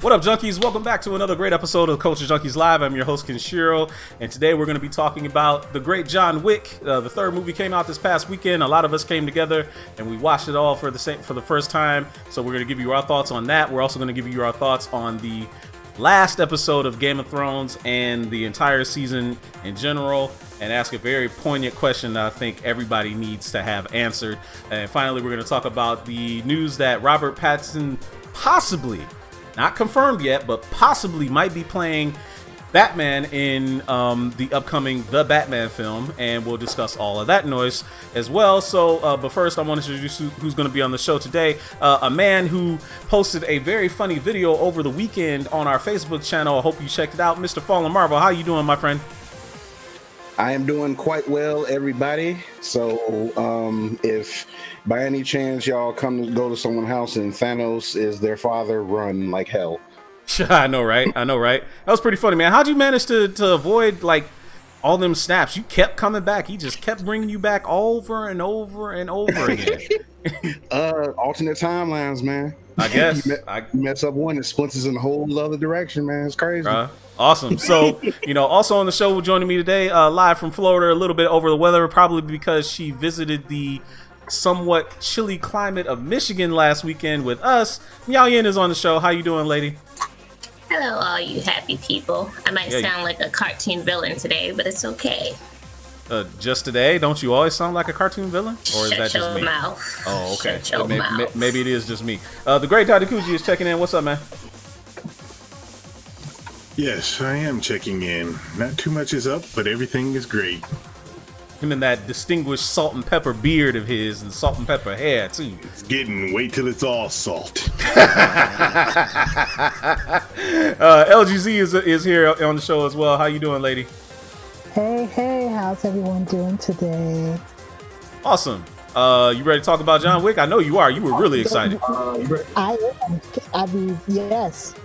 What up, Junkies? Welcome back to another great episode of Culture Junkies Live. I'm your host, Kenshiro, and today we're going to be talking about the great John Wick. The third movie came out this past weekend. A lot of us came together and we watched it all for the first time. So we're going to give you our thoughts on that. We're also going to give you our thoughts on the last episode of Game of Thrones and the entire season in general, and ask a very poignant question that I think everybody needs to have answered. And finally, we're going to talk about the news that Robert Pattinson possibly, not confirmed yet, but possibly might be playing Batman in the upcoming The Batman film, and we'll discuss all of that noise as well. So, but first, I want to introduce who's going to be on the show today. A man who posted a very funny video over the weekend on our Facebook channel. I hope you checked it out. Mr. Fallen Marvel, how you doing, my friend? I am doing quite well, everybody. So, if by any chance y'all go to someone's house and Thanos is their father, run like hell. I know, right? That was pretty funny, man. How'd you manage to avoid like all them snaps? You kept coming back. He just kept bringing you back over and over and over again. Alternate timelines, man. I guess. You mess up one, it splinters in a whole other direction, man. It's crazy. Awesome. So, also on the show joining me today, live from Florida, a little bit over the weather, probably because she visited the somewhat chilly climate of Michigan last weekend with us. Miao Yin is on the show. How you doing, lady? Hello, all you happy people. I might sound like a cartoon villain today, but it's okay. Just today? Don't you always sound like a cartoon villain? Or is that just me? Mouth. Oh, okay. Shut your mouth. Maybe it is just me. The great Dr. Kuji is checking in. What's up, man? Yes, I am checking in. Not too much is up, but everything is great. Him and that distinguished salt and pepper beard of his and salt and pepper hair, too. It's getting, wait till it's all salt. LGZ is here on the show as well. How you doing, lady? Hey, how's everyone doing today? Awesome. You ready to talk about John Wick? I know you are. You were really excited. I am. Yes.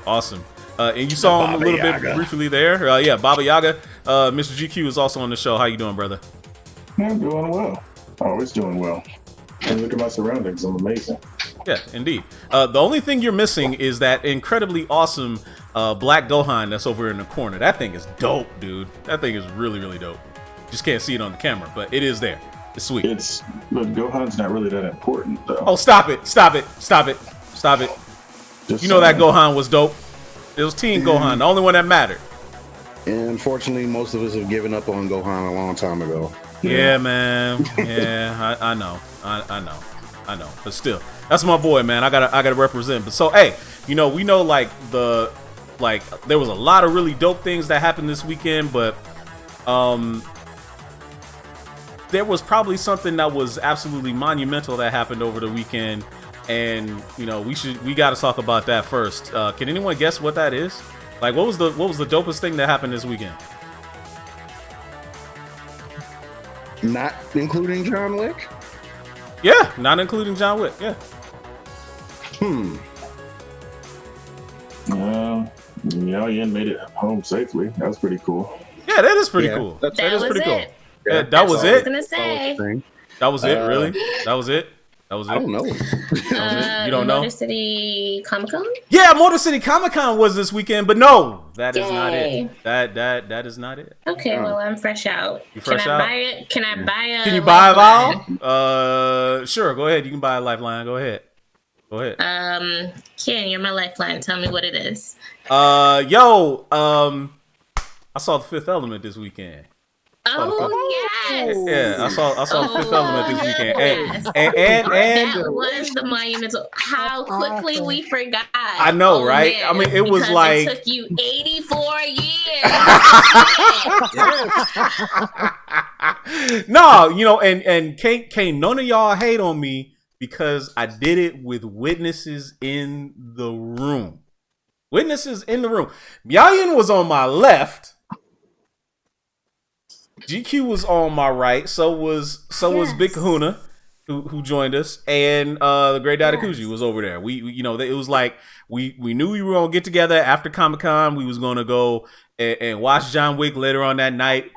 Awesome. And you saw him a little bit briefly there. Baba Yaga. Mr. GQ is also on the show. How you doing, brother? I'm doing well. Always doing well. And look at my surroundings. I'm amazing. Yeah, indeed. The only thing you're missing is that incredibly awesome black Gohan that's over in the corner. That thing is dope, dude. That thing is really, really dope. Just can't see it on the camera, but it is there. It's sweet. But Gohan's not really that important, though. Oh, stop it. Just that Gohan was dope. It was Teen Gohan, the only one that mattered. And unfortunately, most of us have given up on Gohan a long time ago. Yeah, man. Yeah, I know. But still, that's my boy, man. I gotta represent. But so, hey, we know there was a lot of really dope things that happened this weekend, but there was probably something that was absolutely monumental that happened over the weekend. And we got to talk about that first. Can anyone guess what that is? Like, what was the dopest thing that happened this weekend? Not including John Wick? Yeah, not including John Wick. Yeah. Ian made it home safely. That was pretty cool. Yeah, that is pretty cool. That is pretty cool. Yeah, that was it. I was gonna say. That was it. Really? That was it. I don't know. You don't know? Motor City Comic-Con? Yeah, Motor City Comic-Con was this weekend, but no, that is not it. That is not it. Okay, well, I'm fresh out. You fresh Can I out? buy it? Can I buy a Can you buy a lifeline? vowel? Sure, go ahead. You can buy a lifeline. Go ahead. Ken, you're my lifeline. Tell me what it is. I saw The Fifth Element this weekend. Oh, yes. Yeah, I saw The Fifth Element this weekend. Yes. And that was the monumental. How quickly we forgot. I know, right? Man, I mean, it was because like it took you 84 years. No, and can't none of y'all hate on me because I did it with witnesses in the room. Witnesses in the room. Miayan was on my left. GQ was on my right. So was Big Kahuna, who joined us, and the great Dada Kuji was over there. We it was like we knew we were gonna get together after Comic-Con. We was gonna go and watch John Wick later on that night.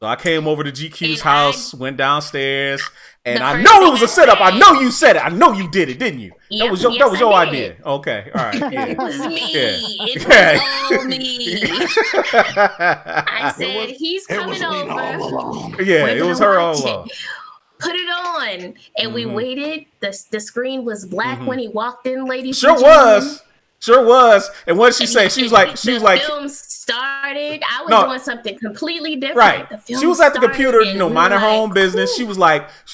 So I came over to GQ's And house, went downstairs, and The I first know thing it was a I setup. I said- know you said it. I know you did it, didn't you? Yep, That was yes, your I idea. did. Okay, all right, yeah. It was me. Yeah. It Okay. was all me. I said, he's coming over. Yeah, We're it gonna was her watch all along. it. Put it on. And we waited. The screen was black when he walked in, ladies Sure and gentlemen. was. And what did she say? She was like, the film started. I was No. doing something completely different. right. The film She was at the started computer, and we were minding her like, own business. cool. She was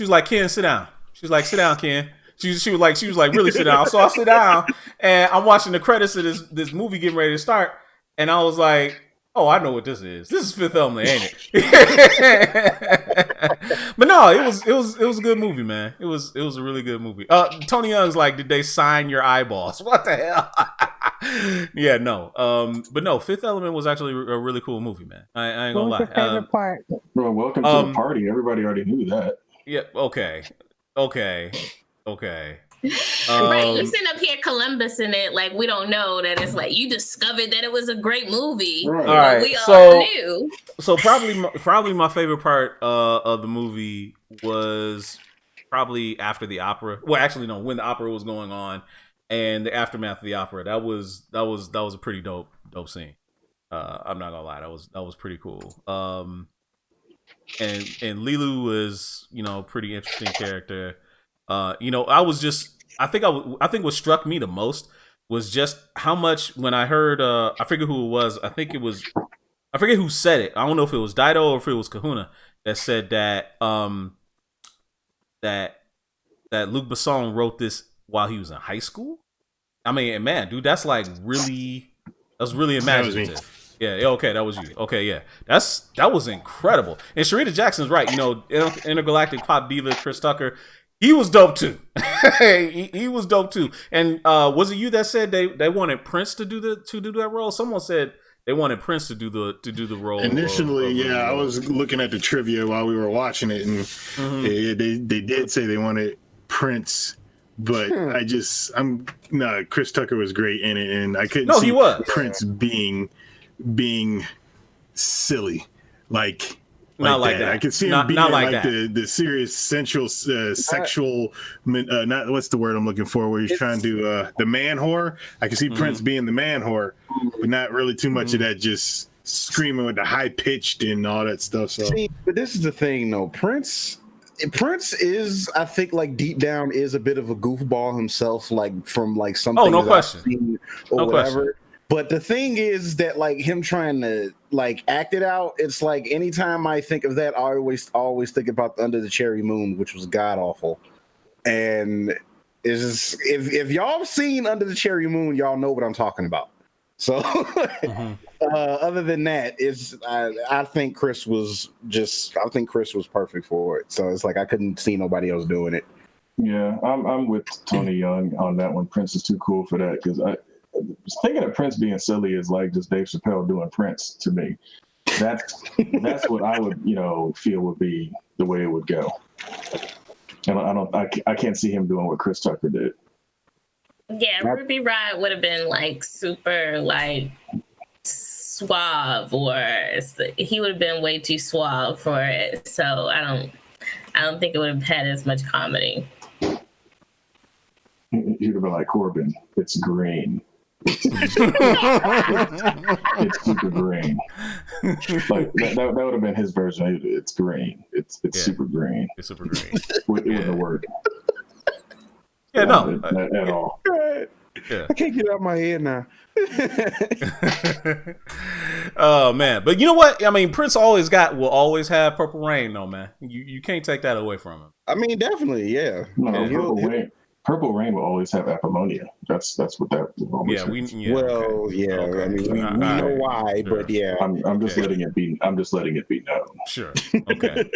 like, Ken, sit down. She was like, sit down, Ken. She was like, really sit down. So I sit down, and I'm watching the credits of this movie getting ready to start, and I was like, oh, I know what this is. This is Fifth Element, ain't it? But no, it was a good movie, man. It was a really good movie. Tony Young's like, did they sign your eyeballs? What the hell? Yeah, no. But no, Fifth Element was actually a really cool movie, man. I ain't What gonna was lie. your favorite part? Bro, welcome to the party. Everybody already knew that. Yeah. Okay. Right, you sitting up here Columbus in it like we don't know that it's like you discovered that it was a great movie. Right. All right, We so- all knew. So probably my favorite part of the movie was probably after the opera. Well, actually, no, when the opera was going on and the aftermath of the opera. That was a pretty dope scene. I'm not gonna lie, that was pretty cool. And Lilu was, pretty interesting character. I think what struck me the most was just how much when I heard I forget who it was. I forget who said it. I don't know if it was Dido or if it was Kahuna that said that that Luc Besson wrote this while he was in high school. I mean, man, dude, that's like really imaginative. Yeah, okay, that was you. Okay, yeah, that was incredible. And Sharita Jackson's right. Intergalactic pop diva Chris Tucker, he was dope too. he was dope too. And was it you that said they wanted Prince to do that role? Someone said they wanted Prince to do the role. Initially, I was looking at the trivia while we were watching it, and they did say they wanted Prince. But Chris Tucker was great in it, and I couldn't see Prince being silly, like like that. I could see him being not like that. the serious sensual sexual not what's the word I'm looking for, where he's trying to the man whore. I can see Prince being the man whore, but not really too much of that just screaming with the high pitched and all that stuff. So See, but this is the thing though, Prince is, I think, like deep down is a bit of a goofball himself, like from like something. Oh, no question. Or whatever. But the thing is that like him trying to like act it out, it's like anytime I think of that, I always think about Under the Cherry Moon, which was god awful. And it's just, if y'all have seen Under the Cherry Moon, y'all know what I'm talking about. So other than that, I think Chris was perfect for it. So it's like I couldn't see nobody else doing it. Yeah, I'm with Tony Young on that one. Prince is too cool for that, because thinking of Prince being silly is like just Dave Chappelle doing Prince to me. That's what I would feel would be the way it would go. And I can't see him doing what Chris Tucker did. Yeah, Ruby Rod would have been like super like suave, or he would have been way too suave for it. So I don't think it would have had as much comedy. He'd have been like, Corbin, it's green. It's super green. Like that would have been his version. It's green. It's super green. It's super green. It wouldn't work. Yeah, no, at all. Yeah. I can't get it out of my head now. Oh man, but you know what? I mean, Prince will always have Purple Rain, though, man. You can't take that away from him. I mean, definitely, yeah. No, Purple Rain will always have Apollonia. That's what that will always have. I mean, we know why, but yeah. I'm just letting it be. I'm just letting it be known. Sure. Okay.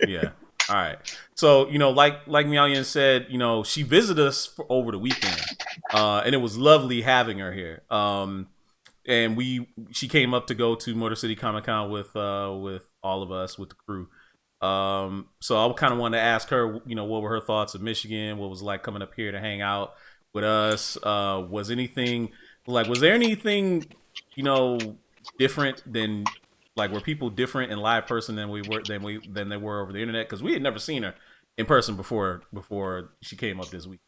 Yeah. All right. So, like Miao-Yen said, she visited us over the weekend, and it was lovely having her here. And she came up to go to Motor City Comic Con with all of us, with the crew. So I kind of wanted to ask her, what were her thoughts of Michigan? What was it like coming up here to hang out with us? Was there anything, different than Like, were people different in live person than they were over the internet? Because we had never seen her in person before she came up this week.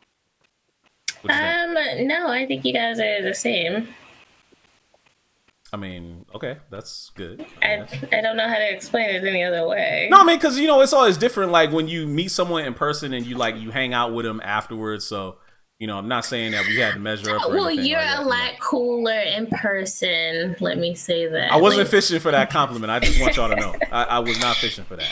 No, I think you guys are the same. I mean, okay, that's good. I don't know how to explain it any other way. No, I mean, because it's always different. Like when you meet someone in person and you hang out with them afterwards. So I'm not saying that we had to measure up. Well, you're a lot cooler in person. Let me say that. I wasn't fishing for that compliment. I just want y'all to know. I was not fishing for that.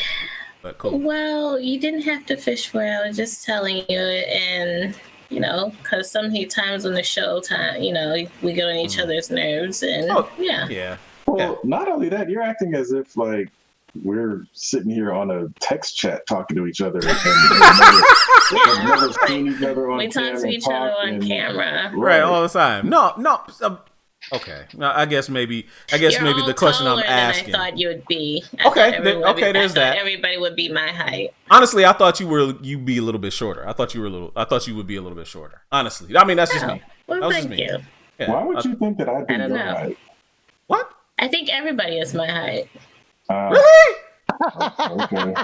But cool. Well, you didn't have to fish for it. I was just telling you, and because sometimes on the show time, we get on each other's nerves, and yeah. Well, not only that, you're acting as if like we're sitting here on a text chat talking to each other. And never seen each other on we talk to each other on camera, right, all the time. No. Okay, I guess maybe the question I'm asking. I thought you would be. There's that. Everybody would be my height. Honestly, I thought you'd be a little bit shorter. I thought you would be a little bit shorter. Honestly, I mean that's just me. Well, thank you. Yeah. Why would you think that I'd be your height? What? I think everybody is my height. Really? Okay.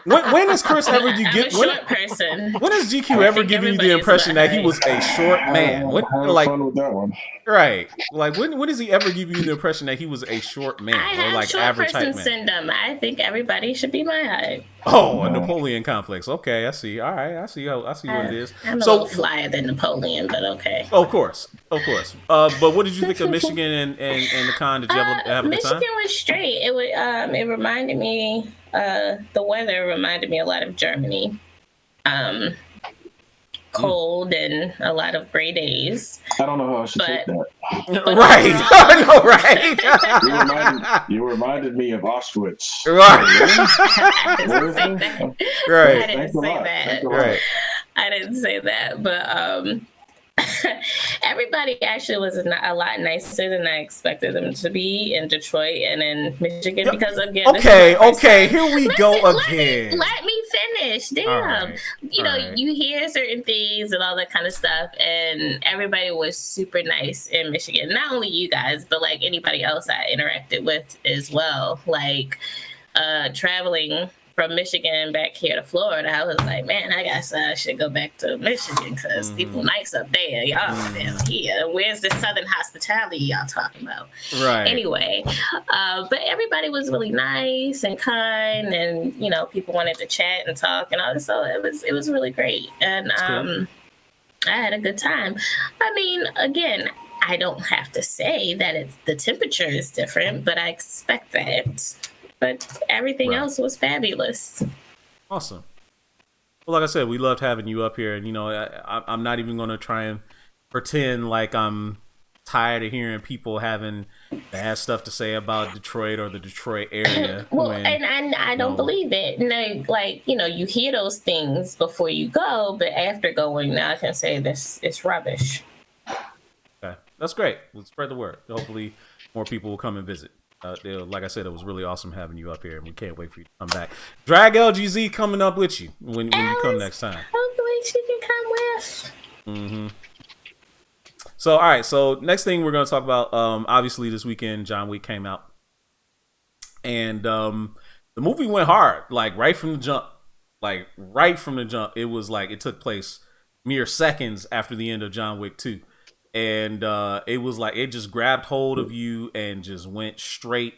When has Chris ever I'm a short person. When has GQ ever given you the impression that he was a short man? Fun with that one. Right. Like when does he ever give you the impression that he was a short man or like short average height person man? syndrome. I think everybody should be my height. Oh, a Napoleon complex. Okay, I see. All right, I see what it is. I'm a little flyer than Napoleon, but okay. Of course. But what did you think of Michigan and the con? Did you have a good time? Michigan was straight. It reminded me. The weather reminded me a lot of Germany. Cold and a lot of gray days. I don't know how I should take that. Right. I know, right? You reminded me of Auschwitz. Right. I didn't say that. Right. I didn't say that, but everybody actually was a lot nicer than I expected them to be in Detroit and in Michigan because again. Okay, here we go again. Let me finish. Damn. You hear certain things and all that kind of stuff, and everybody was super nice in Michigan. Not only you guys, but like anybody else I interacted with as well. Like traveling from Michigan back here to Florida, I was like, man, I guess I should go back to Michigan because people nice up there. Y'all down here. Where's the Southern hospitality y'all talking about? Right. Anyway, but everybody was really nice and kind, and people wanted to chat and talk and all this. So it was really great, and I had a good time. I mean, again, I don't have to say that the temperature is different, but I expect that. But everything else was fabulous. Awesome. Well, like I said, we loved having you up here. And, I'm not even going to try and pretend like I'm tired of hearing people having bad stuff to say about Detroit or the Detroit area. And I don't believe it. You hear those things before you go, but after going, now I can say this it's rubbish. Okay. That's great. We'll spread the word. Hopefully more people will come and visit. Like I said, it was really awesome having you up here, and we can't wait for you to come back. Drag LGZ coming up with you when you come next time. Hopefully she can come with. Mm-hmm. So, all right. So, next thing we're going to talk about, obviously this weekend, John Wick came out. And the movie went hard, like right from the jump. It was like it took place mere seconds after the end of John Wick 2. And it was like it just grabbed hold of you and just went straight,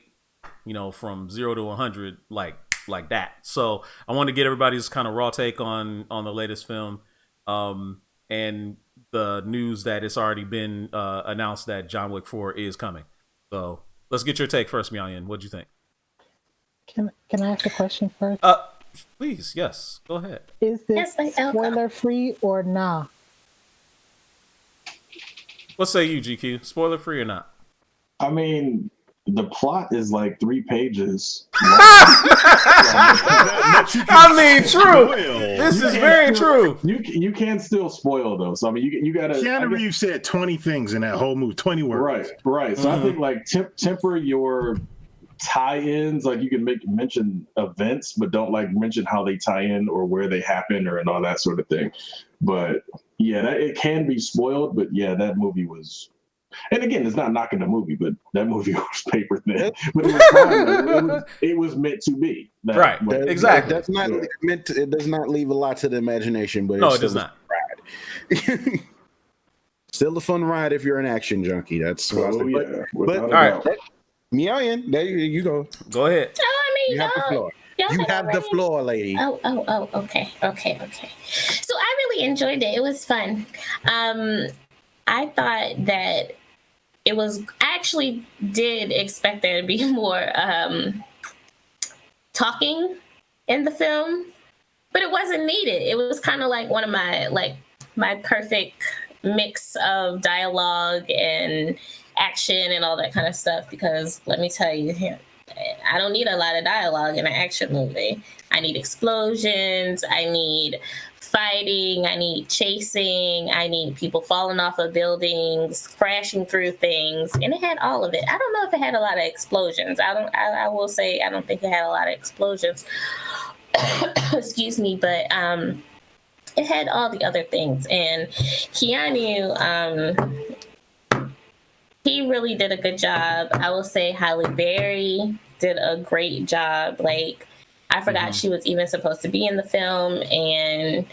from 0 to 100 like that. So I want to get everybody's kind of raw take on the latest film, and the news that it's already been announced that John Wick 4 is coming. So let's get your take first, Mian. What'd you think? Can I ask a question first? Please, yes, go ahead. Is this spoiler free or nah? What say you, GQ? Spoiler free or not? I mean, the plot is like 3 pages. I mean, true. This is very true. You can still spoil though. So I mean, you gotta. Keanu Reeves said 20 things in that whole movie. 20 words. Right. So I think like temper your tie-ins. Like you can mention events, but don't like mention how they tie in or where they happen or and all that sort of thing. But yeah, it can be spoiled. But yeah, that movie was And again, it's not knocking the movie, but that movie was paper thin. But it was fine. Though. It was meant to be. Right. Exactly. That's not meant to, it does not leave a lot to the imagination, but no, it's it does not. Ride. Still a fun ride if you're an action junkie. That's what I was yeah. But all right. Meowian, there you go. Go ahead. No, I mean, You have the floor. You have the floor, lady. Oh, okay. So I really enjoyed it. It was fun. I thought that it was, I actually did expect there to be more talking in the film, but it wasn't needed. It was kind of like one of my perfect mix of dialogue and action and all that kind of stuff, because let me tell you, I don't need a lot of dialogue in an action movie. I need explosions, I need fighting, I need chasing, I need people falling off of buildings, crashing through things, and it had all of it. I don't know if it had a lot of explosions. I will say I don't think it had a lot of explosions. Excuse me, but it had all the other things. And Keanu, he really did a good job. I will say Halle Berry did a great job. Like, I forgot she was even supposed to be in the film, and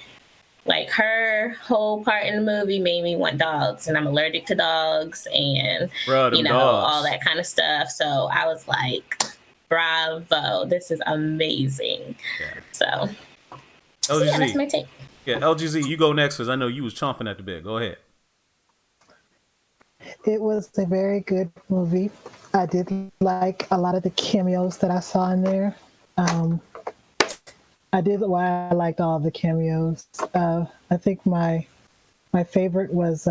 like her whole part in the movie made me want dogs, and I'm allergic to dogs, and dogs. All that kind of stuff. So I was like, bravo, this is amazing. Yeah. So LGZ. That's my take. Yeah, LGZ, you go next because I know you was chomping at the bit. Go ahead. It was a very good movie. I did like a lot of the cameos that I saw in there. I liked all the cameos. I think my favorite was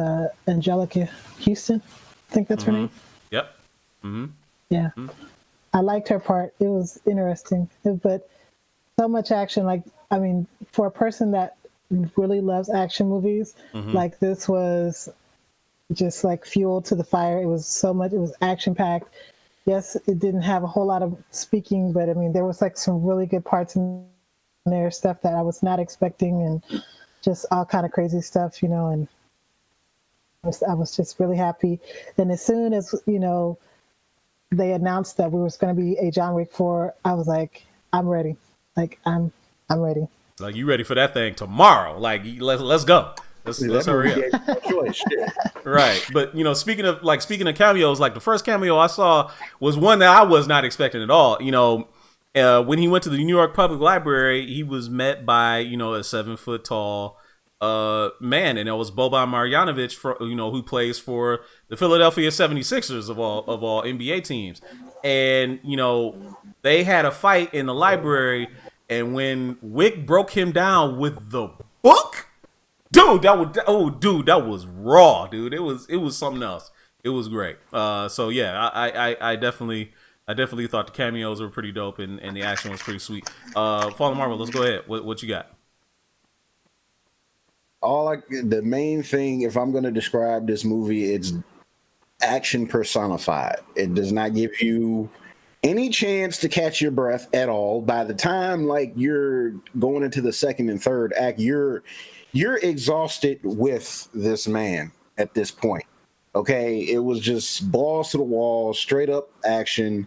Angelica Houston. I think that's her name. Yep. Mm-hmm. Yeah. Mm-hmm. I liked her part. It was interesting, but so much action. Like, I mean, for a person that really loves action movies, like this was just like fuel to the fire. It was so much. It was action packed. Yes, it didn't have a whole lot of speaking, but I mean, there was like some really good parts in there, stuff that I was not expecting, and just all kind of crazy stuff, and I was just really happy. And as soon as, they announced that we was going to be a John Wick 4, I was like, I'm ready. Like, I'm ready. Like, you ready for that thing tomorrow? Like, let's go. Let's hurry up. Right. But, speaking of cameos, like the first cameo I saw was one that I was not expecting at all. When he went to the New York Public Library, he was met by, a 7-foot tall man, and it was Boban Marjanovic, who plays for the Philadelphia 76ers of all NBA teams. And, they had a fight in the library, and when Wick broke him down with the book, that was raw, dude. It was something else. It was great. So yeah, I definitely thought the cameos were pretty dope, and the action was pretty sweet. Fallen Marvel, let's go ahead. What you got? The main thing, if I'm going to describe this movie, it's action personified. It does not give you any chance to catch your breath at all. By the time like you're going into the second and third act, you're exhausted with this man at this point. Okay, it was just balls to the wall, straight up action.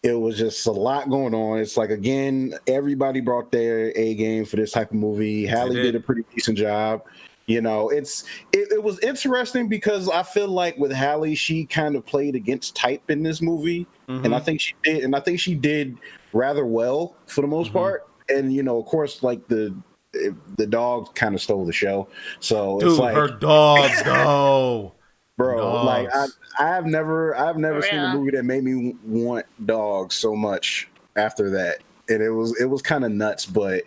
It was just a lot going on. It's like, again, everybody brought their A game for this type of movie. Halle did a pretty decent job. It was interesting because I feel like with Halle, she kind of played against type in this movie, and I think she did rather well for the most part. And of course, like the dogs kind of stole the show. So dude, it's like her dogs though. Bro, dogs. Like I've never seen a movie that made me want dogs so much after that. And it was kind of nuts, but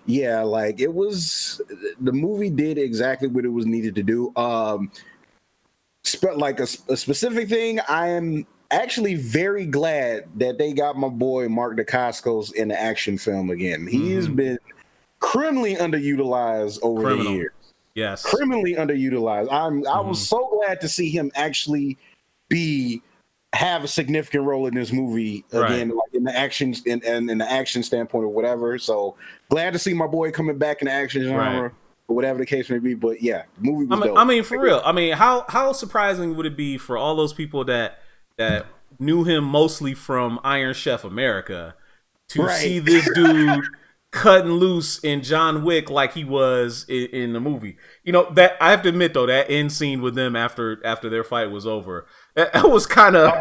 yeah, like the movie did exactly what it was needed to do. Like a specific thing, I am actually very glad that they got my boy Mark Dacascos in the action film again. He's been criminally underutilized over the years. Yes, criminally underutilized. I was so glad to see him actually have a significant role in this movie again, like in the actions and in the action standpoint or whatever. So glad to see my boy coming back in the action genre. or whatever the case may be. But yeah, the movie was dope. I mean, for real. I mean, how surprising would it be for all those people that knew him mostly from Iron Chef America to see this dude cutting loose in John Wick like he was in the movie? You know, that I have to admit though, that end scene with them after their fight was over, that was kind of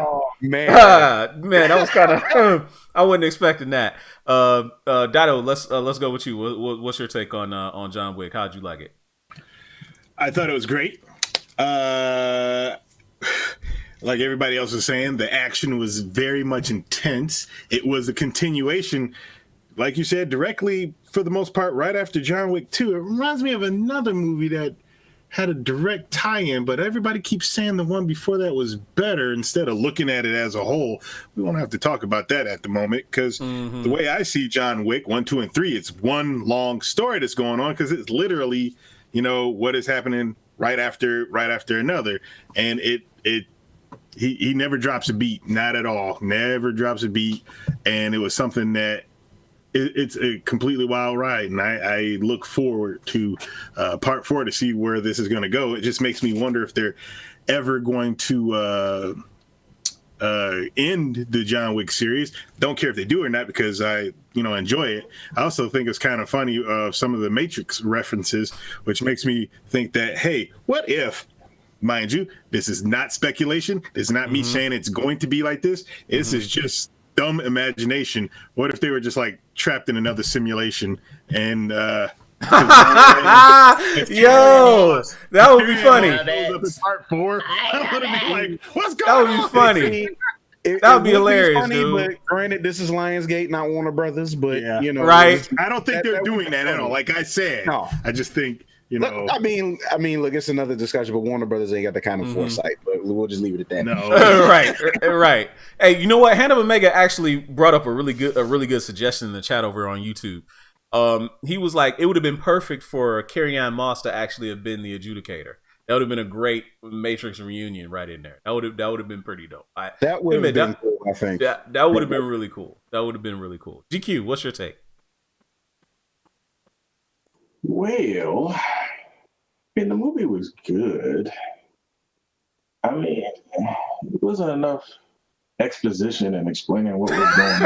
man, that was kind of I wasn't expecting that. Dado, let's go with you. What's your take on John Wick? How'd you like it? I thought it was great. Like everybody else was saying, the action was very much intense. It was a continuation, like you said, directly for the most part, right after John Wick 2. It reminds me of another movie that had a direct tie-in, but everybody keeps saying the one before that was better instead of looking at it as a whole. We won't have to talk about that at the moment because the way I see John Wick 1, 2, and 3, it's one long story that's going on because it's literally, you know, what is happening right after another, and he never drops a beat, not at all, never drops a beat, and it was something that it's a completely wild ride, and I look forward to part 4 to see where this is going to go. It just makes me wonder if they're ever going to end the John Wick series. Don't care if they do or not because I enjoy it. I also think it's kind of funny some of the Matrix references, which makes me think that, hey, what if, mind you, this is not speculation, it's not me saying it's going to be like this, this is just dumb imagination. What if they were just like trapped in another simulation and yo, that would be funny. Part 4, I would be like, what's going on? That would be funny. That would be hilarious, funny, dude. But granted, this is Lionsgate, not Warner Brothers. But right? I don't think they're doing that at all. Like I said, no. I just think Look, I mean, look, it's another discussion, but Warner Brothers ain't got the kind of foresight. But we'll just leave it at that. No, right. Hey, you know what? Hannah Omega actually brought up a really good suggestion in the chat over on YouTube. He was like, it would have been perfect for Carrie-Anne Moss to actually have been the adjudicator. That would have been a great Matrix reunion right in there. That would have been pretty dope. That would have been cool, I think. That would have been really cool. That would have been really cool. GQ, what's your take? Well, the movie was good. I mean, it wasn't enough exposition and explaining what was going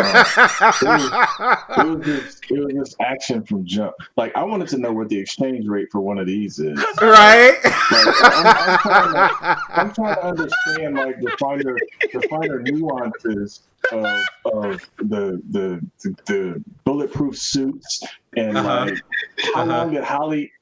on. It was just action from jump. Like, I wanted to know what the exchange rate for one of these is. Right? I'm trying to understand like the finer nuances of the bulletproof suits and like how long did Holly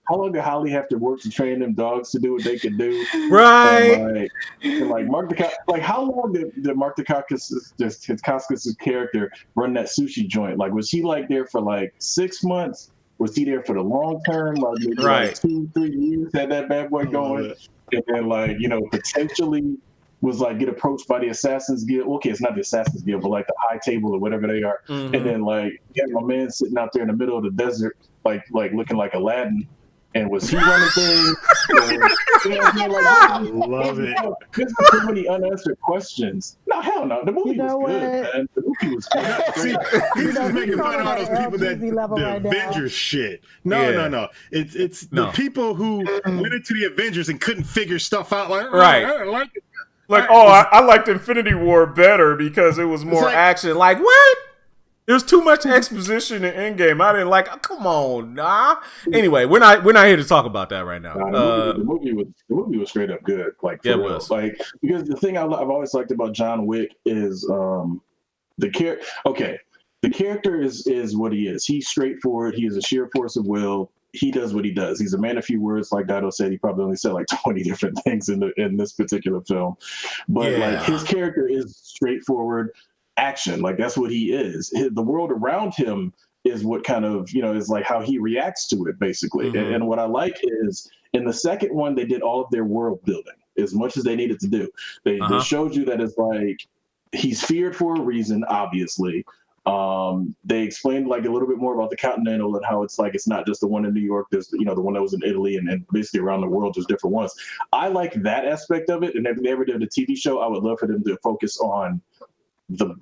have to work to train them dogs to do what they could do? Right. And like Mark Dacascos, like how long did Mark Dacascos' character run that sushi joint? Like was he like there for like 6 months? Was he there for the long term? Like maybe like 2-3 years had that bad boy going, and then like potentially was like get approached by the Assassin's Guild. Okay, it's not the Assassin's Guild, but like the High Table or whatever they are. And then like my man sitting out there in the middle of the desert, like looking like Aladdin. And was he running things? Love it. There's so many unanswered questions. No, hell no. The movie was good, man. The movie was good. See, he's just making fun of all those people that the Avengers shit. No. It's the people who went into the Avengers and couldn't figure stuff out. Like, I liked Infinity War better because it was more action. Like, what? There's too much exposition in Endgame. I didn't like. Come on, nah. Anyway, we're not here to talk about that right now. The movie was straight up good. Like, for real. Like, because the thing I've always liked about John Wick is the character. Okay, the character is what he is. He's straightforward. He is a sheer force of will. He does what he does. He's a man of few words, like Dado said. He probably only said like 20 different things in this particular film, but like his character is straightforward. Action, like that's what he is. The world around him is what kind of is like how he reacts to it basically. And what I like is in the second one they did all of their world building as much as they needed to do. They showed you that it's like he's feared for a reason, obviously. They explained like a little bit more about the Continental and how it's like it's not just the one in New York. There's the one that was in Italy and basically around the world there's different ones. I like that aspect of it, and if they ever did a TV show, I would love for them to focus on the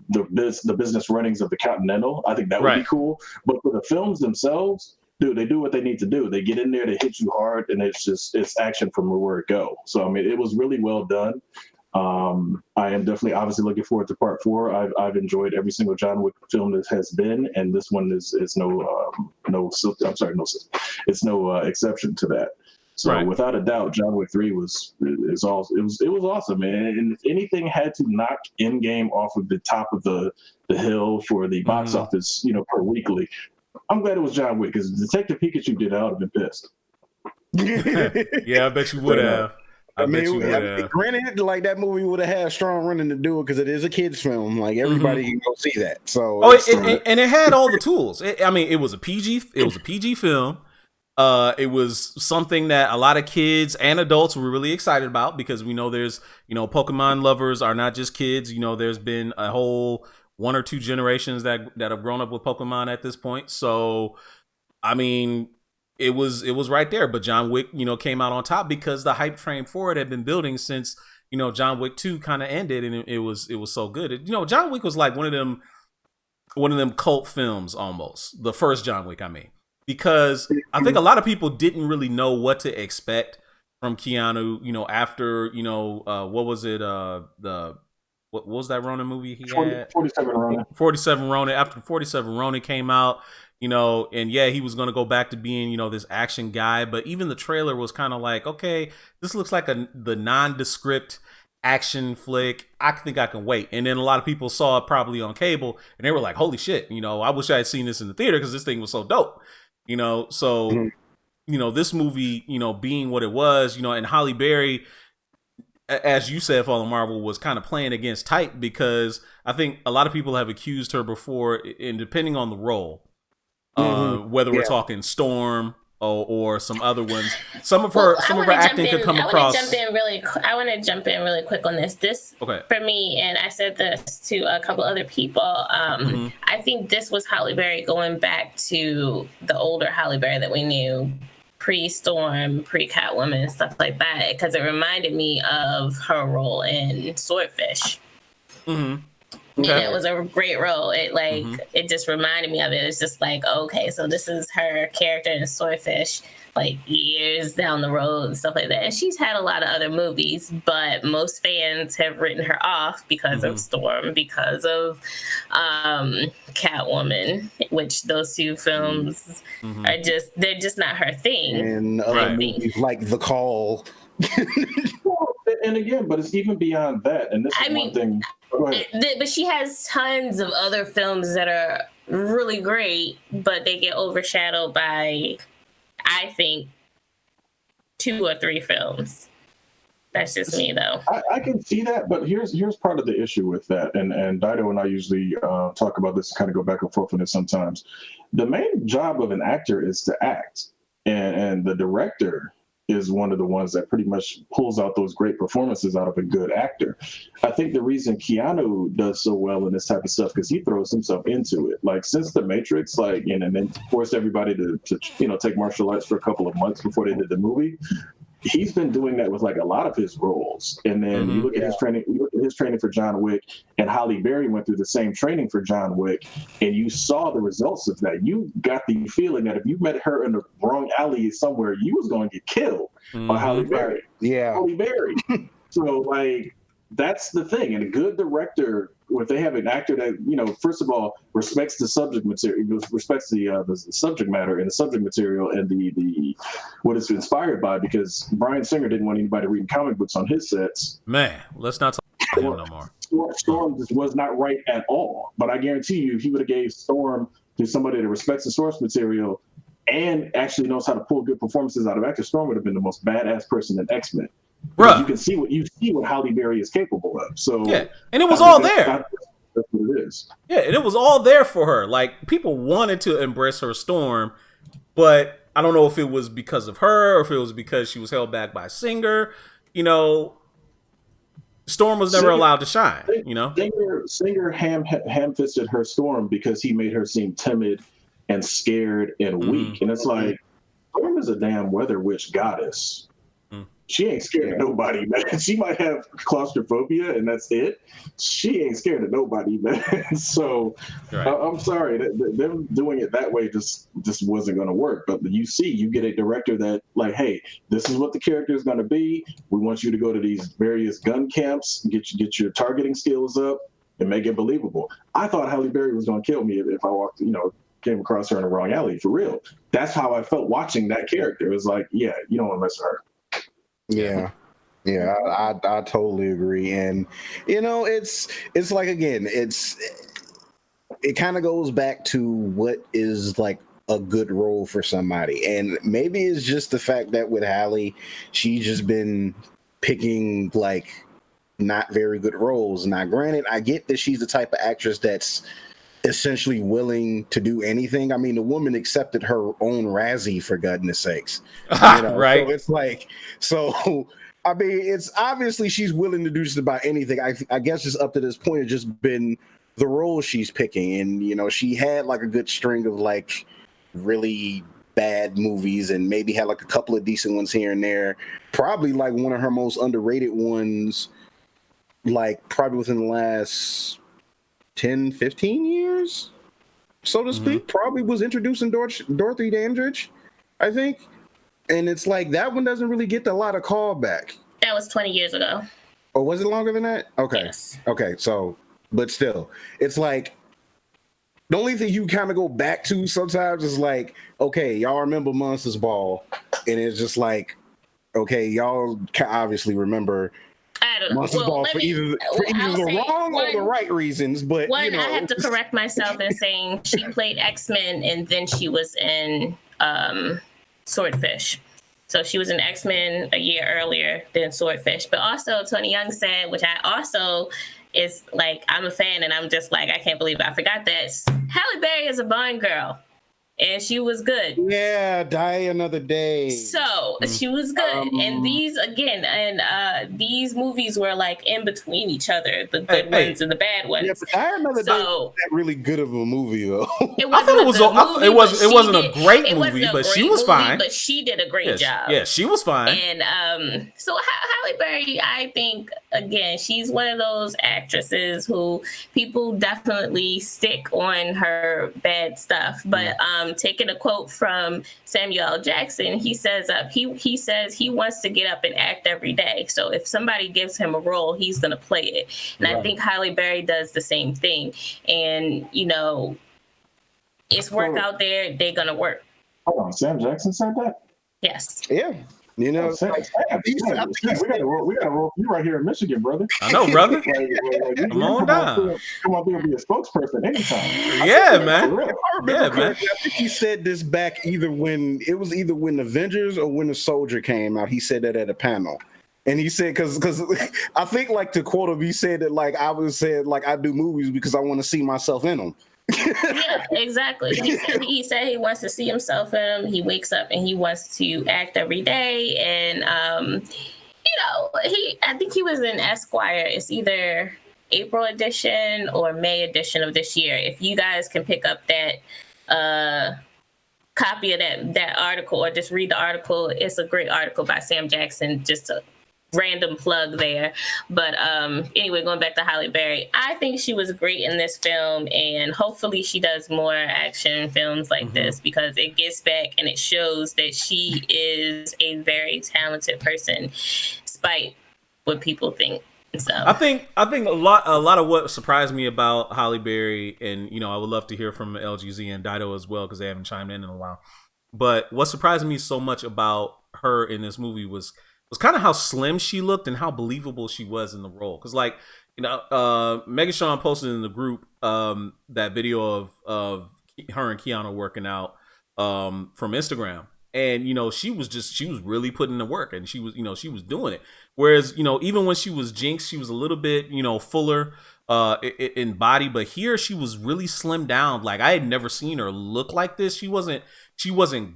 business runnings of the Continental. I think that would be cool. But for the films themselves, dude, they do what they need to do. They get in there, they hit you hard, and it's action from where it go. So I mean, it was really well done. I am definitely obviously looking forward to part 4. I've enjoyed every single John Wick film that has been, and this one is it's no exception to that. So Right. without a doubt, John Wick 3 was awesome, and if anything had to knock Endgame off of the top of the hill for the box office, per weekly, I'm glad it was John Wick, because Detective Pikachu did, I would have been pissed. Yeah, I bet you would have. Granted, like that movie would have had strong running to do it because it is a kids' film. Like everybody can go see that. So, and it had all the tools. It was a PG. It was a PG film. It was something that a lot of kids and adults were really excited about because we know there's, Pokemon lovers are not just kids. There's been a whole 1 or 2 generations that have grown up with Pokemon at this point. So, I mean, it was right there. But John Wick, came out on top because the hype train for it had been building since, John Wick 2 kind of ended, and it was so good. John Wick was like one of them cult films almost. The first John Wick, I mean. Because I think a lot of people didn't really know what to expect from Keanu, after, what was it? What was that Ronin movie he had? 47 Ronin. 47 Ronin. After 47 Ronin came out, and yeah, he was going to go back to being, this action guy. But even the trailer was kind of like, okay, this looks like the nondescript action flick. I think I can wait. And then a lot of people saw it probably on cable, and they were like, holy shit, I wish I had seen this in the theater because this thing was so dope. So, this movie, being what it was, and Halle Berry, as you said, Fallen Marvel, was kind of playing against type because I think a lot of people have accused her before, and depending on the role, whether we're talking Storm or some other ones, some of her acting could come across. I want to jump in really quick on this. Okay. For me, and I said this to a couple other people. I think this was Halle Berry going back to the older Halle Berry that we knew pre-Storm, pre-Catwoman, stuff like that, because it reminded me of her role in Swordfish. Mm-hmm. Okay. And it was a great role. It just reminded me of it. It's just like, okay, so this is her character in Swordfish, like years down the road and stuff like that. And she's had a lot of other movies, but most fans have written her off because of Storm, because of Catwoman, which those 2 films are they're just not her thing. And other movies like The Call. And again, but it's even beyond that. And this is one thing. But she has tons of other films that are really great, but they get overshadowed by, I think, 2 or 3 films. That's just me, though. I can see that, but here's part of the issue with that. And Dido and I usually talk about this, kind of go back and forth on this sometimes. The main job of an actor is to act, and the director is one of the ones that pretty much pulls out those great performances out of a good actor. I think the reason Keanu does so well in this type of stuff because he throws himself into it. Like since The Matrix, and then forced everybody to take martial arts for a couple of months before they did the movie. He's been doing that with like a lot of his roles. And then you look at his training for John Wick, and Halle Berry went through the same training for John Wick, and you saw the results of that. You got the feeling that if you met her in the wrong alley somewhere, you was going to get killed by Halle Berry. Yeah. Halle Berry. So that's the thing. And a good director, if they have an actor that, first of all, respects the subject material, respects the subject matter and the subject material and the what it's inspired by, because Bryan Singer didn't want anybody reading comic books on his sets. Man, let's not talk about him no more. Storm was not right at all. But I guarantee you, if he would have gave Storm to somebody that respects the source material and actually knows how to pull good performances out of actors, Storm would have been the most badass person in X-Men. Bruh. You can see what Halle Berry is capable of. So yeah, and it was all there. That's what it is. Yeah, and it was all there for her. Like people wanted to embrace her Storm, but I don't know if it was because of her or if it was because she was held back by Singer. Storm was never allowed to shine. Singer ham-fisted her Storm because he made her seem timid and scared and weak. And it's like, Storm is a damn weather witch goddess. She ain't scared of nobody, man. She might have claustrophobia, and that's it. She ain't scared of nobody, man. So I'm sorry that them doing it that way just wasn't going to work. But you get a director that like, hey, this is what the character is going to be. We want you to go to these various gun camps, get your targeting skills up, and make it believable. I thought Halle Berry was going to kill me if I walked, came across her in the wrong alley. For real, that's how I felt watching that character. It was like, yeah, you don't want to mess with her. Yeah. Yeah, I totally agree. And it's like, again, it kind of goes back to what is like a good role for somebody. And maybe it's just the fact that with Halle, she's just been picking like not very good roles. Now, granted, I get that she's the type of actress that's essentially willing to do anything. I mean, the woman accepted her own Razzie, for goodness sakes. Right. So it's like, I mean, it's obviously she's willing to do just about anything. I guess just up to this point, it's just been the role she's picking. And, she had like a good string of like really bad movies and maybe had like a couple of decent ones here and there. Probably like one of her most underrated ones, like probably within the last 10, 15 years, so to speak, probably was introducing Dorothy Dandridge, I think. And it's like that one doesn't really get a lot of callback. That was 20 years ago. Or was it longer than that? Okay. Yes. Okay, so, but still, it's like the only thing you kind of go back to sometimes is like, okay, y'all remember Monsters Ball, and it's just like, okay, y'all can obviously remember I don't know. Monsters Ball for either the wrong or the right reasons. But I have to correct myself in saying she played X-Men and then she was in Swordfish. So she was in X-Men a year earlier than Swordfish. But also Tony Young said, which I also is like, I'm a fan and I'm just like, I can't believe I forgot that Halle Berry is a Bond girl. And she was good. Yeah, Die Another Day. So she was good. And these movies were like in between each other, the good ones and the bad ones. Yeah, but Die Another Day wasn't that really good of a movie though. It wasn't a great movie, but she was fine. But she did a great job. Yeah, she was fine. And so Halle Berry, I think, again, she's one of those actresses who people definitely stick on her bad stuff. But taking a quote from Samuel L. Jackson, he says he says he wants to get up and act every day. So if somebody gives him a role, he's going to play it. And I think Halle Berry does the same thing. And it's work out there. They're going to work. Hold on, Sam Jackson said that? Yes. Yeah. We got a roll. You right here in Michigan, brother. I know, brother. Come on down. Come on through and be a spokesperson anytime. Yeah, man. I think he said this back either when Avengers or when The Soldier came out. He said that at a panel. And he said, because I think, like, to quote him, he said that, like, I was saying, like, I do movies because I want to see myself in them. Yeah, exactly. He said he wants to see himself in them. He wakes up and he wants to act every day. And I think he was in Esquire. It's either April edition or May edition of this year. If you guys can pick up that copy of that article or just read the article, it's a great article by Sam Jackson. Just a random plug there. But anyway, going back to Halle Berry, I think she was great in this film, and hopefully she does more action films like this, because it gets back and it shows that she is a very talented person, despite what people think. So I think a lot of what surprised me about Halle Berry, and I would love to hear from LGZ and Dido as well, because they haven't chimed in a while. But what surprised me so much about her in this movie was kind of how slim she looked and how believable she was in the role. Because, like, Megan Sean posted in the group that video of her and Keanu working out from Instagram. And, she was really putting in the work, and she was doing it. Whereas, even when she was Jinx, she was a little bit, fuller in body, but here she was really slimmed down. Like, I had never seen her look like this. She wasn't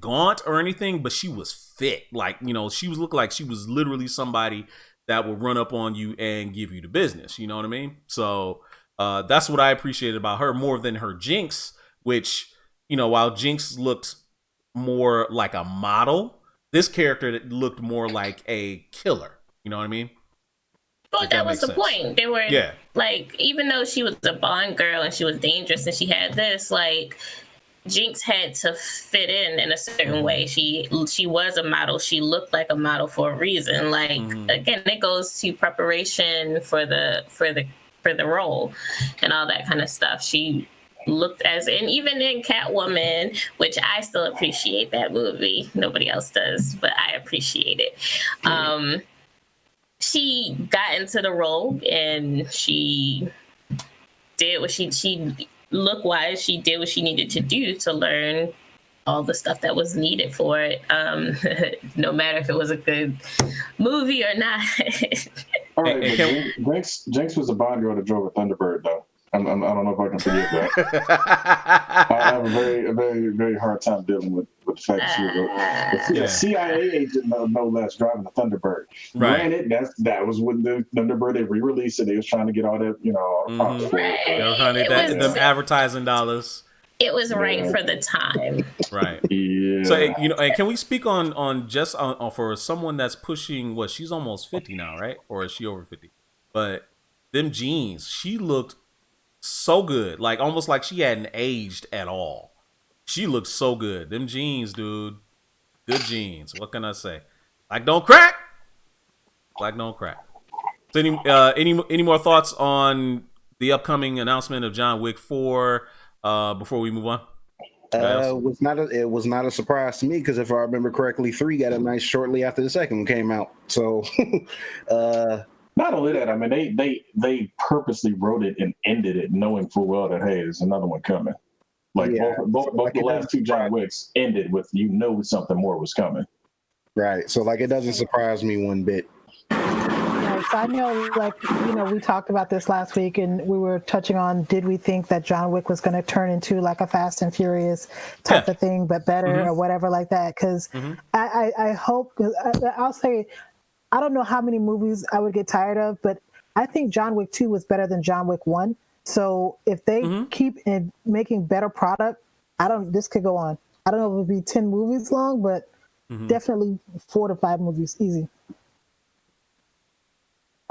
gaunt or anything, but she was fit. Like, she was looked like she was literally somebody that would run up on you and give you the business. You know what I mean? So that's what I appreciated about her more than her Jinx, which, while Jinx looked more like a model, This character that looked more like a killer. You know what I mean? Well, that was the point. They were like, even though she was a Bond girl and she was dangerous and she had this, like, Jinx had to fit in a certain way. She was a model. She looked like a model for a reason. Like, again, it goes to preparation for the role and all that kind of stuff. She looked and even in Catwoman, which I still appreciate that movie. Nobody else does, but I appreciate it. She got into the role and she did what she look wise. She did what she needed to do to learn all the stuff that was needed for it. No matter if it was a good movie or not. All right, but Jinx was a Bond girl that drove a Thunderbird, though. I don't know if I can forgive that. I have a very, very hard time dealing with the fact that she was a CIA agent, no less, driving a Thunderbird. Right. Granted, that was when the Thunderbird, they re-released it. They was trying to get all that, all the props for it. They were trying to get them advertising dollars. It was right for the time. Right. Yeah. So, and can we speak on for someone that's pushing, she's almost 50 now, right? Or is she over 50? But them jeans, she looked so good. Like, almost like she hadn't aged at all. She looked so good. Them jeans, dude. Good jeans. What can I say? Like, don't crack. Like, don't crack. So any more thoughts on the upcoming announcement of John Wick 4 before we move on? It was not a surprise to me because if I remember correctly, 3 got announced shortly after the second one came out. So not only that, I mean they purposely wrote it and ended it knowing full well that hey, there's another one coming. Like both the last 2 John Wicks ended with something more was coming. Right. So like it doesn't surprise me one bit. So I know, we talked about this last week and we were touching on, did we think that John Wick was going to turn into like a Fast and Furious type of thing, but better or whatever like that? Because I hope, I'll say, I don't know how many movies I would get tired of, but I think John Wick 2 was better than John Wick 1. So if they keep making better product, this could go on. I don't know if it would be 10 movies long, but definitely 4 to 5 movies, easy.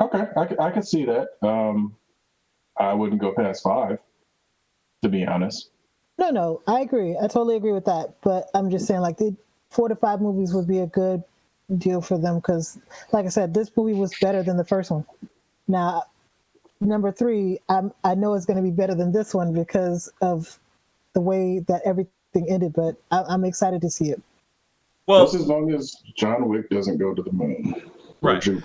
Okay, I can see that. I wouldn't go past 5, to be honest. No, I agree. I totally agree with that. But I'm just saying, like, the 4 to 5 movies would be a good deal for them because, like I said, this movie was better than the first one. Now, number 3, I know it's going to be better than this one because of the way that everything ended. But I'm excited to see it. Well, just as long as John Wick doesn't go to the moon. Right. So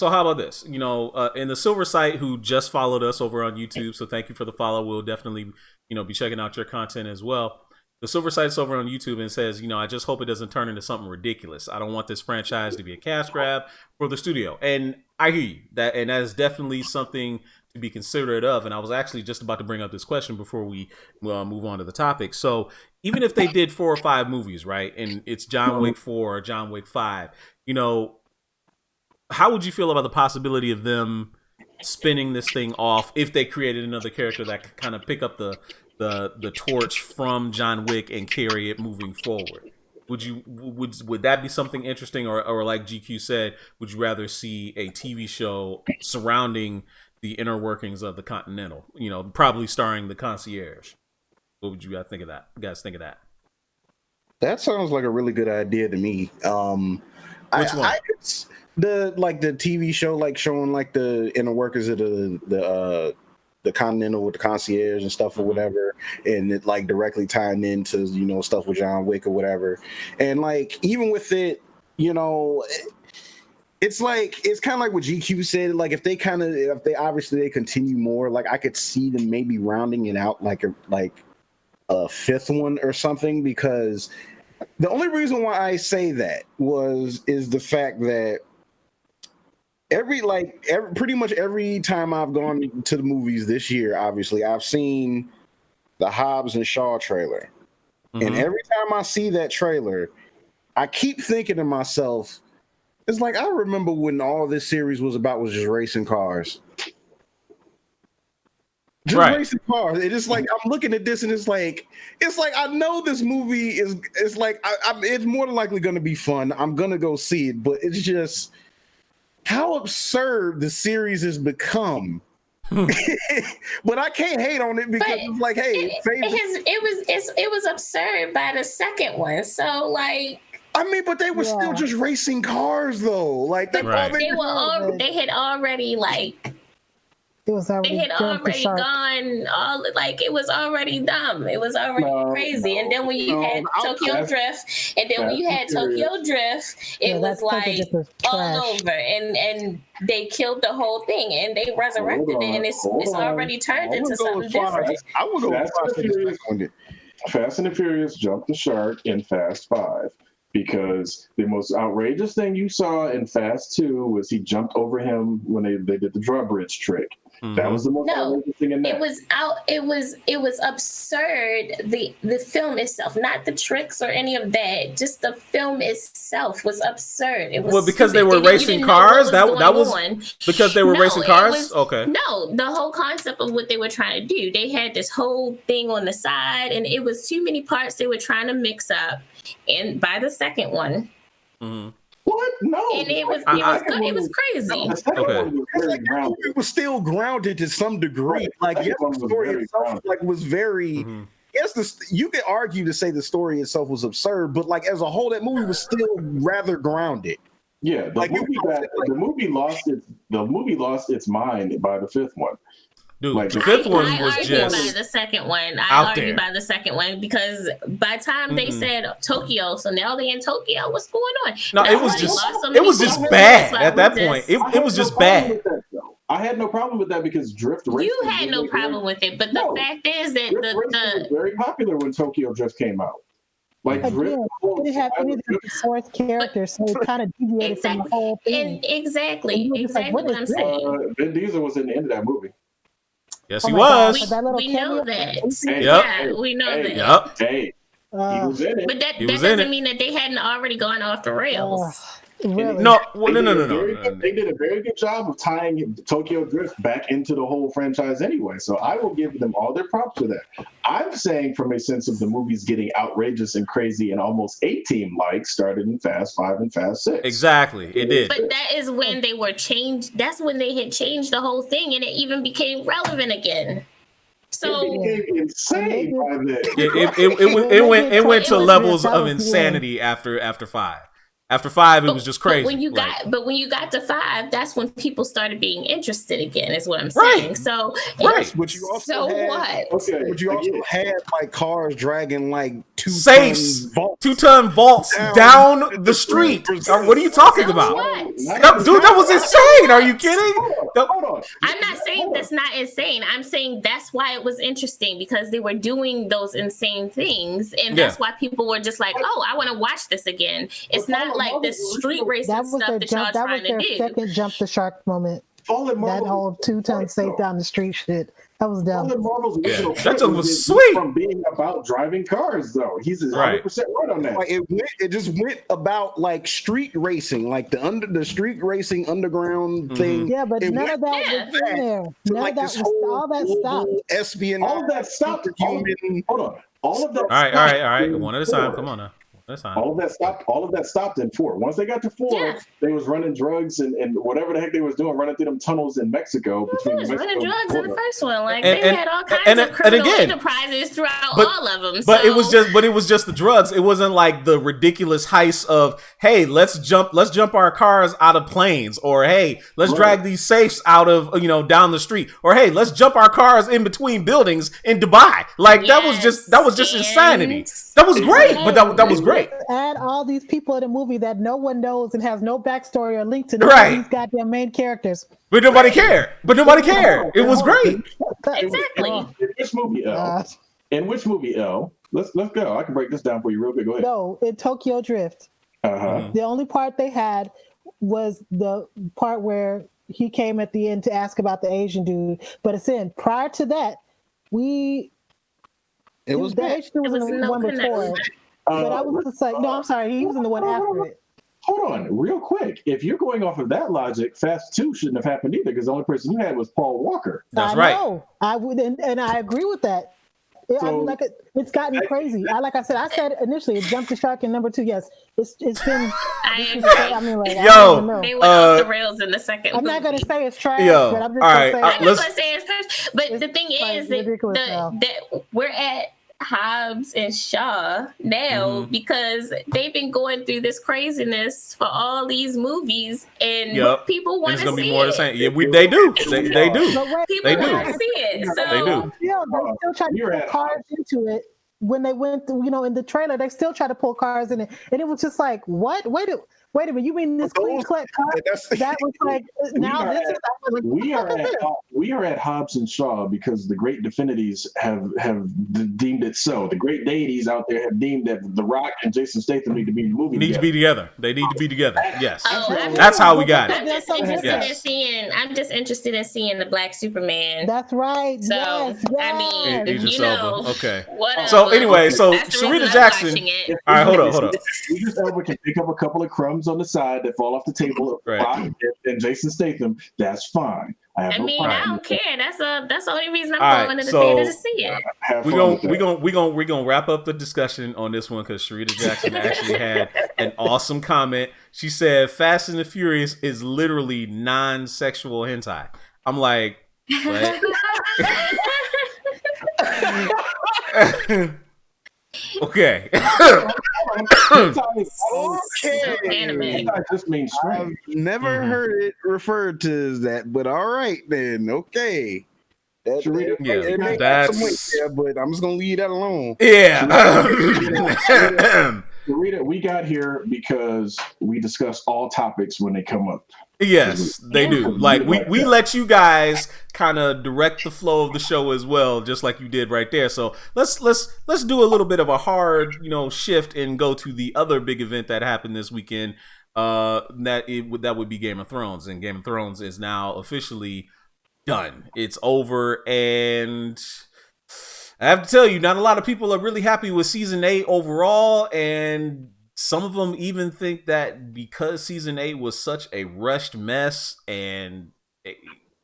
how about this? In the Silver Site, who just followed us over on YouTube, so thank you for the follow. We'll definitely, be checking out your content as well. The Silver Site's over on YouTube and says, I just hope it doesn't turn into something ridiculous. I don't want this franchise to be a cash grab for the studio. And I hear you. That is definitely something to be considerate of. And I was actually just about to bring up this question before we move on to the topic. So even if they did 4 or 5 movies, right, and it's John Wick 4 or John Wick 5, how would you feel about the possibility of them spinning this thing off if they created another character that could kind of pick up the torch from John Wick and carry it moving forward? Would that be something interesting, or like GQ said, would you rather see a TV show surrounding the inner workings of the Continental? Probably starring the concierge. What would you guys think of that? That sounds like a really good idea to me. Which one? The TV show, like showing like the inner workers of the Continental with the concierge and stuff or whatever, and it like directly tying into stuff with John Wick or whatever, and like even with it, it's kind of like what GQ said. Like if they obviously continue more, like I could see them maybe rounding it out like a 5th one or something, because the only reason why I say that is the fact that pretty much every time I've gone to the movies this year, obviously I've seen the Hobbs and Shaw trailer, and every time I see that trailer, I keep thinking to myself, it's like I remember when all this series was about was just racing cars. Just Right. racing cars. It is like I'm looking at this and it's like I know this movie is. It's like it's more than likely going to be fun. I'm gonna go see it, but it's just how absurd the series has become. But I can't hate on it because it's like, hey, it was absurd by the second one. So like, I mean, but they were still just racing cars though. Like they had already like. It was already It had already gone all like it was already dumb. It was already crazy. And then when you had Tokyo Drift, it was like all over. And they killed the whole thing and they resurrected it and it's already turned into something different. I will go Fast and the Furious jumped the shark in Fast 5. Because the most outrageous thing you saw in Fast 2 was he jumped over him when they did the drawbridge trick. Mm-hmm. That was the most outrageous thing in that. It was absurd. The film itself, not the tricks or any of that. Just the film itself was absurd. It was because they were racing cars. That was because they were racing cars. Okay. No, the whole concept of what they were trying to do. They had this whole thing on the side, and it was too many parts they were trying to mix up. And by the second one, what? No, and it was crazy. It was still grounded to some degree. Like yes, the story itself was very. Yes, you could argue to say the story itself was absurd, but like as a whole, that movie was still rather grounded. Yeah, the movie lost its mind by the fifth one. Dude, like the fifth one was just by the second one. I argue by the second one because by the time they said Tokyo, so now they in Tokyo. What's going on? No, it was just bad at that point. It was just bad. I had no problem with that because Drift Racing. You had no problem with it, but the fact is that Drift Racing was very popular when Tokyo Drift came out. Like Drift didn't have any of the source characters, so it kind of deviated from the whole thing. Exactly what I'm saying. Vin Diesel was in the end of that movie. Yes, he was. We know that. Yep. Yeah, we know that. Yep. He was in it. But that doesn't mean that they hadn't already gone off the rails. Really? No. They did a very good job of tying Tokyo Drift back into the whole franchise anyway. So I will give them all their props for that. I'm saying from a sense of the movies getting outrageous and crazy and almost A-team-like started in Fast 5 and Fast 6. Exactly. It did. But that is when they were changed. That's when they had changed the whole thing and it even became relevant again. So it became insane by then. It went to levels of insanity after 5. After 5, it was just crazy. But when you got to 5, that's when people started being interested again. Is what I'm saying. So but you also had like cars dragging like 2-ton vaults down the street. What are you talking about? Dude, that was insane. Are you kidding? Hold on. I'm not saying that's not insane. I'm saying that's why it was interesting because they were doing those insane things, and that's why people were just like, "Oh, I want to watch this again." It's not like this street racing stuff that y'all trying to do. That was their second jump the shark moment. That whole 2-ton safe down the street shit. That was dumb. That was sweet. From being about driving cars, though, he's 100% right on that. Like it just went about like street racing, like the street racing underground thing. Yeah, but none of that was in there. None of that was all that stopped. Espionage. All of that stopped. Hold on. All of that. All right. One at a time. Come on now. All of that stopped in 4. Once they got to 4, they was running drugs and whatever the heck they was doing, running through them tunnels in Mexico. Running drugs in the first one, like they had all kinds of criminal enterprises throughout all of them. But it was just the drugs. It wasn't like the ridiculous heist of, hey, let's jump our cars out of planes, or hey, let's drag these safes out of down the street, or hey, let's jump our cars in between buildings in Dubai. Like that was just insanity. That was great, but that was great. Add all these people in the movie that no one knows and has no backstory or link to these goddamn main characters. But nobody cared. It was great. Exactly. In which movie, L? Let's go. I can break this down for you real quick. Go ahead. No, in Tokyo Drift. The only part they had was the part where he came at the end to ask about the Asian dude. But it's in. Prior to that, the Asian dude was in the one before. But I was just like, no, I'm sorry, he was in the one after it. hold on, real quick. If you're going off of that logic, Fast 2 shouldn't have happened either because the only person you had was Paul Walker. That's I right. know. I would, and I agree with that. I mean, like it's gotten crazy. Like I said initially, it jumped the shark. And number 2, yes, it's been. I agree. I mean, like, Yo, I don't even know. They went off the rails in the second. I'm not gonna say it's trash, Yo, but I'm just all gonna right, say. I'm not let's- gonna say it's trash. But the thing like, is that, ridiculous now. that we're at Hobbs and Shaw now because they've been going through this craziness for all these movies, and people And want it's to gonna see be more it. the same. Yeah, they do. They do. But wait, People They do. want to see it. So They do. Yeah, they still try to You're pull at cars into it. When they went, in the trailer, they still try to pull cars in it, and it was just like, what? Wait a minute, you mean this clean cut car? That was like, now this is like, we are at Hobbs and Shaw because the great Definities have deemed it so. The great deities out there have deemed that The Rock and Jason Statham need to be in the movie. Need to be together. They need to be together. Yes. Oh, That's how we got I'm it. just interested Yes. in seeing. I'm just interested in seeing the Black Superman. That's right. So yes, I mean, Idris you Elba. know, Okay. whatever. So anyway, so That's the reason Sharita I'm Jackson. watching it. All right, hold on. Idris Elba can pick up a couple of crumbs on the side that fall off the table of Right. Rock and Jason Statham. That's fine. I mean, problem I don't with that. care. That's the only reason All I'm right, going to the so theater to see it. Have We're fun with gonna that. wrap up the discussion on this one because Sharita Jackson actually had an awesome comment. She said, "Fast and the Furious is literally non-sexual hentai." I'm like, what? Okay. Anime. I just mean I've straight. never heard it referred to as that, but all right then. Okay. Sharita, It may have some weight there, but I'm just gonna leave that alone. Yeah. Rita, we got here because we discuss all topics when they come up. Yes, they do. Like we let you guys kind of direct the flow of the show as well, just like you did right there. So let's do a little bit of a hard, shift and go to the other big event that happened this weekend. That would be Game of Thrones, and Game of Thrones is now officially done. It's over, and I have to tell you, not a lot of people are really happy with season 8 overall, and some of them even think that because season 8 was such a rushed mess and it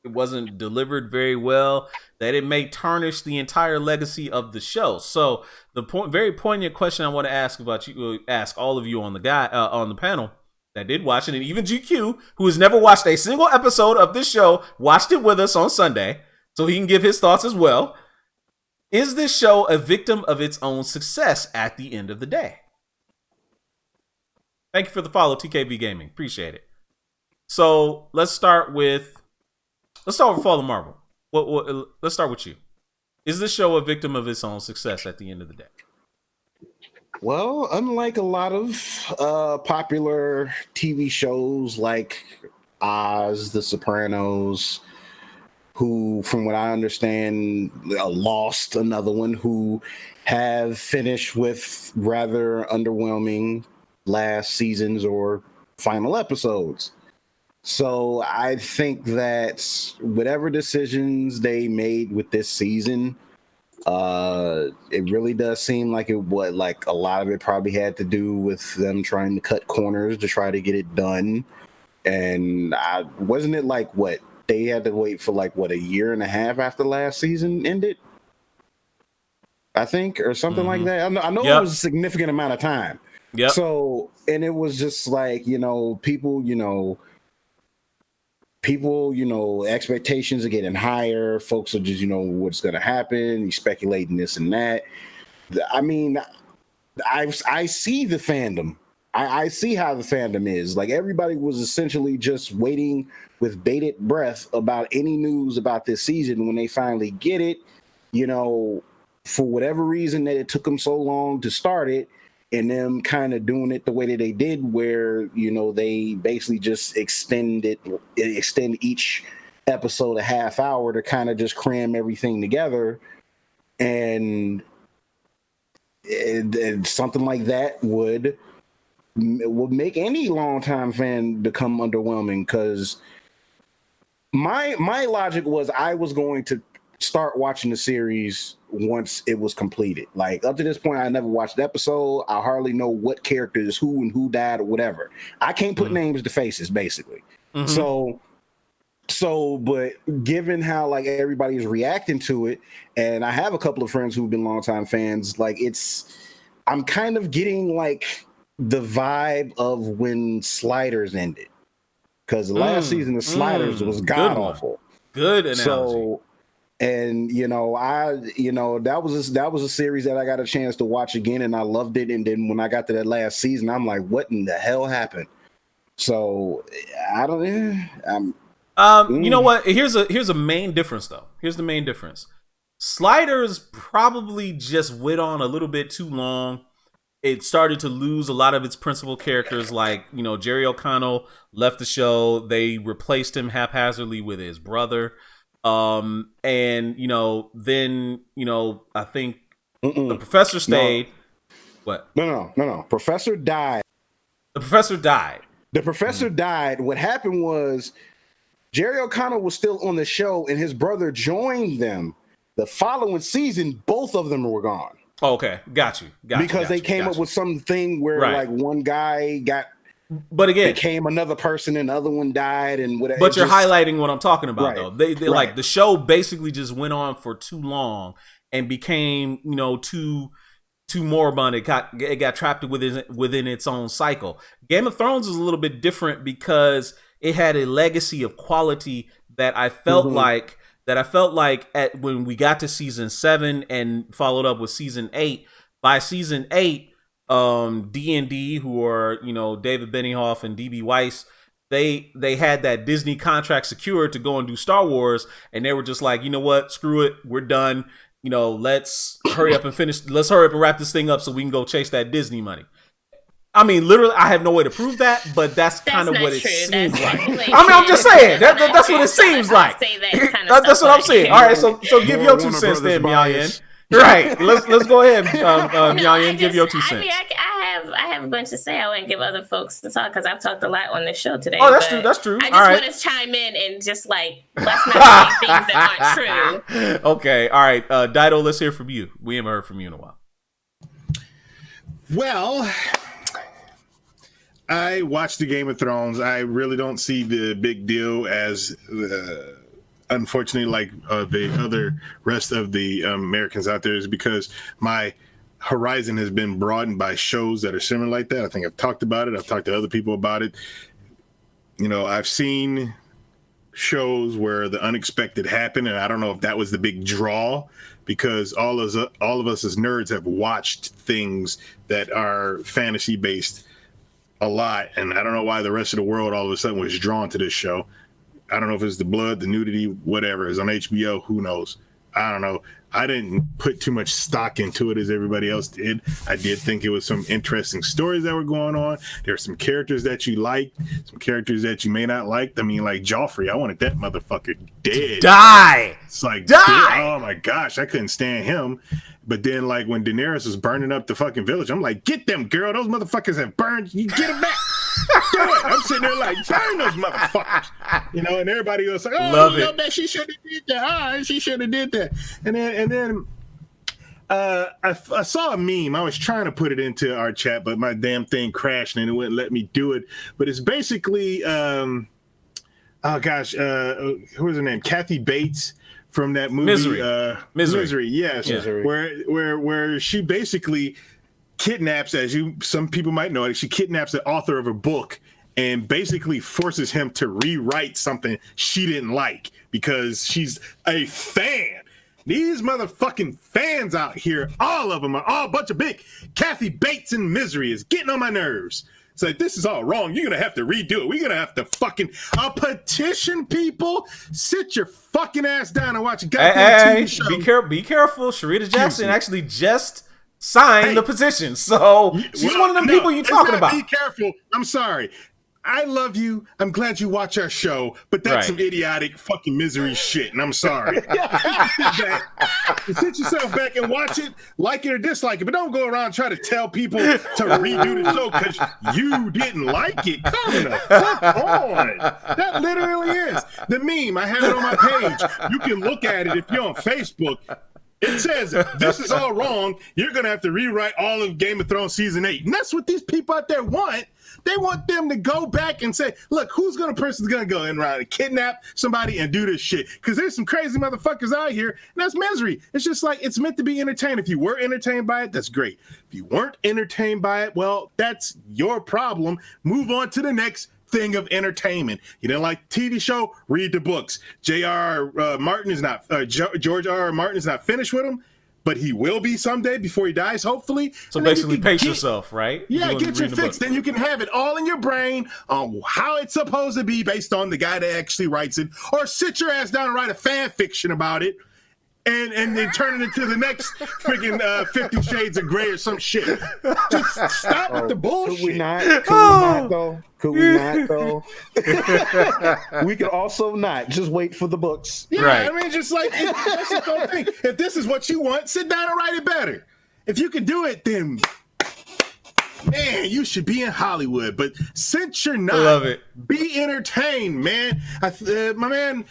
wasn't delivered very well, that it may tarnish the entire legacy of the show. So the very poignant question I want to ask all of you on the panel that did watch it, and even GQ, who has never watched a single episode of this show, watched it with us on Sunday, so he can give his thoughts as well. Is this show a victim of its own success at the end of the day? Thank you for the follow, TKV Gaming. Appreciate it. So let's start with Fallen Marvel. Let's start with you. Is this show a victim of its own success at the end of the day? Well, unlike a lot of popular TV shows like Oz, The Sopranos, who, from what I understand, Lost, another one, who have finished with rather underwhelming last seasons or final episodes. So I think that whatever decisions they made with this season, it really does seem like a lot of it probably had to do with them trying to cut corners to try to get it done. And wasn't it like what they had to wait for a year and a half after last season ended, I think, or something like that. I know it was a significant amount of time. Yep. So, and it was just like, people, expectations are getting higher. Folks are just, what's going to happen. You speculating this and that. I mean, I see the fandom. I see how the fandom is. Like, everybody was essentially just waiting with bated breath about any news about this season. When they finally get it, for whatever reason that it took them so long to start it, and them kind of doing it the way that they did, where, they basically just extend each episode a half hour to kind of just cram everything together. And something like that would make any longtime fan become underwhelming, because my logic was I was going to start watching the series once it was completed. Like up to this point, I never watched the episode. I hardly know what character is who and who died or whatever. I can't put names to faces, basically. But given how like everybody is reacting to it, and I have a couple of friends who've been longtime fans, like I'm kind of getting like the vibe of when Sliders ended, because the last season of Sliders was god awful. Good analogy. So, and that was a series that I got a chance to watch again, and I loved it. And then when I got to that last season, I'm like, what in the hell happened? So I don't. You know what? Here's a main difference though. Here's the main difference. Sliders probably just went on a little bit too long. It started to lose a lot of its principal characters, like, Jerry O'Connell left the show. They replaced him haphazardly with his brother. And, then, I think the professor stayed. No. What? No. Professor died. The professor died. Died. What happened was Jerry O'Connell was still on the show and his brother joined them. The following season, both of them were gone. Oh, okay, got you. Because they came up with something where like one guy became another person and the other one died and whatever. But you're highlighting what I'm talking about, though. They like the show basically just went on for too long and became too moribund. It got trapped within its own cycle. Game of Thrones is a little bit different because it had a legacy of quality that I felt like. At when we got to season 7 and followed up with season 8. By season 8, D&D, who are David Benioff and DB Weiss, they had that Disney contract secured to go and do Star Wars, and they were just like, you know what, screw it, we're done. Let's hurry up and finish. Let's hurry up and wrap this thing up so we can go chase that Disney money. I mean, literally, I have no way to prove that, but that's kind of what it seems like. I'm just saying. That's what it seems like. That's what I'm saying. All right, so give your 2 cents then, Miao-Yen. Right. Let's go ahead, Miao-Yen, give your 2 cents. I mean, I have a bunch to say. I wouldn't give other folks to talk because I've talked a lot on the show today. Oh, that's true. That's true. I just want to chime in and just let's not say things that aren't true. Okay. All right. Dido, let's hear from you. We haven't heard from you in a while. Well, I watched the Game of Thrones. I really don't see the big deal as, unfortunately, like the other rest of the Americans out there, is because my horizon has been broadened by shows that are similar like that. I think I've talked about it. I've talked to other people about it. I've seen shows where the unexpected happened, and I don't know if that was the big draw, because all of us as nerds have watched things that are fantasy based a lot, and I don't know why the rest of the world all of a sudden was drawn to this show. I don't know if it's the blood, the nudity, whatever. It's on HBO. Who knows? I don't know. I didn't put too much stock into it as everybody else did. I did think it was some interesting stories that were going on. There are some characters that you liked, some characters that you may not like. I mean, like Joffrey, I wanted that motherfucker dead. Die! It's like, die! Oh my gosh, I couldn't stand him. But then, like, when Daenerys was burning up the fucking village, I'm like, get them, girl. Those motherfuckers have burned. You get them back. Do it. I'm sitting there like, burn those motherfuckers. And everybody else like, oh, that she should have did that. She should have did that. And then I saw a meme. I was trying to put it into our chat, but my damn thing crashed and it wouldn't let me do it. But it's basically, who was her name? Kathy Bates from that movie Misery. Yes. Misery. Where she basically kidnaps, some people might know it, she kidnaps the author of a book and basically forces him to rewrite something she didn't like because she's a fan. These motherfucking fans out here, all of them are all a bunch of big Kathy Bates in Misery is getting on my nerves. It's like, this is all wrong. You're going to have to redo it. We're going to have to a petition, people. Sit your fucking ass down and watch a goddamn TV show. Be careful. Sharita Jackson actually just signed the petition. So she's one of them people you're talking about. Be careful. I'm sorry. I love you. I'm glad you watch our show, but that's some idiotic fucking misery shit, and I'm sorry. Sit yourself back and watch it, like it or dislike it, but don't go around trying to tell people to redo the show because you didn't like it. Come the fuck on. That literally is. The meme, I have it on my page. You can look at it if you're on Facebook. It says, this is all wrong. You're going to have to rewrite all of Game of Thrones Season 8. And that's what these people out there want. They want them to go back and say, look, person's going to go in around and kidnap somebody and do this shit? Because there's some crazy motherfuckers out here, and that's misery. It's just like, it's meant to be entertained. If you were entertained by it, that's great. If you weren't entertained by it, well, that's your problem. Move on to the next thing of entertainment. You didn't like the TV show? Read the books. George R. R. Martin is not finished with them, but he will be someday before he dies, hopefully. So basically, pace yourself, right? Yeah, get your fix. Then you can have it all in your brain on how it's supposed to be based on the guy that actually writes it, or sit your ass down and write a fan fiction about it. And then turn it into the next freaking 50 Shades of Grey or some shit. Just stop with the bullshit. Could we not? Could we not, though? We could also not. Just wait for the books. Yeah, right. I mean, just like, that's just the whole thing. If this is what you want, sit down and write it better. If you can do it, then... man, you should be in Hollywood, but since you're not, love it. Be entertained, man. My man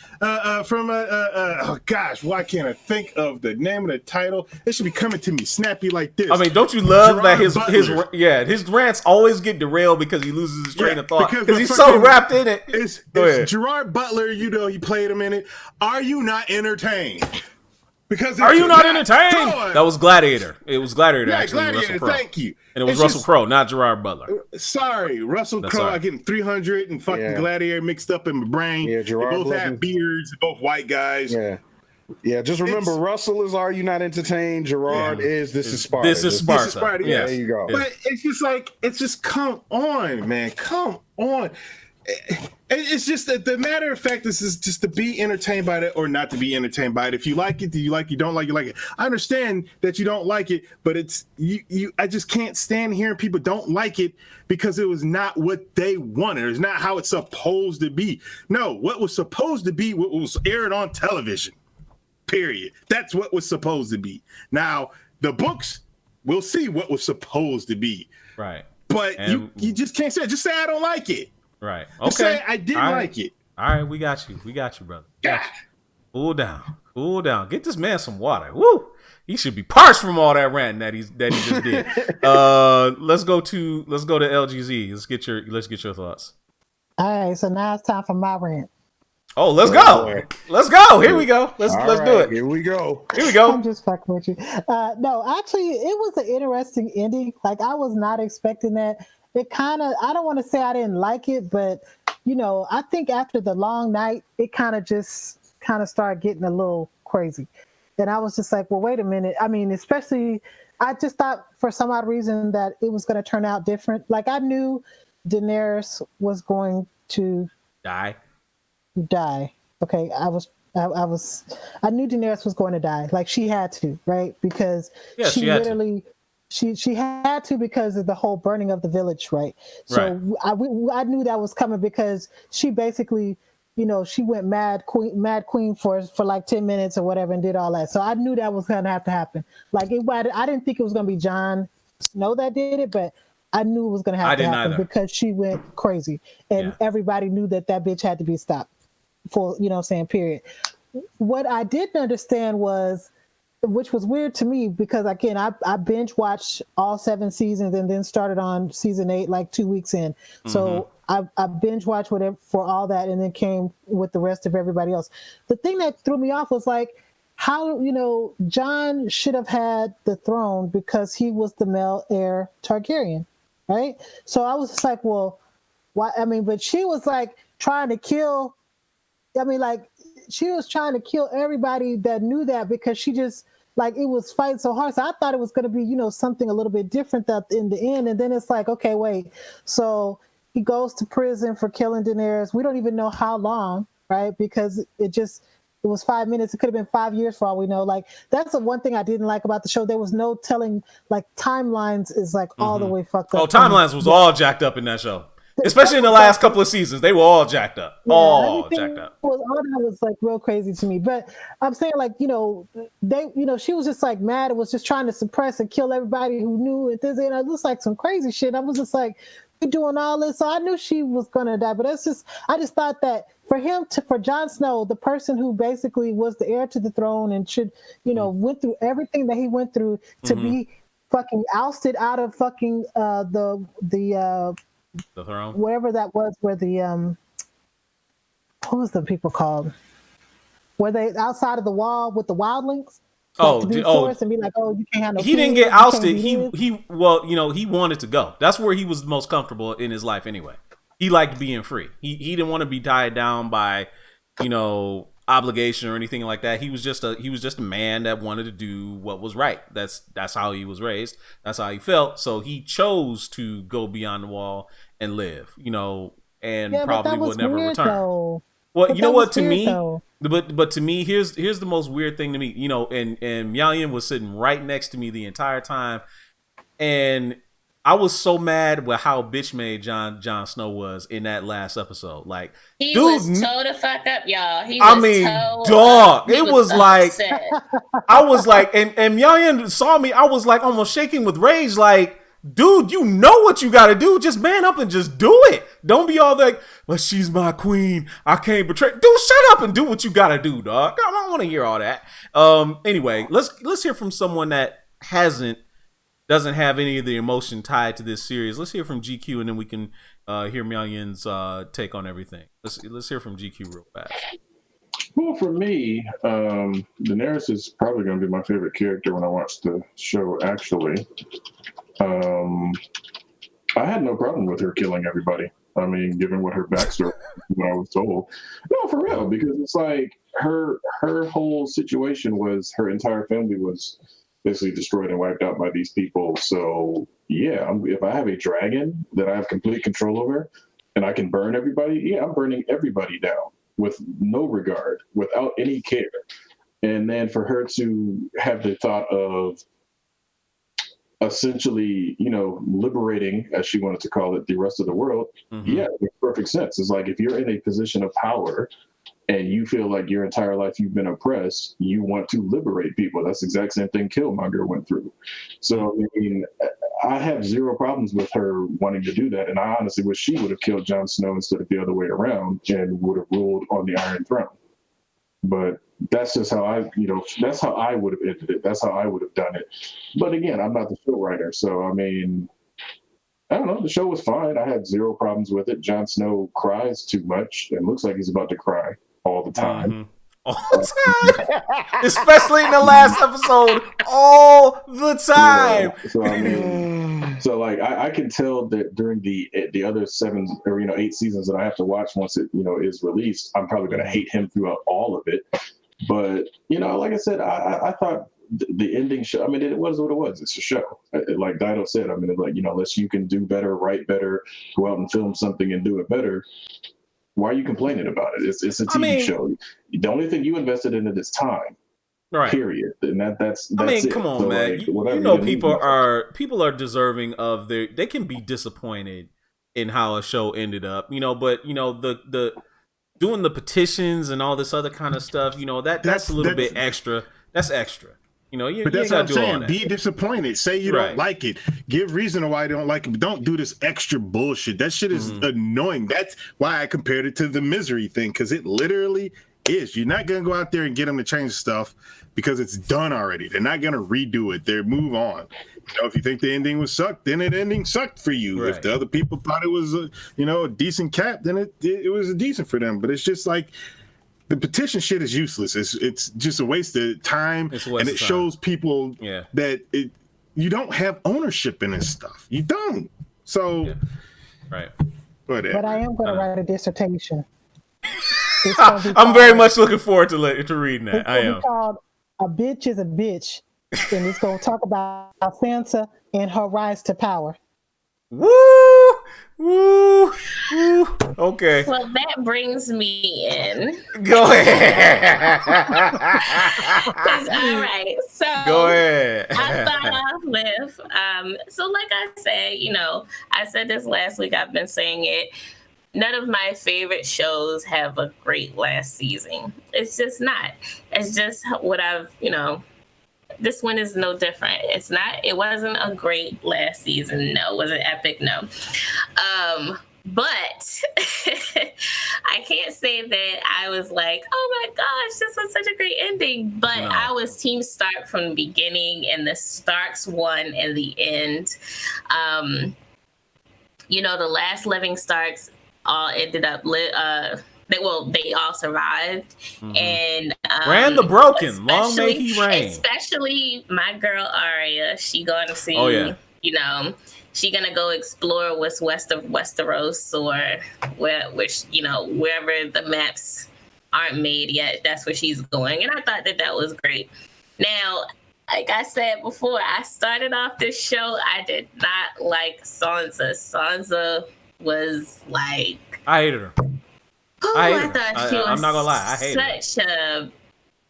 from oh gosh, why can't I think of the name of the title? It should be coming to me snappy like this. I mean, don't you love Gerard that his rants always get derailed because he loses his train of thought because he's fucking, so wrapped in it. It's Gerard Butler, you know, he played him in it. Are you not entertained? Because are you not entertained? That was Gladiator. It was Gladiator, yeah, actually. Gladiator, thank you. And it was Russell Crowe, not Gerard Butler. Sorry, Russell Crowe. I'm getting 300 and fucking Gladiator mixed up in my brain. Yeah, Gerard. They both have beards. Both white guys. Yeah. Yeah, just remember, Russell is Are You Not Entertained? Gerard is This is Sparta. This is Sparta. Yeah, there you go. But it's just like, come on, man. Come on. It's just that the matter of fact, this is just to be entertained by it or not to be entertained by it. If you like it, do you like it? You don't like it, you like it. I understand that you don't like it, but it's you. I just can't stand hearing people don't like it because it was not what they wanted. It's not how it's supposed to be. No, what was supposed to be, what was aired on television. Period. That's what was supposed to be. Now the books, we'll see what was supposed to be. Right. But you just can't say it. Just say I don't like it. Right. Okay. Say I didn't like it. All right, we got you, brother. Got you. Cool down. Get this man some water. Woo! He should be parched from all that ranting that he just did. Let's go to LGZ. Let's get your thoughts. All right, so now it's time for my rant. Oh, let's go. Let's go. Here we go. Let's do it. Here we go. I'm just fucking with you. No, actually, it was an interesting ending. Like, I was not expecting that. It kind of, I don't want to say I didn't like it, but, you know, I think after the long night, it kind of started getting a little crazy. And I was just like, well, wait a minute. I mean, especially, I just thought for some odd reason that it was going to turn out different. Like, I knew Daenerys was going to die. Okay. I knew Daenerys was going to die. Like, she had to, right? Because she literally... She had to because of the whole burning of the village, right? So I knew that was coming because she basically, you know, she went mad queen for like 10 minutes or whatever and did all that. So I knew that was going to have to happen. Like, I didn't think it was going to be Jon Snow that did it, but I knew it was going to have to happen because she went crazy. And everybody knew that bitch had to be stopped for, you know what I'm saying, period. What I didn't understand was, which was weird to me because, again, I binge watched all 7 seasons and then started on season 8 like 2 weeks in. So I binge watched whatever for all that and then came with the rest of everybody else. The thing that threw me off was like how, you know, Jon should have had the throne because he was the male heir Targaryen, right? So I was just like, well, why? I mean, but she was like trying to kill. I mean, like, she was trying to kill everybody that knew that because she just, like, it was fighting so hard. So I thought it was going to be, you know, something a little bit different that in the end. And then it's like, okay, wait. So he goes to prison for killing Daenerys. We don't even know how long, right? Because it was 5 minutes. It could have been 5 years for all we know. Like, that's the one thing I didn't like about the show. There was no telling, like, timelines is like all the way fucked up. Oh, timelines was all jacked up in that show. Especially in the last couple of seasons, they were all jacked up. Yeah, all jacked up. All that was like real crazy to me. But I'm saying, like, she was just like mad and was just trying to suppress and kill everybody who knew it. And it was like some crazy shit. I was just like, you're doing all this. So I knew she was gonna die. But I just thought that for Jon Snow, the person who basically was the heir to the throne and should, went through everything that he went through to be fucking ousted out of fucking the throne, wherever that was, where the what was the people called? Were they outside of the wall with the wildlings? And be like, oh, you can't have no. He didn't get ousted. He wanted to go. That's where he was most comfortable in his life anyway. He liked being free. He didn't want to be tied down by, obligation or anything like that. He was just a man that wanted to do what was right. That's how he was raised. That's how he felt. So he chose to go beyond the wall and live, and probably would never return. Though. Well, but you know what? To weird, me, though. but to me, here's the most weird thing to me. And Miao was sitting right next to me the entire time, and I was so mad with how bitch made Jon Snow was in that last episode. Like, he dude, was toe to fuck up, y'all. Dog. It was like I was like, and Miao saw me. I was like almost shaking with rage. Like, dude, you know what you got to do. Just man up and just do it. Don't be all like, well, she's my queen. I can't betray. Dude, shut up and do what you got to do, dog. I don't want to hear all that. Anyway, let's hear from someone that doesn't have any of the emotion tied to this series. Let's hear from GQ, and then we can hear Miao-Yin's take on everything. Let's hear from GQ real fast. Well, for me, Daenerys is probably going to be my favorite character when I watch the show, actually. I had no problem with her killing everybody. I mean, given what her backstory, what I was told. No, for real, because it's like her whole situation was her entire family was basically destroyed and wiped out by these people. So, yeah, if I have a dragon that I have complete control over and I can burn everybody, yeah, I'm burning everybody down with no regard, without any care. And then for her to have the thought of essentially, liberating, as she wanted to call it, the rest of the world, yeah, it makes perfect sense. It's like if you're in a position of power and you feel like your entire life you've been oppressed, you want to liberate people. That's the exact same thing Killmonger went through. So, I mean, I have zero problems with her wanting to do that. And I honestly wish she would have killed Jon Snow instead of the other way around and would have ruled on the Iron Throne. But that's just how that's how I would have ended it. That's how I would have done it. But again, I'm not the show writer. So, I mean, I don't know. The show was fine. I had zero problems with it. Jon Snow cries too much and looks like he's about to cry all the time. All the time. Especially in the last episode. All the time. Yeah. So, I mean, like I can tell that during the other 7 or 8 seasons that I have to watch once it is released, I'm probably going to hate him throughout all of it. But like I said, I thought the ending show. I mean, it was what it was. It's a show. Like Dido said. I mean, like unless you can do better, write better, go out and film something and do it better, why are you complaining about it? It's a TV show. The only thing you invested in it is time. Right. Period. And that's I mean, it. come on, so, man. Like, people are deserving of they can be disappointed in how a show ended up. But the doing the petitions and all this other kind of stuff, that's a little bit extra. That's extra. But that's what I'm saying. Be disappointed. Say you don't like it. Give reason why you don't like it. But don't do this extra bullshit. That shit is annoying. That's why I compared it to the Misery thing, because it literally is. You're not going to go out there and get them to change stuff because it's done already. They're not going to redo it. They move on. If you think the ending was sucked, then the ending sucked for you. Right. If the other people thought it was a decent cap, then it was decent for them. But it's just like the petition shit is useless. It's just a waste of time, and it shows people that you don't have ownership in this stuff. You don't. So, right. Whatever. But I am going to write a dissertation. I'm very much looking forward to reading that. I am. It's called "A Bitch Is a Bitch," and it's going to talk about Sansa and her rise to power. Woo! Woo! Woo! Okay. Well, that brings me in. Go ahead. All right. So Go ahead. I start off with, so like I said, I said this last week, I've been saying it. None of my favorite shows have a great last season. It's just not. It's just what this one is no different. It wasn't a great last season. No, it wasn't epic. No. But I can't say that I was like, oh my gosh, this was such a great ending. But No. I was Team Stark from the beginning, and the Starks won in the end. The last living Starks all ended up they all survived. Mm-hmm. And Bran the Broken, long may he reign. Especially my girl Arya, she going to see. Oh yeah. She gonna go explore what's west of Westeros, or wherever the maps aren't made yet. That's where she's going, and I thought that was great. Now, like I said before, I started off this show. I did not like Sansa. Sansa was like, I hated her. I thought she was. I'm not gonna lie, I hated her. Such a.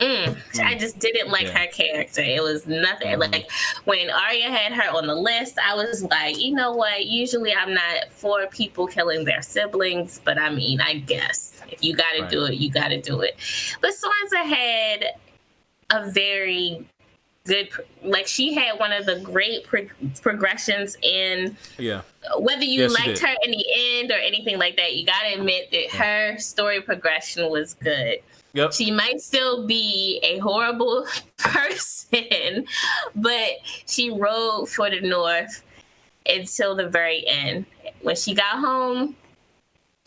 I just didn't like her character. It was nothing. Like when Arya had her on the list, I was like, you know what? Usually I'm not for people killing their siblings, but I mean, I guess if you got to do it, you got to do it. But Sansa had a very good, like she had one of the great progressions in. Yeah. Whether you liked her in the end or anything like that, you got to admit that her story progression was good. Yep. She might still be a horrible person, but she rode for the North until the very end. When she got home,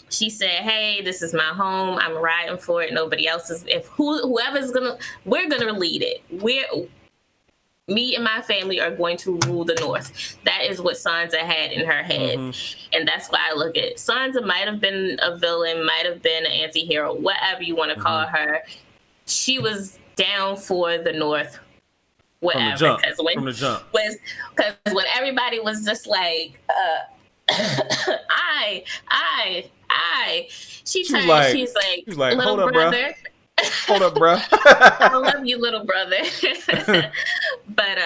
she said, hey, this is my home. I'm riding for it. Nobody else is. We're going to lead it. Me and my family are going to rule the North. That is what Sansa had in her head. Mm-hmm. And that's why I look at it. Sansa might have been a villain, might have been an anti-hero, whatever you want to call her. She was down for the North, whatever. From the jump. Because when everybody was just like, she's like, little brother. Hold up, bro. I love you, little brother. But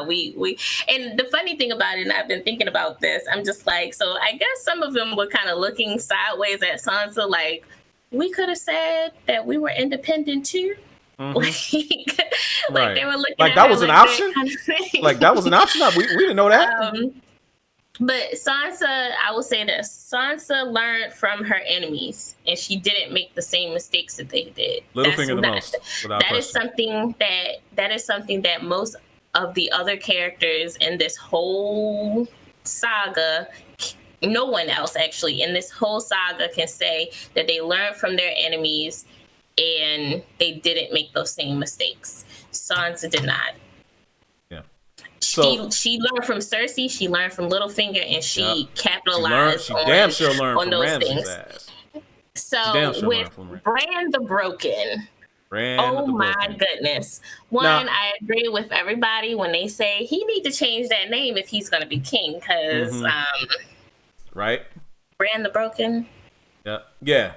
we and the funny thing about it, and I've been thinking about this, I'm just like, so I guess some of them were kind of looking sideways at Sansa, like, we could have said that we were independent too. Mm-hmm. Like they were looking like at that was an option. Like that was an option. We didn't know that. But Sansa, I will say this: Sansa learned from her enemies, and she didn't make the same mistakes that they did. Littlefinger the most. That is something that most of the other characters in this whole saga, no one else actually in this whole saga can say that they learned from their enemies and they didn't make those same mistakes. Sansa did not. So, she learned from Cersei, she learned from Littlefinger, and she capitalized on those things. Ass. So with Bran the Broken, my goodness. I agree with everybody when they say he need to change that name if he's going to be king, because right, Bran the Broken. Yeah.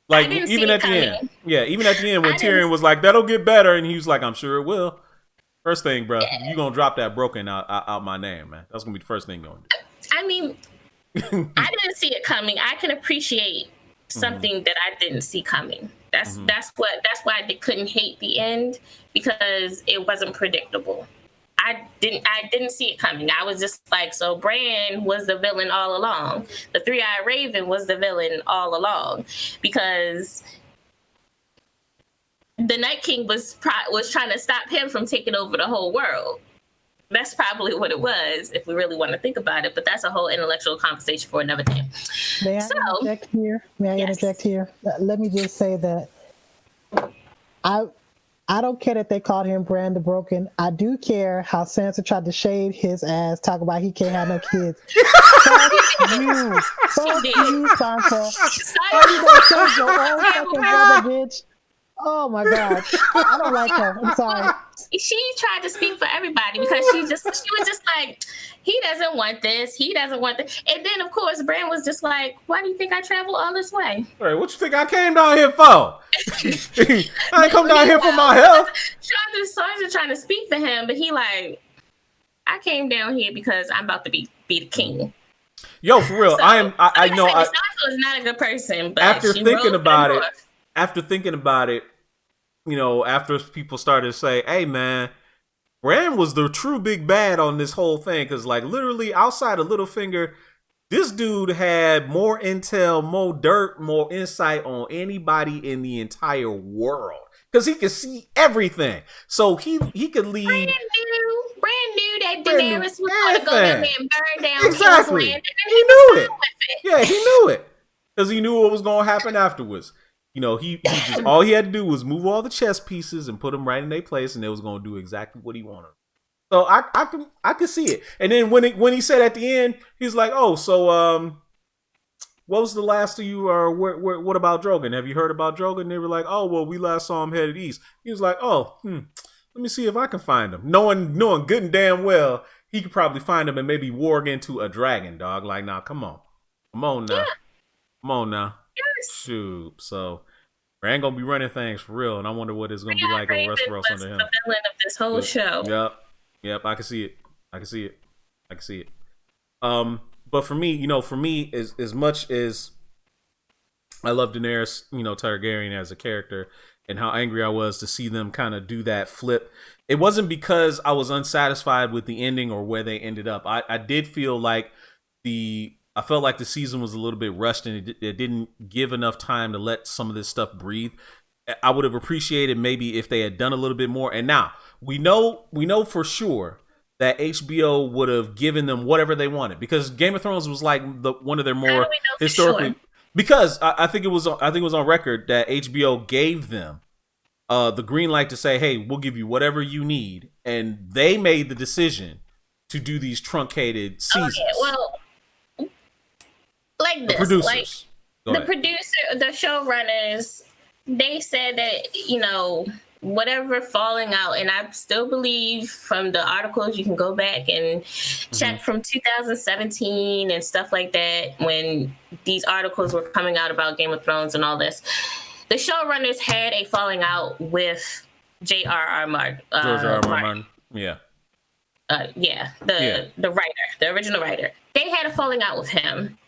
Like even at the end, when Tyrion was like, "That'll get better," and he was like, "I'm sure it will." First thing, bro, you gonna drop that Broken out my name, man. That's gonna be the first thing you're gonna do. I mean, I didn't see it coming. I can appreciate something that I didn't see coming. That's why they couldn't hate the end, because it wasn't predictable. I didn't see it coming. I was just like, so Bran was the villain all along. The Three-Eyed Raven was the villain all along, because the Night King was trying to stop him from taking over the whole world. That's probably what it was, if we really want to think about it. But that's a whole intellectual conversation for another day. May I interject here? Interject here? Let me just say that I don't care that they called him Bran the Broken. I do care how Sansa tried to shade his ass, talk about he can't have no kids. Fuck you. Fuck you, Sansa. How you gonna save your own fucking brother, bitch? Oh my god, I don't like her. I'm sorry. She tried to speak for everybody because she was just like, he doesn't want this, he doesn't want this. And then of course Brand was just like, why do you think I travel all this way? All right, what you think I came down here for? I ain't come down here for my health. The songs are trying to speak for him, but he like, I came down here because I'm about to be the king. Yo, for real, So, I know. Sansa is not a good person, but after she thinking rose about up it, north. after thinking about it, after people started to say, "Hey, man, Bran was the true big bad on this whole thing," because like literally outside of Littlefinger, this dude had more intel, more dirt, more insight on anybody in the entire world because he could see everything. So he could lead. Brand new that Brand Daenerys new was going to go down there and burn down Exactly. King's Landing, and He knew it. with it. Yeah, he knew it because he knew what was going to happen afterwards. He just all he had to do was move all the chess pieces and put them right in their place, and they was going to do exactly what he wanted. So I could see it. And then when he said at the end, he's like, "Oh, so what was the last of you? Or what about Drogon? Have you heard about Drogon?" And they were like, "Oh, well, we last saw him headed east." He was like, "Oh, let me see if I can find him." Knowing good and damn well he could probably find him and maybe warg into a dragon, dog. Like, nah, come on now, come on now. Yes. Shoot, so we're ain't gonna be running things for real, and I wonder what it's gonna be like over Westeros under him. The villain of this whole show. Yep, I can see it. But for me, as much as I love Daenerys, Targaryen as a character, and how angry I was to see them kind of do that flip, it wasn't because I was unsatisfied with the ending or where they ended up. I did feel like I felt like the season was a little bit rushed and it didn't give enough time to let some of this stuff breathe. I would have appreciated maybe if they had done a little bit more. And now we know for sure that HBO would have given them whatever they wanted, because Game of Thrones was like one of their more historically. Sure? Because I think it was on record that HBO gave them the green light to say, "Hey, we'll give you whatever you need," and they made the decision to do these truncated seasons. Okay, well. Like this, the producer, the showrunners, they said that, whatever falling out, and I still believe from the articles, you can go back and check from 2017 and stuff like that, when these articles were coming out about Game of Thrones and all this. The showrunners had a falling out with J.R.R. Martin. George R. R. Martin. Yeah. The writer, the original writer. They had a falling out with him.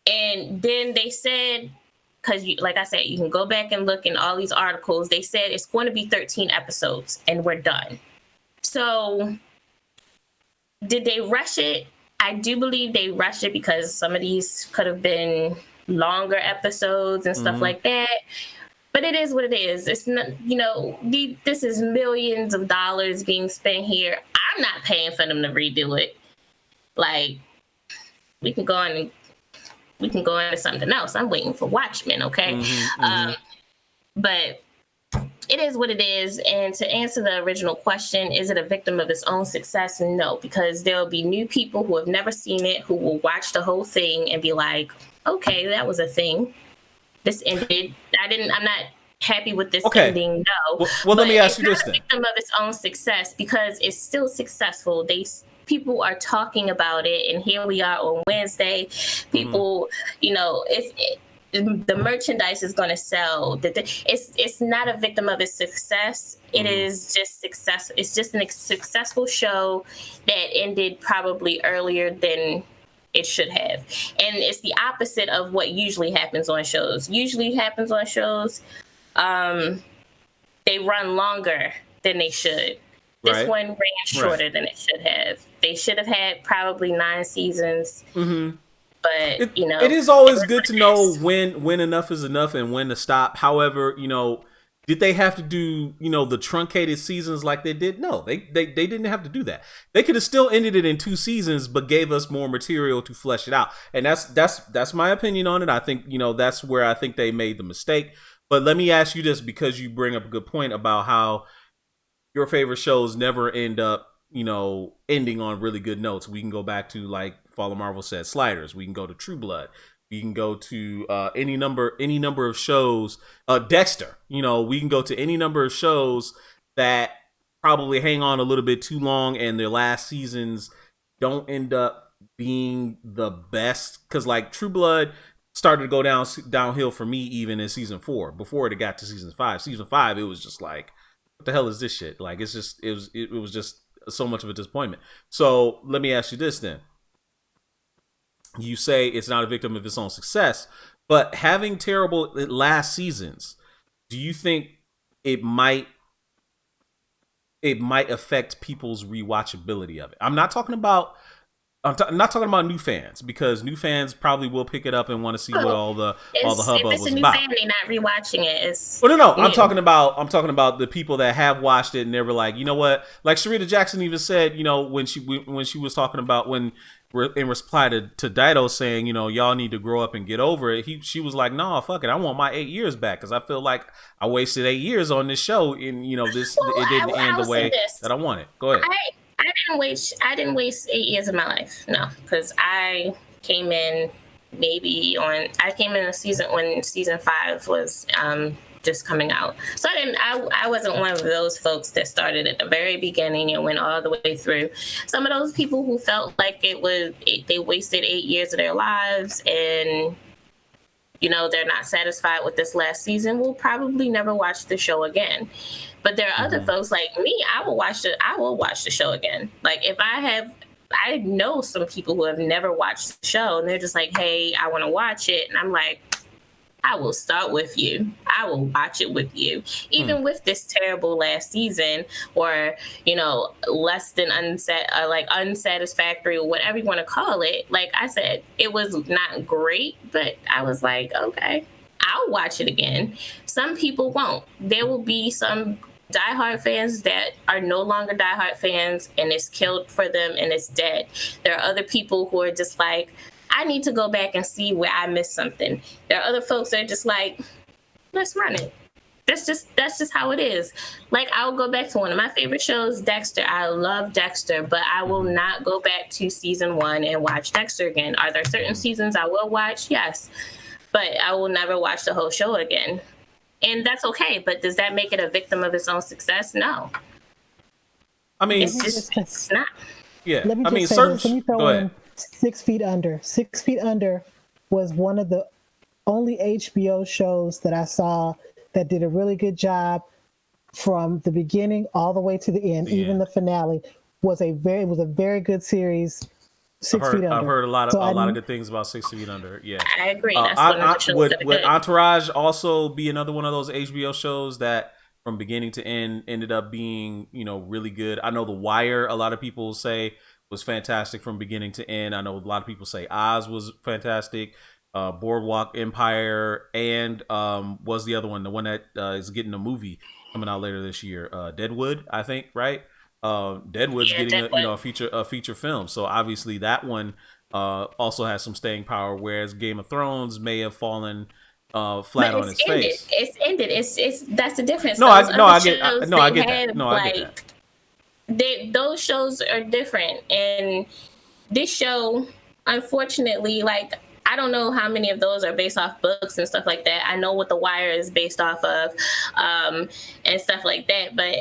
And then they said, because like I said, you can go back and look in all these articles, they said it's going to be 13 episodes and we're done. So did they rush it? I do believe they rushed it because some of these could have been longer episodes and stuff like that. But it is what it is. It's not, this is millions of dollars being spent here. I'm not paying for them to redo it. Like, we can go into something else. I'm waiting for Watchmen, okay? But it is what it is. And to answer the original question, is it a victim of its own success? No, because there'll be new people who have never seen it, who will watch the whole thing and be like, okay, that was a thing. This ended. I'm not happy with this ending. No. Well, let me ask you this then. It's not a victim of its own success because it's still successful. People are talking about it, and here we are on Wednesday. People, the merchandise is going to sell. It's not a victim of its success. It is just success. It's just a successful show that ended probably earlier than it should have. And it's the opposite of what usually happens on shows. They run longer than they should. This one ran shorter than it should have. They should have had probably 9 seasons. But, it is always good to know when enough is enough and when to stop. However, did they have to do, the truncated seasons like they did? No, they didn't have to do that. They could have still ended it in 2 seasons, but gave us more material to flesh it out. And that's my opinion on it. I think, that's where I think they made the mistake. But let me ask you this, because you bring up a good point about how your favorite shows never end up, ending on really good notes. We can go back to, like Fall of Marvel said, Sliders. We can go to True Blood. We can go to any number of shows. Dexter, we can go to any number of shows that probably hang on a little bit too long, and their last seasons don't end up being the best. Because like True Blood started to go downhill for me even in season 4 before it got to season 5. Season 5, it was just like, what the hell is this shit? Like it was just so much of a disappointment. So let me ask you this then. You say it's not a victim of its own success, but having terrible last seasons, do you think it might affect people's rewatchability of it? I'm not talking about new fans, because new fans probably will pick it up and want to see what all the hubbub if it's was a new about. fan, they're not rewatching it. It's no. I'm talking about the people that have watched it and they were like, you know what? Like Sharita Jackson even said, when she was talking about in reply to Dido saying, y'all need to grow up and get over it. She was like, no, fuck it. I want my 8 years back because I feel like I wasted 8 years on this show and it didn't end the way that I wanted. Go ahead. I didn't waste 8 years of my life. No, because I came in a season when season 5 was just coming out. So I wasn't one of those folks that started at the very beginning and went all the way through. Some of those people who felt like they wasted 8 years of their lives and they're not satisfied with this last season will probably never watch the show again. But there are other folks like me, I will watch the show again. Like if I know some people who have never watched the show and they're just like, hey, I want to watch it. And I'm like, I will start with you. I will watch it with you. Even with this terrible last season or, less than unsatisfactory or whatever you want to call it. Like I said, it was not great, but I was like, okay, I'll watch it again. Some people won't. There will be some diehard fans that are no longer diehard fans and it's killed for them and it's dead. There are other people who are just like, I need to go back and see where I missed something. There are other folks that are just like, let's run it. That's just how it is. Like I'll go back to one of my favorite shows, Dexter. I love Dexter, but I will not go back to season 1 and watch Dexter again. Are there certain seasons I will watch? Yes. But I will never watch the whole show again. And that's okay. But does that make it a victim of its own success? No. I mean, it's not. Yeah. Let me just say this. Let me throw in 6 Feet Under. 6 Feet Under was one of the only HBO shows that I saw that did a really good job from the beginning all the way to the end. Even the finale was a very good series. 6 Feet Under. I've heard a lot of good things about 6 Feet Under. Yeah, I agree. That's would Entourage also be another one of those HBO shows that from beginning to end ended up being really good? I know The Wire, a lot of people say, was fantastic from beginning to end. I know a lot of people say Oz was fantastic. Boardwalk Empire, and was the other one, the one that is getting a movie coming out later this year, Deadwood, I think, right? Deadwood's getting a feature film, so obviously that one also has some staying power, whereas Game of Thrones may have fallen flat on its face. It's ended. It's that's the difference. I get that. Those shows are different, and this show, unfortunately, like I don't know how many of those are based off books and stuff like that. I know what The Wire is based off of, and stuff like that, but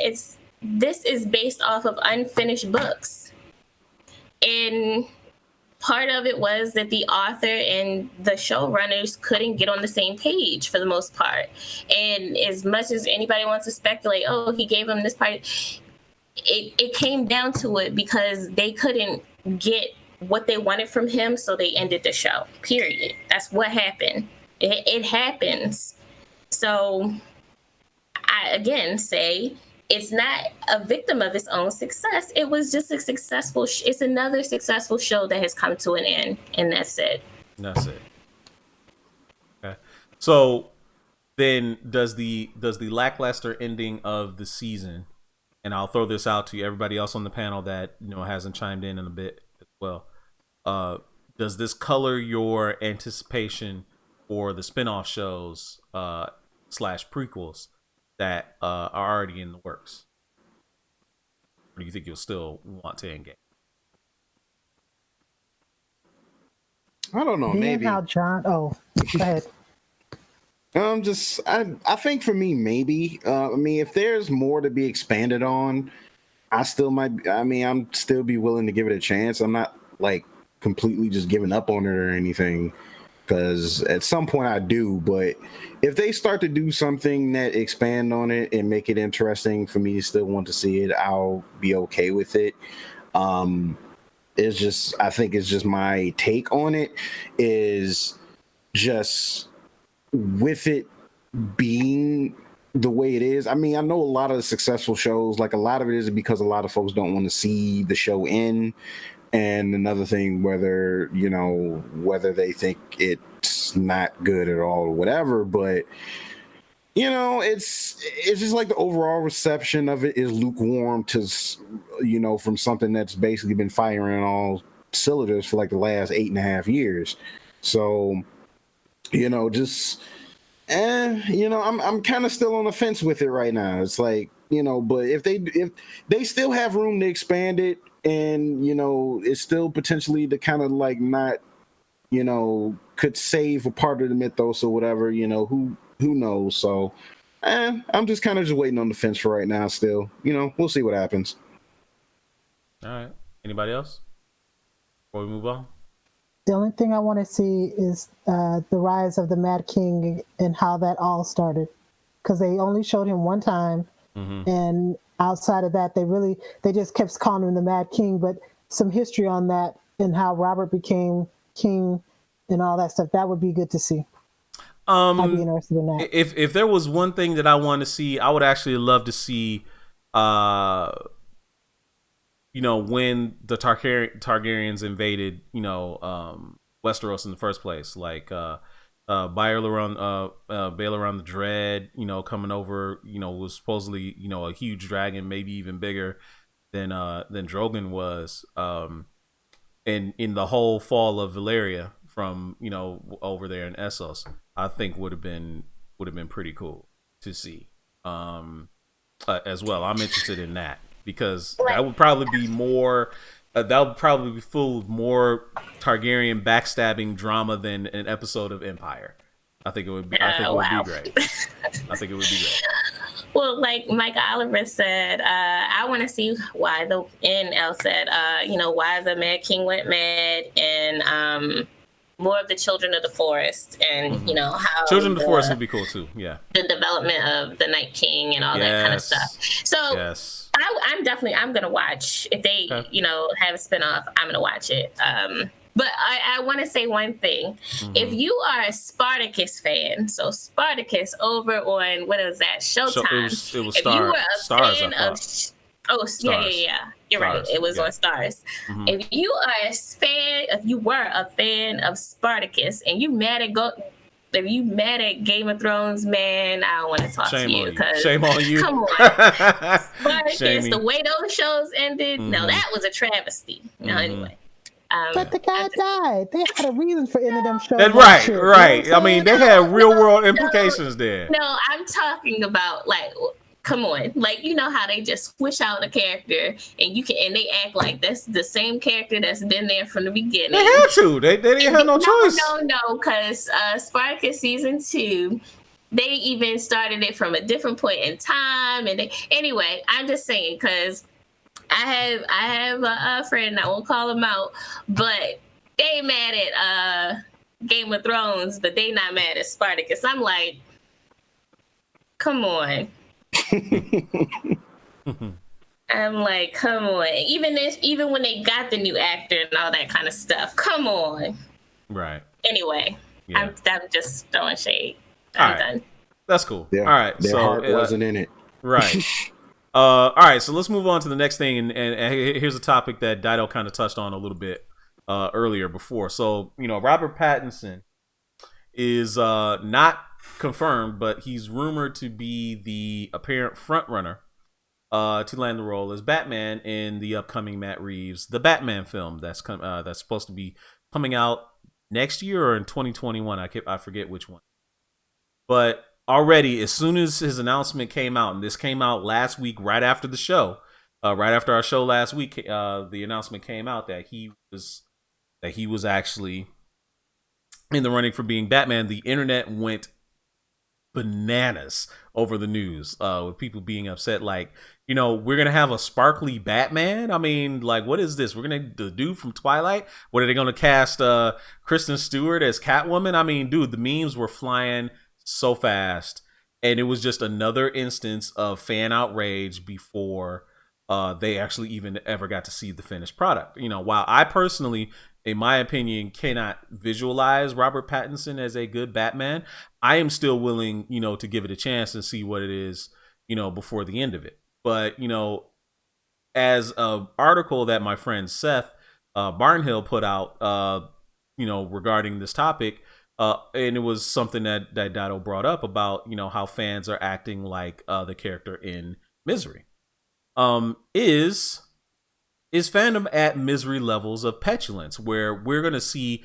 this is based off of unfinished books, and part of it was that the author and the showrunners couldn't get on the same page for the most part. And as much as anybody wants to speculate, oh, he gave him this part, it came down to it because they couldn't get what they wanted from him, so they ended the show. Period. That's what happened. It happens. So I again say it's not a victim of its own success. It was just it's another successful show that has come to an end, and that's it. That's it. Okay. So then does the lackluster ending of the season, and I'll throw this out to everybody else on the panel that hasn't chimed in a bit as well. Does this color your anticipation for the spinoff shows / prequels that are already in the works? Or do you think you'll still want to engage? I don't know. Being Maybe. how John. Oh, go ahead. I think for me, maybe. I mean, if there's more to be expanded on, I still might. I mean, I'm still be willing to give it a chance. I'm not like completely just giving up on it or anything, because at some point I do. But if they start to do something that expand on it and make it interesting for me to still want to see it, I'll be okay with it. It's just, I think it's just my take on it is just with it being the way it is. I mean, I know a lot of the successful shows, like a lot of it is because a lot of folks don't want to see the show end. And another thing, whether, you know, whether they think it's not good at all or whatever, but you know, it's just like the overall reception of it is lukewarm to, you know, from something that's basically been firing all cylinders for like the last 8.5 years. So, you know, just you know, I'm kind of still on the fence with it right now. It's like, you know, but if they still have room to expand it, and you know, it's still potentially to kind of like not, you know, could save a part of the mythos or whatever, you know, who knows. So I'm just kind of just waiting on the fence for right now still. You know, we'll see what happens. All right. Anybody else before we move on? The only thing I want to see is the rise of the Mad King and how that all started, because they only showed him one time, and outside of that, they just kept calling him the Mad King. But some history on that and how Robert became king and all that stuff, that would be good to see. I'd be interested in that. If there was one thing that I want to see, I would actually love to see, you know, when the Targaryens invaded, you know, Westeros in the first place, like Baelor the Dread, you know, coming over, you know, was supposedly, you know, a huge dragon, maybe even bigger than Drogon was, and in the whole fall of Valyria from, you know, over there in Essos, I think would have been pretty cool to see, as well. I'm interested in that, because that would probably be more. That would probably be full of more Targaryen backstabbing drama than an episode of Empire. I think it would be. I think it would be great. I think it would be great. Well, like Mike Oliver said, I want to see why Elle said, you know, why the Mad King went mad, and more of the Children of the Forest, and you know how Children of the Forest would be cool too. Yeah, the development of the Night King and all that kind of stuff. So I'm gonna watch if they you know have a spinoff. I'm gonna watch it. But I want to say one thing. If you are a Spartacus fan, so Spartacus over on, what was that, Showtime? It was if you were a Stars, fan of, Stars. yeah. You're right. It was on Stars. If you were a fan of Spartacus and you mad at Game of Thrones, man, I don't want to talk to you. Shame on you. Come on. Spartacus, the way those shows ended, no, that was a travesty. No, anyway. But the guy died. They had a reason for ending them shows. Right. You know I mean, they had real world implications there. No, I'm talking about, like, come on, like, you know how they just switch out a character and they act like that's the same character that's been there from the beginning. They had to. They didn't have no choice. No, because Spartacus season 2, they even started it from a different point in time. And anyway, I'm just saying, because I have a friend, I won't call him out, but they mad at Game of Thrones, but they not mad at Spartacus. I'm like, come on. I'm like, come on. Even when they got the new actor and all that kind of stuff, come on. Right. Anyway, I'm just throwing shade. I'm done. That's cool. All right. Their heart wasn't in it. Right. All right, so let's move on to the next thing, and here's a topic that Dido kind of touched on a little bit earlier before. So, you know, Robert Pattinson is not confirmed, but he's rumored to be the apparent front runner to land the role as Batman in the upcoming Matt Reeves The Batman film that's supposed to be coming out next year or in 2021. I forget which one, but already, as soon as his announcement came out, and this came out last week, right after the show, right after our show last week, the announcement came out that he was actually in the running for being Batman, the internet went bananas over the news, with people being upset. Like, we're gonna have a sparkly Batman. I mean, like, what is this? We're gonna the dude from Twilight. What are they gonna cast? Kristen Stewart as Catwoman. I mean, dude, the memes were flying so fast, and it was just another instance of fan outrage before they actually even ever got to see the finished product. While I personally, in my opinion, cannot visualize Robert Pattinson as a good Batman, I am still willing, to give it a chance and see what it is, before the end of it. But, as an article that my friend Seth Barnhill put out, regarding this topic, and it was something that Dado brought up about, how fans are acting like the character in Misery. Is fandom at Misery levels of petulance, where we're going to see,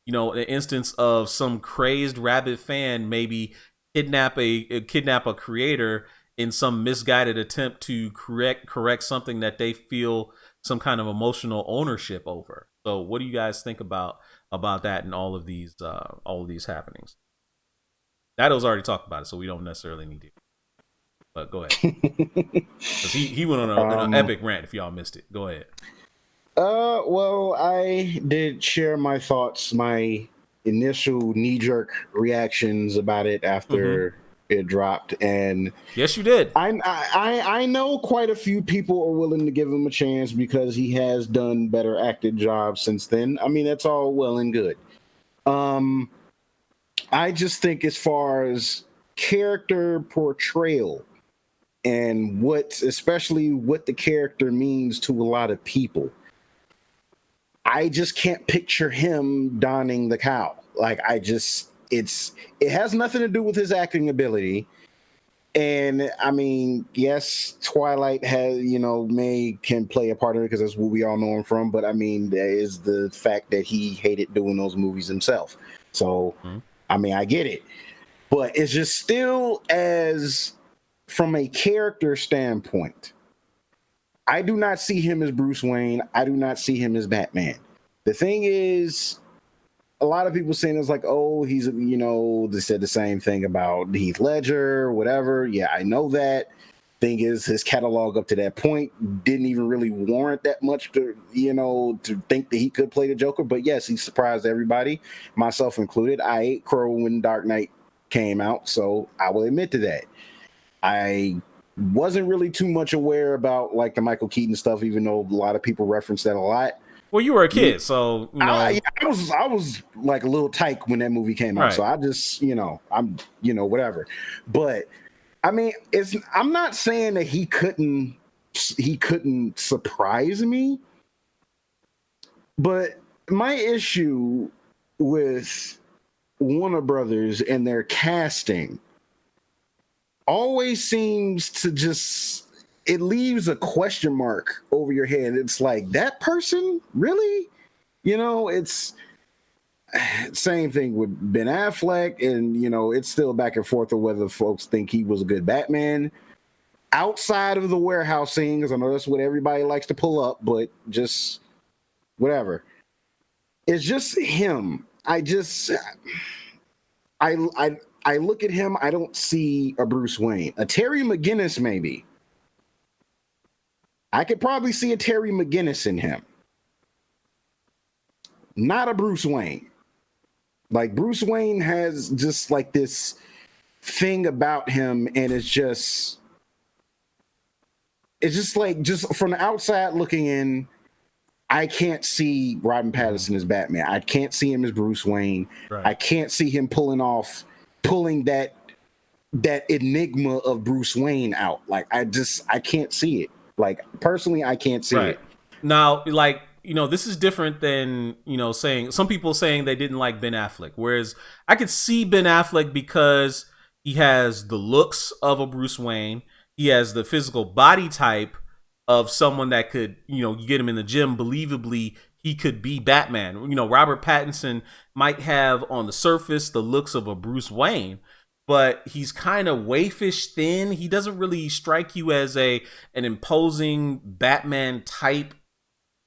an instance of some crazed rabid fan maybe kidnap a creator in some misguided attempt to correct something that they feel some kind of emotional ownership over. So what do you guys think about that and all of these happenings? Dado's already talked about it, so we don't necessarily need to. But go ahead. Because he went on an epic rant, if y'all missed it. Go ahead. Well, I did share my thoughts, my initial knee-jerk reactions about it after it dropped, and yes, you did. I know quite a few people are willing to give him a chance because he has done better acted jobs since then. I mean, that's all well and good. I just think as far as character portrayal and especially what the character means to a lot of people, I just can't picture him donning the cowl. Like, it has nothing to do with his acting ability. And I mean, yes, Twilight has, can play a part of it because that's what we all know him from. But I mean, there is the fact that he hated doing those movies himself. So, I mean, I get it. But it's just still, as from a character standpoint, I do not see him as Bruce Wayne. I do not see him as Batman. The thing is, a lot of people saying it's like, oh, he's, they said the same thing about Heath Ledger, whatever. Yeah, I know that. Thing is, his catalog up to that point didn't even really warrant that much to think that he could play the Joker. But yes, he surprised everybody, myself included. I ate crow when Dark Knight came out, so I will admit to that. I wasn't really too much aware about like the Michael Keaton stuff, even though a lot of people reference that a lot. Well, you were a kid, so I was like a little tyke when that movie came out, right. So I just I'm whatever. But I mean, I'm not saying that he couldn't surprise me, but my issue with Warner Brothers and their casting always seems to it leaves a question mark over your head. It's like, that person? Really? It's same thing with Ben Affleck, and it's still back and forth of whether folks think he was a good Batman outside of the warehouse scene, because I know that's what everybody likes to pull up, but just whatever. It's just him. I look at him, I don't see a Bruce Wayne. A Terry McGinnis, maybe. I could probably see a Terry McGinnis in him. Not a Bruce Wayne. Like, Bruce Wayne has just like this thing about him, and it's just like, just from the outside looking in, I can't see Robert Pattinson as Batman. I can't see him as Bruce Wayne. Right. I can't see him pulling that enigma of Bruce Wayne out. Like, I can't see it. Like, personally, I can't see it. Now, like, this is different than, saying, some people saying they didn't like Ben Affleck. Whereas I could see Ben Affleck because he has the looks of a Bruce Wayne. He has the physical body type of someone that could, you get him in the gym, believably, he could be Batman. Robert Pattinson might have on the surface the looks of a Bruce Wayne, but he's kind of waifish thin. He doesn't really strike you as an imposing Batman type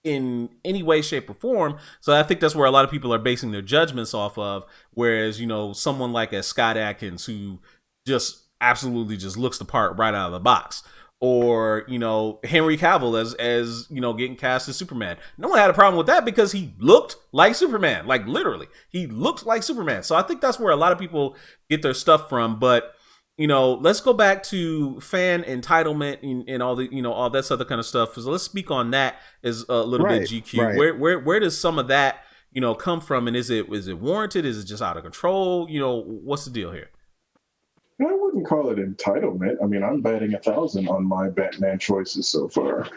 in any way, shape, or form. So I think that's where a lot of people are basing their judgments off of. Whereas, you know, someone like a Scott Adkins who just absolutely just looks the part right out of the box. Or, you know, Henry Cavill as you know, getting cast as Superman. No one had a problem with that because he looked like Superman. Like, literally. He looked like Superman. So I think that's where a lot of people get their stuff from. But, you know, let's go back to fan entitlement and all the, you know, all that other kind of stuff. So let's speak on that as a little bit, GQ. Where does some of that, you know, come from? And is it warranted? Is it just out of control? You know, what's the deal here? I wouldn't call it entitlement. I mean, I'm batting 1,000 on my Batman choices so far.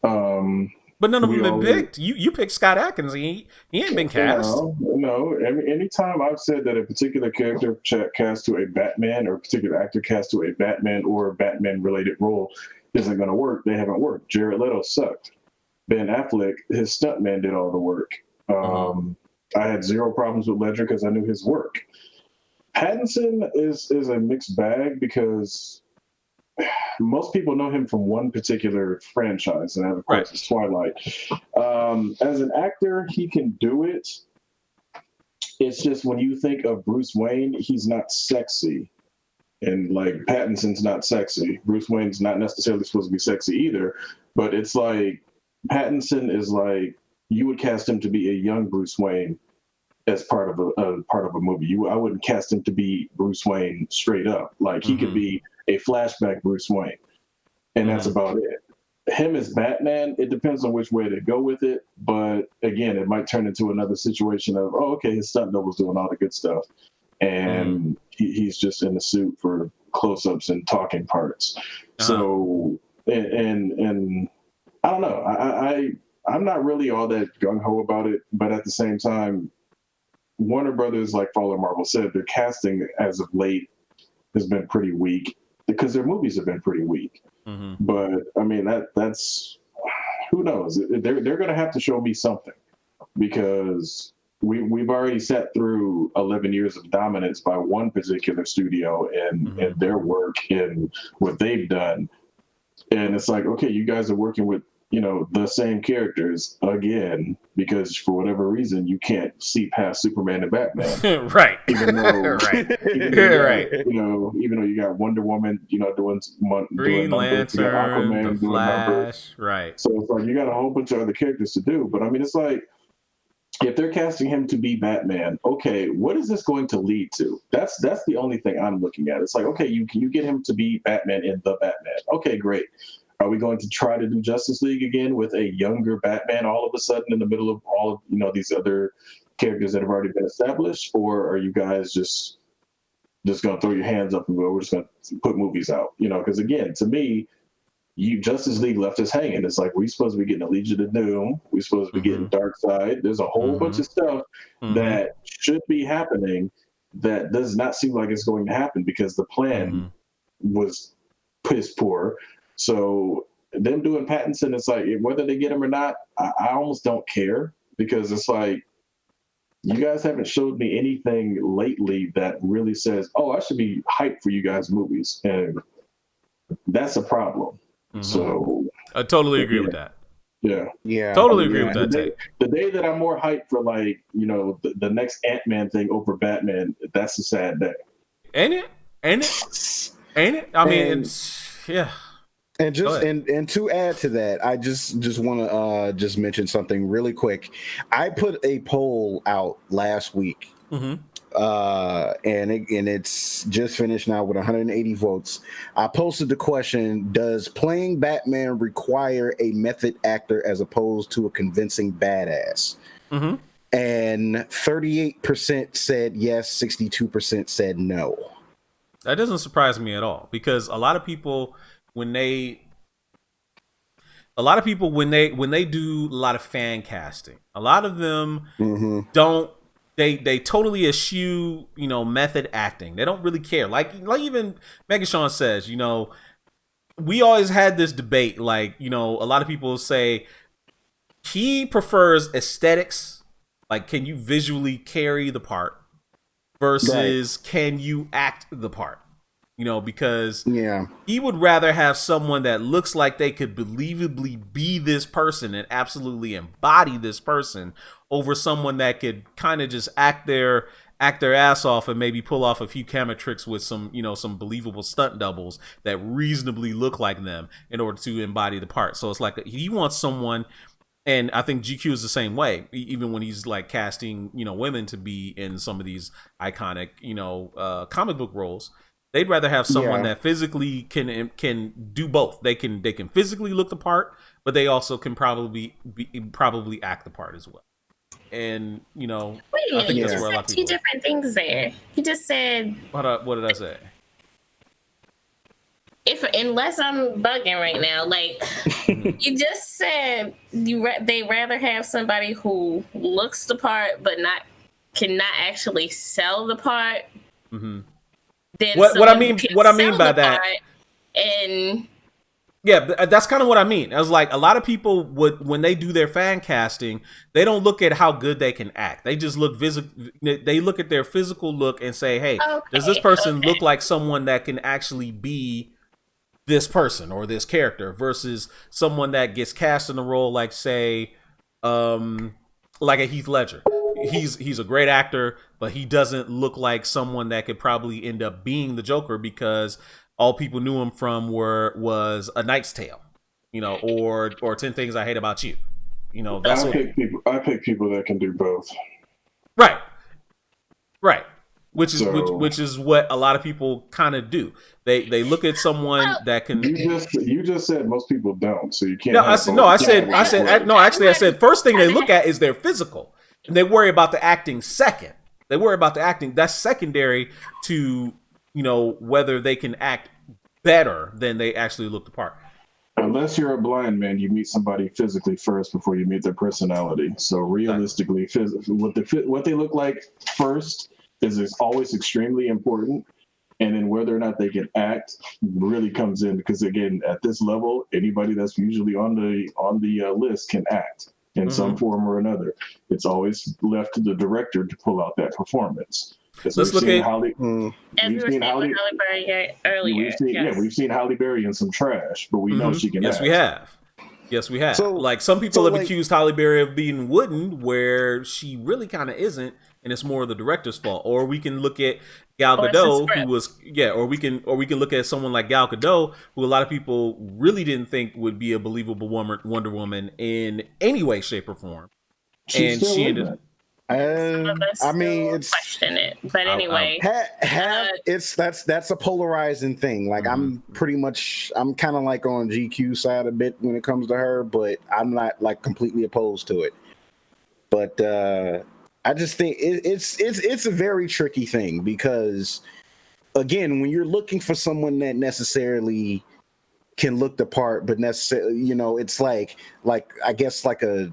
But none of them have been picked. You picked Scott Adkins. He ain't been cast. No. Anytime I've said that a particular character cast to a Batman or a particular actor cast to a Batman or a Batman-related role isn't going to work, they haven't worked. Jared Leto sucked. Ben Affleck, his stuntman, did all the work. I had zero problems with Ledger because I knew his work. Pattinson is a mixed bag because most people know him from one particular franchise, and that, of course, is Twilight. As an actor, he can do it. It's just when you think of Bruce Wayne, he's not sexy. And, like, Pattinson's not sexy. Bruce Wayne's not necessarily supposed to be sexy either, but it's like Pattinson is like, you would cast him to be a young Bruce Wayne as part of a movie. I wouldn't cast him to be Bruce Wayne straight up. Like, he could be a flashback Bruce Wayne, and that's about it. Him as Batman, it depends on which way they go with it. But again, it might turn into another situation of, oh, okay, his stunt double's doing all the good stuff, and he's just in the suit for close-ups and talking parts. So, and I don't know. I'm not really all that gung-ho about it, but at the same time, Warner Brothers, like Fallen Marvel said, their casting as of late has been pretty weak because their movies have been pretty weak. But I mean, that's who knows? They're going to have to show me something because we've already sat through 11 years of dominance by one particular studio and their work and what they've done. And it's like, okay, you guys are working with, you know, the same characters again, because for whatever reason, you can't see past Superman and Batman. Right. Even though, even though you got Wonder Woman, you know, doing Green Lantern, Aquaman, The Flash, right. So it's like, you got a whole bunch of other characters to do. But I mean, it's like, if they're casting him to be Batman, okay, what is this going to lead to? That's the only thing I'm looking at. It's like, okay, you get him to be Batman in The Batman. Okay, great. Are we going to try to do Justice League again with a younger Batman all of a sudden in the middle of all of, you know, these other characters that have already been established? Or are you guys just going to throw your hands up and go, we're just going to put movies out? You know, because again, to me, Justice League left us hanging. It's like, we're supposed to be getting a Legion of Doom. We're supposed to be getting Darkseid. There's a whole bunch of stuff that should be happening that does not seem like it's going to happen because the plan was piss poor. So them doing Pattinson, it's like, whether they get him or not, I almost don't care, because it's like, you guys haven't showed me anything lately that really says, oh, I should be hyped for you guys' movies. And that's a problem. So I totally agree with that. Yeah. Totally agree with that take. The day that I'm more hyped for, like, you know, the next Ant-Man thing over Batman, that's a sad day. Ain't it? I mean, it's, yeah. And and to add to that, I just want to just mention something really quick. I put a poll out last week, and it's just finished now with 180 votes. I posted the question: does playing Batman require a method actor as opposed to a convincing badass? And 38% said yes, 62% said no. That doesn't surprise me at all, because a lot of people, when they do a lot of fan casting, a lot of them don't, they totally eschew, you know, method acting. They don't really care. Like even Megashawn says, you know, we always had this debate, like, you know, a lot of people say he prefers aesthetics, like, can you visually carry the part versus can you act the part? because Yeah. he would rather have someone that looks like they could believably be this person and absolutely embody this person over someone that could kind of just act their ass off and maybe pull off a few camera tricks with some believable stunt doubles that reasonably look like them in order to embody the part. So it's like he wants someone, and I think GQ is the same way, even when he's like casting, women to be in some of these iconic, comic book roles. They'd rather have someone that physically can do both. They can physically look the part, but they also can probably act the part as well. And Wait a minute, I think that's you where a lot said of two people. different things there. You just said What did I say? unless I'm bugging right now, like you just said they rather have somebody who looks the part but cannot actually sell the part. Mm-hmm. Than What I mean sell by the that, part and yeah, that's kind of what I mean. I was like, a lot of people when they do their fan casting, they don't look at how good they can act. They just look they look at their physical look and say, hey, does this person look like someone that can actually be this person or this character, versus someone that gets cast in a role like, say, like a Heath Ledger. He's a great actor, but he doesn't look like someone that could probably end up being the Joker, because all people knew him from was A Knight's Tale, or 10 Things I Hate About You. That's I pick people that can do both. Right. Which is what a lot of people kind of do. They look at someone that can. You just said most people don't, so you can't. I said first thing they look at is their physical, and they worry about the acting second. They worry about the acting. That's secondary to whether they can act better than they actually look the part. Unless you're a blind man, you meet somebody physically first before you meet their personality. So realistically, what they look like first is always extremely important, and then whether or not they can act really comes in, because again, at this level, anybody that's usually on the list can act in some form or another. It's always left to the director to pull out that performance. Let's look at as we were saying with Halle Berry earlier. We've seen Halle Berry in some trash, but we know she can act. Yes, we have. So, like, some people have accused Halle Berry of being wooden, where she really kind of isn't, and it's more of the director's fault. Or we can look at Gal Gadot, who was or we can look at someone like Gal Gadot, who a lot of people really didn't think would be a believable Wonder Woman in any way, shape, or form. She ended. It's question it, but anyway, that's a polarizing thing. Like, I'm kind of like on GQ side a bit when it comes to her, but I'm not like completely opposed to it. But I just think it's a very tricky thing, because again, when you're looking for someone that necessarily can look the part, but necessarily, it's like I guess like a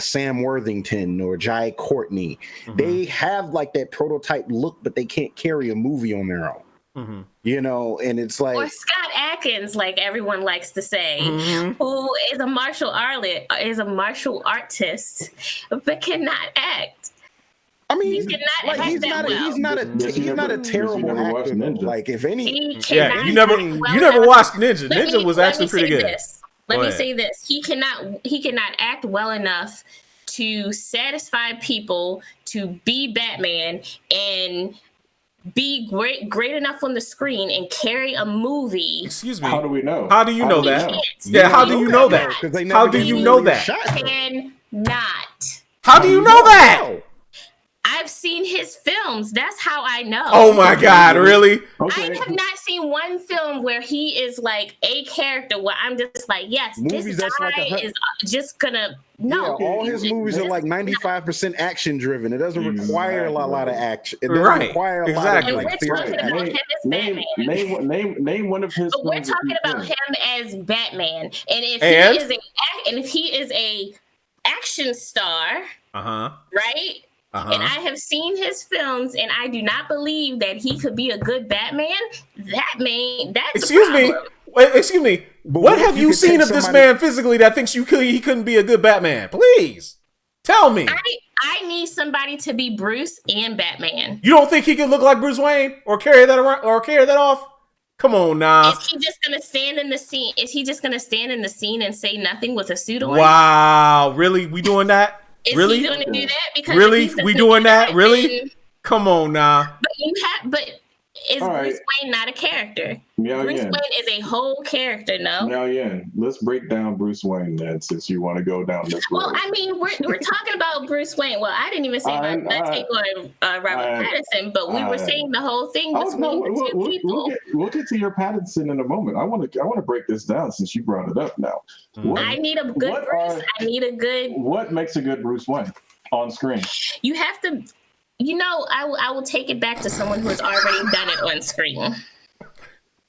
Sam Worthington or Jai Courtney. They have like that prototype look, but they can't carry a movie on their own. And it's like, or Scott Adkins, like everyone likes to say, who is a martial artist, but cannot act. I mean, he's not a terrible actor. Like, if any, you never watched Ninja. Ninja was actually pretty good. Let me say this: he cannot act well enough to satisfy people, to be Batman and be great enough on the screen and carry a movie. Excuse me. How do we know? How do you know that? Yeah, how do you know that? How do you know that? Cannot. How do you know that? I've seen his films. That's how I know. Oh my God, really? Okay. I have not seen one film where he is like a character where I'm just like, yes, movies, this guy is just gonna no. Yeah, all his movies are like 95% action driven. It doesn't require a lot of action. It doesn't require a lot of like theory. Name one of his. But we're talking about him as Batman, and if he is a action star, right? And I have seen his films, and I do not believe that he could be a good Batman. That's Excuse me. What have you seen of this man physically that thinks he couldn't be a good Batman? Please tell me. I I need somebody to be Bruce and Batman. You don't think he could look like Bruce Wayne or carry that around or carry that off? Come on now. Is he just gonna stand in the scene? Is he just gonna stand in the scene and say nothing with a suit on? Wow, really? We doing that? Is Really? he gonna do that? Because really? We doing that? Really? Then, come on now. But is Bruce Wayne not a character? Bruce Wayne is a whole character, no? Now, let's break down Bruce Wayne then, since you want to go down this road. Well, I mean, we're talking about Bruce Wayne. Well, I didn't even say my take on Robert Pattinson, but we were saying the whole thing between the two people. We'll get to your Pattinson in a moment. I want to break this down since you brought it up now. I need a good Bruce. I need a good. What makes a good Bruce Wayne on screen? You have to. I will take it back to someone who has already done it on screen.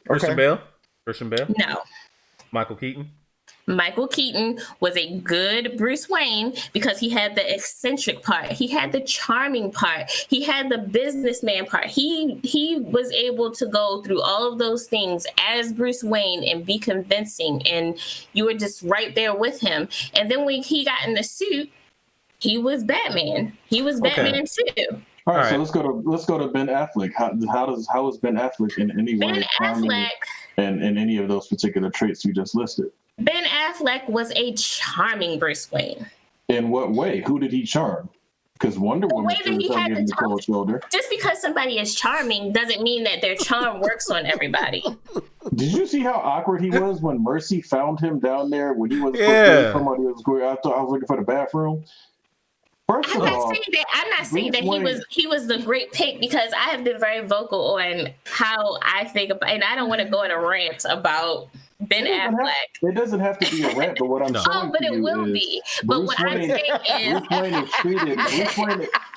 Christian Bale? Christian Bale? No. Michael Keaton? Michael Keaton was a good Bruce Wayne because he had the eccentric part. He had the charming part. He had the businessman part. He was able to go through all of those things as Bruce Wayne and be convincing, and you were just right there with him. And then when he got in the suit, he was Batman. He was Batman too. All right, so let's go to Ben Affleck. How is Ben Affleck in any way Ben Affleck and any of those particular traits you just listed? Ben Affleck was a charming Bruce Wayne. In what way? Who did he charm? Because Wonder Woman was getting the cold shoulder. Just because somebody is charming doesn't mean that their charm works on everybody. Did you see how awkward he was when Mercy found him down there when he was somebody was going? I thought I was looking for the bathroom. I'm not saying that he was the great pick, because I have been very vocal on how I think about, and I don't want to go on a rant about Ben Affleck. It doesn't have to be a rant, but what I'm saying but it will be. But what I'm saying is, Bruce Wayne is treated.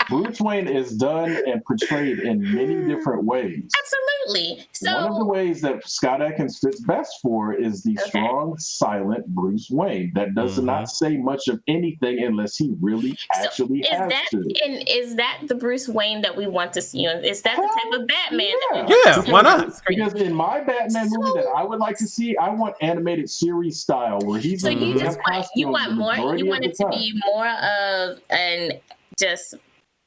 Bruce Wayne is done and portrayed in many different ways. Absolutely. So one of the ways that Scott Adkins fits best for is the strong, silent Bruce Wayne that does not say much of anything unless he really actually has to. And is that the Bruce Wayne that we want to see? Is that the type of Batman? Why not? Because in my Batman movie that I would like to see, I want animated series style where he's so you just want more. You want it to be more of an just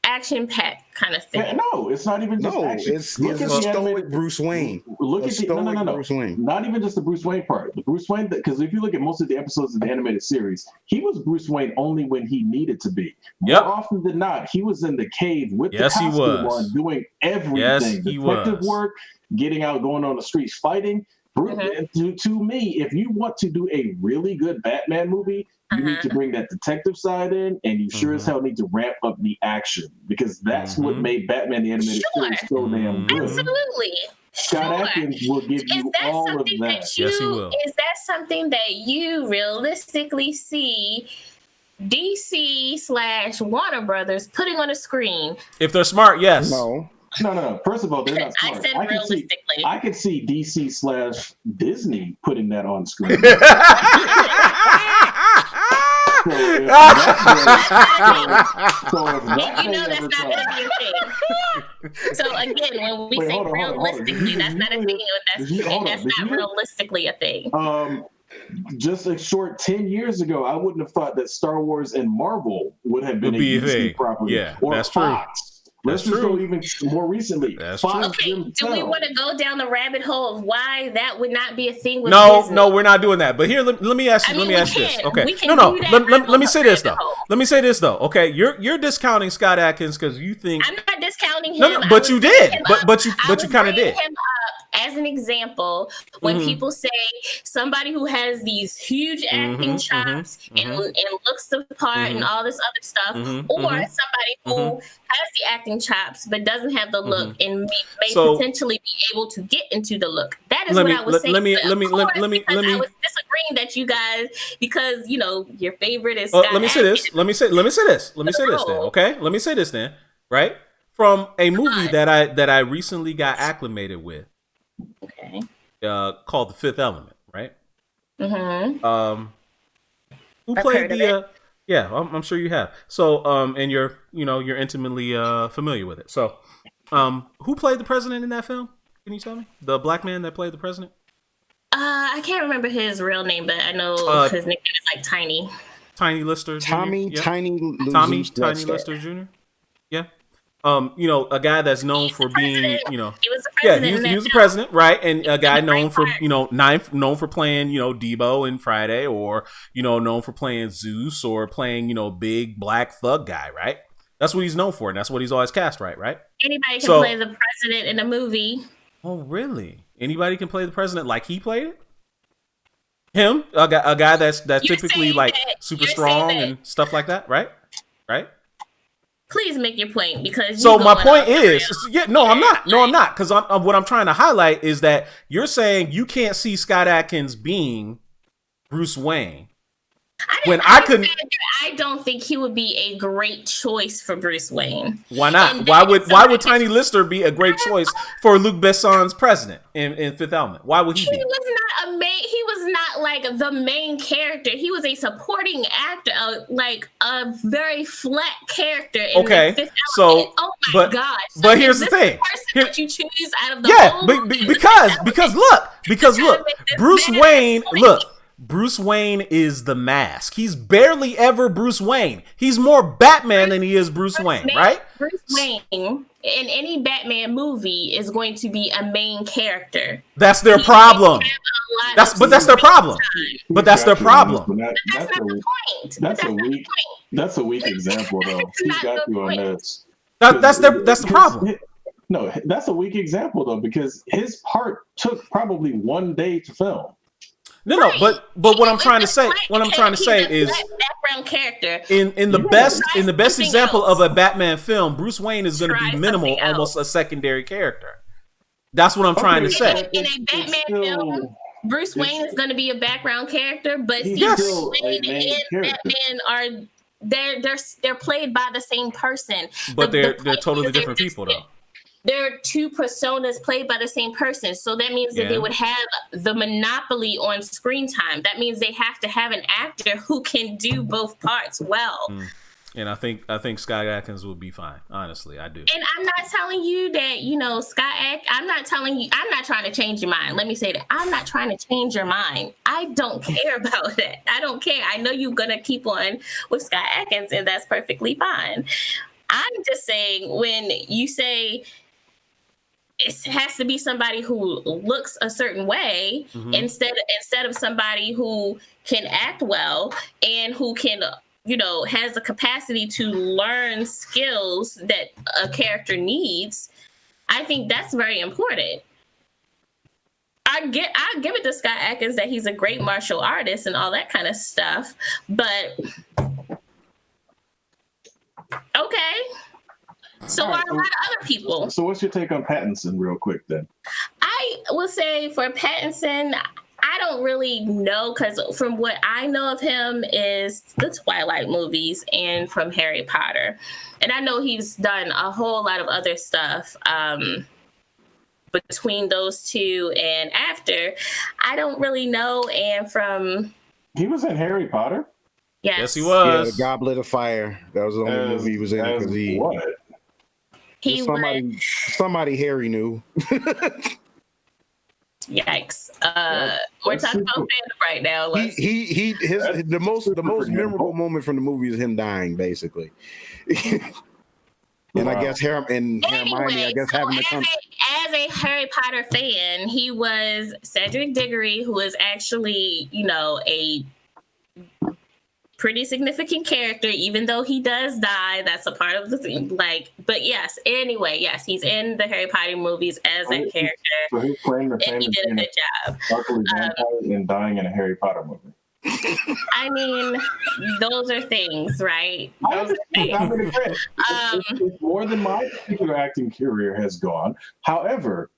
action-packed kind of thing. No, it's not even just action. It's a stoic Bruce Wayne. Look at the Bruce Wayne. Not even just the Bruce Wayne part. The Bruce Wayne, because if you look at most of the episodes of the animated series, he was Bruce Wayne only when he needed to be. More often than not, he was in the cave with the costume on, doing everything. Detective work, getting out, going on the streets, fighting. To me, if you want to do a really good Batman movie, you need to bring that detective side in, and you sure as hell need to ramp up the action, because that's what made Batman the Animated Series so damn good. Absolutely. Scott Adkins will give you all of that. Yes, he will. Is that something that you realistically see DC / Warner Brothers putting on a screen? If they're smart, yes. No. First of all, they're not smart. I said realistically. I could see DC / Disney putting that on screen. That's not going to be a thing. So again, when we say realistically, that's not a thing. That's not realistically a thing. Just a short 10 years ago, I wouldn't have thought that Star Wars and Marvel would have been a DC property. Yeah, or that's Fox. true. Let's just go even more recently. That's true. Okay, do we want to go down the rabbit hole of why that would not be a thing with Disney? No, we're not doing that. But here, let me ask you. Let me ask you this. Okay. Let me say this though. Let me say this though. Okay, you're discounting Scott Adkins because you think I'm not discounting him. No, but you did. But you kind of did. Him up as an example when people say somebody who has these huge acting chops and looks the part and all this other stuff, or somebody who has the acting chops but doesn't have the look and may potentially be able to get into the look. That is what I was saying. Let me I was disagreeing that you guys, because your favorite is Scott let me say this. Let me say this then. Okay, let me say this then. Right, from a movie that I recently got acclimated with. Okay. Called The Fifth Element, right? Who I've played heard the? Yeah, I'm sure you have. So, and you're intimately familiar with it. So, who played the president in that film? Can you tell me the black man that played the president? I can't remember his real name, but I know his nickname is like Tiny. Tiny Lister Jr. Tommy Yeah. Tiny Tommy Liz's Tiny Webster. Lister Jr. Yeah. You know, a guy that's known for being, you know, He was the yeah, president. he was the president, right? And a guy known for, you know, known for playing, you know, Debo in Friday, or, you know, known for playing Zeus, or playing, you know, big black thug guy, right? That's what he's known for, and that's what he's always cast, right? Anybody can So- play the president in a movie. Oh, really? Anybody can play the president like he played it? Him, a guy that's typically saying like that- super you're strong saying that- and stuff like that, right? Please make your point, because So you my going point off the is, rails. yeah, no, I'm not, because what I'm trying to highlight is that you're saying you can't see Scott Adkins being Bruce Wayne. When I couldn't, I don't think he would be a great choice for Bruce Wayne. why not? And Why then would somebody- Tiny Lister be a great choice for Luc Besson's president in Fifth Element? Why would he He be? was not a main. He was not like the main character. He was a supporting actor, like a very flat character. In Okay, the Fifth so, Element. Oh my but- gosh! but is here's the this thing. person Here- that you choose out of the Yeah, whole because look, Bruce better Wayne, point. look, Bruce Wayne is the mask. He's barely ever Bruce Wayne. He's more Batman than he is Bruce Wayne, right? Bruce Wayne in any Batman movie is going to be a main character. That's their He problem. have a lot That's of but that's their screen problem. time. But that's their problem. That's not the point. That's But a not the weak. point. That's a weak example, though. It's He's not got the you on point. this. That's the problem. No, that's a weak example though, because his part took probably 1 day to film. No, Right. but what I'm trying to It's say, like- what I'm trying to he's say a is black background character. in the Yeah. best Try something example else. of a Batman film, Bruce Wayne is going to Try be minimal, something else. almost a secondary character. That's what I'm trying to say. In a Batman film, Bruce Wayne is going to be a background character, but He's see, still Bruce a Wayne main and character. Batman are they're played by the same person. But The they're point totally is they're different people, though. They're two personas played by the same person. So that means that Yeah. they would have the monopoly on screen time. That means they have to have an actor who can do both parts well. And I think Scott Adkins would be fine. Honestly, I do. And I'm not telling you that, I'm not trying to change your mind. Let me say that. I'm not trying to change your mind. I don't care about that. I don't care. I know you're going to keep on with Scott Adkins, and that's perfectly fine. I'm just saying, when you say it has to be somebody who looks a certain way instead of somebody who can act well and who can has the capacity to learn skills that a character needs, I think that's very important. I give it to Scott Adkins that he's a great martial artist and all that kind of stuff, but okay. So All are right, a lot of other people. So what's your take on Pattinson, real quick, then? I will say for Pattinson, I don't really know, because from what I know of him is the Twilight movies and from Harry Potter. And I know he's done a whole lot of other stuff between those two and after. I don't really know. And from... He was in Harry Potter? Yes, he Yeah, was. the Goblet of Fire. That was the only movie he was in because he what? He somebody Harry knew. Yikes. We're talking about fandom right now. The most memorable moment from the movie is him dying, basically. And I guess Hermione, I guess so having to come. as a Harry Potter fan, he was Cedric Diggory, who is actually, a pretty significant character, even though he does die. That's a part of the thing. But yes, he's in the Harry Potter movies as that character. So he's playing the And same he did a good job. sparkly vampire and dying in a Harry Potter movie. I mean, those are things, right? Those are things. It's more than my particular acting career has gone. However,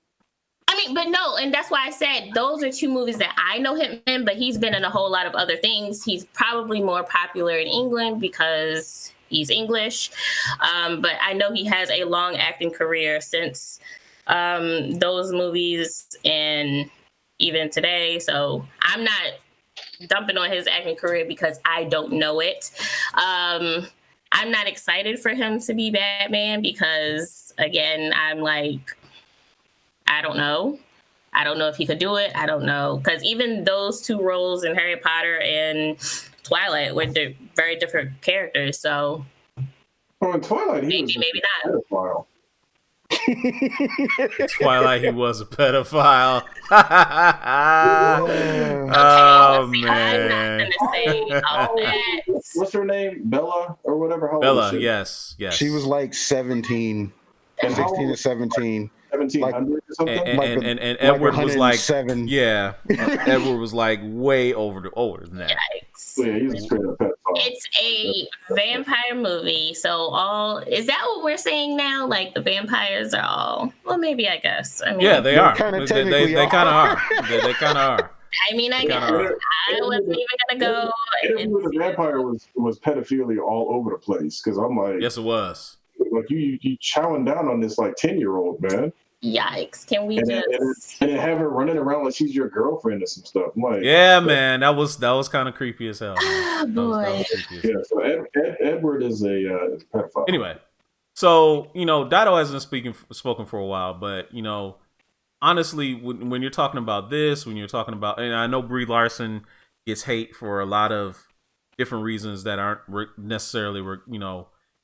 But no, and that's why I said those are two movies that I know him in, but he's been in a whole lot of other things. He's probably more popular in England because he's English. But I know he has a long acting career since those movies and even today. So I'm not dumping on his acting career because I don't know it. I'm not excited for him to be Batman because, again, I'm like, I don't know. I don't know if he could do it. I don't know. Because even those two roles in Harry Potter and Twilight were very different characters. So in Twilight, he was maybe a not. pedophile. Twilight, he was a pedophile. Oh man. I'm not gonna say all that. What's her name? Bella or whatever. How old Bella, is she? yes. She was like 17, And how 16 old or 17. 1700 or something. And Edward was like 107. yeah. Edward was like way older than that. Yikes. Yeah, he's a straight up pedophile. It's a vampire movie, so is that what we're saying now? Like the vampires are all maybe I guess. I mean, Yeah, they are. kinda They technically kind of are. They kind of are. I mean, I guess are. I wasn't even gonna go. Edward the vampire was pedophilia all over the place because I'm like, Yes, it was. like you chowing down on this like 10-year-old man. Yikes! Can we And just then have her running around like she's your girlfriend or some stuff. I'm like, Yeah, man, that was kind of creepy as hell. Oh, That was boy. creepy as hell. yeah. So Edward is a pedophile. Anyway, so Dido hasn't spoken for a while, but honestly, when you're talking about this, when you're talking about, and I know Brie Larson gets hate for a lot of different reasons that aren't necessarily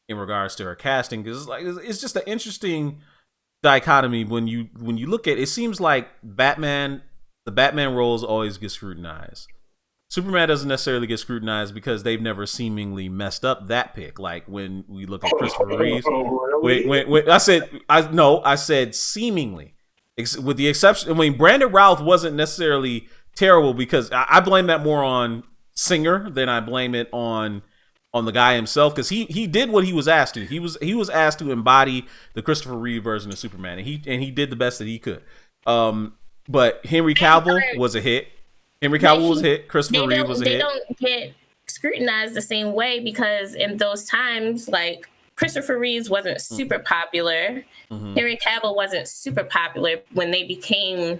in regards to her casting, because it's just an interesting dichotomy when you look at it. Seems like the Batman roles always get scrutinized. Superman doesn't necessarily get scrutinized because they've never seemingly messed up that pick. Like when we look at Christopher Reeves. Wait, I said seemingly, with the exception. I mean, Brandon Routh wasn't necessarily terrible because I blame that more on Singer than I blame it on the guy himself, because he did what he was asked to. He was asked to embody the Christopher Reeve version of Superman, and he did the best that he could. But Henry Cavill was a hit. Christopher Reeve was a hit. They don't get scrutinized the same way because in those times, like Christopher Reeves wasn't super popular. Henry Cavill wasn't super popular when they came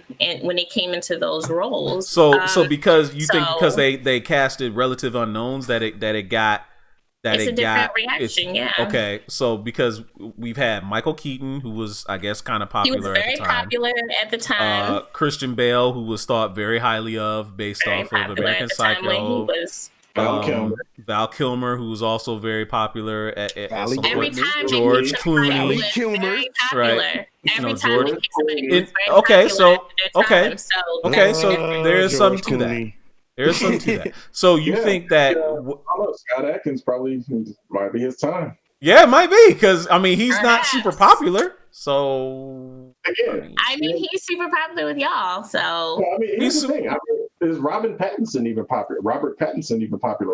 into those roles. So because you think because they casted relative unknowns that it got. It's a different reaction, yeah. Okay, so because we've had Michael Keaton, who was, I guess, kind of popular at the time. He was very popular at the time. Christian Bale, who was thought very highly of based off of American Psycho. Val Kilmer, who was also very popular at some point. George Clooney. Right. Every time so there's something to that. There's something to that. So you think that Scott Adkins probably might be his time? Yeah, it might be, because I mean he's not super popular. So I mean he's super popular with y'all. So I mean, here's the thing. Is Robert Pattinson even popular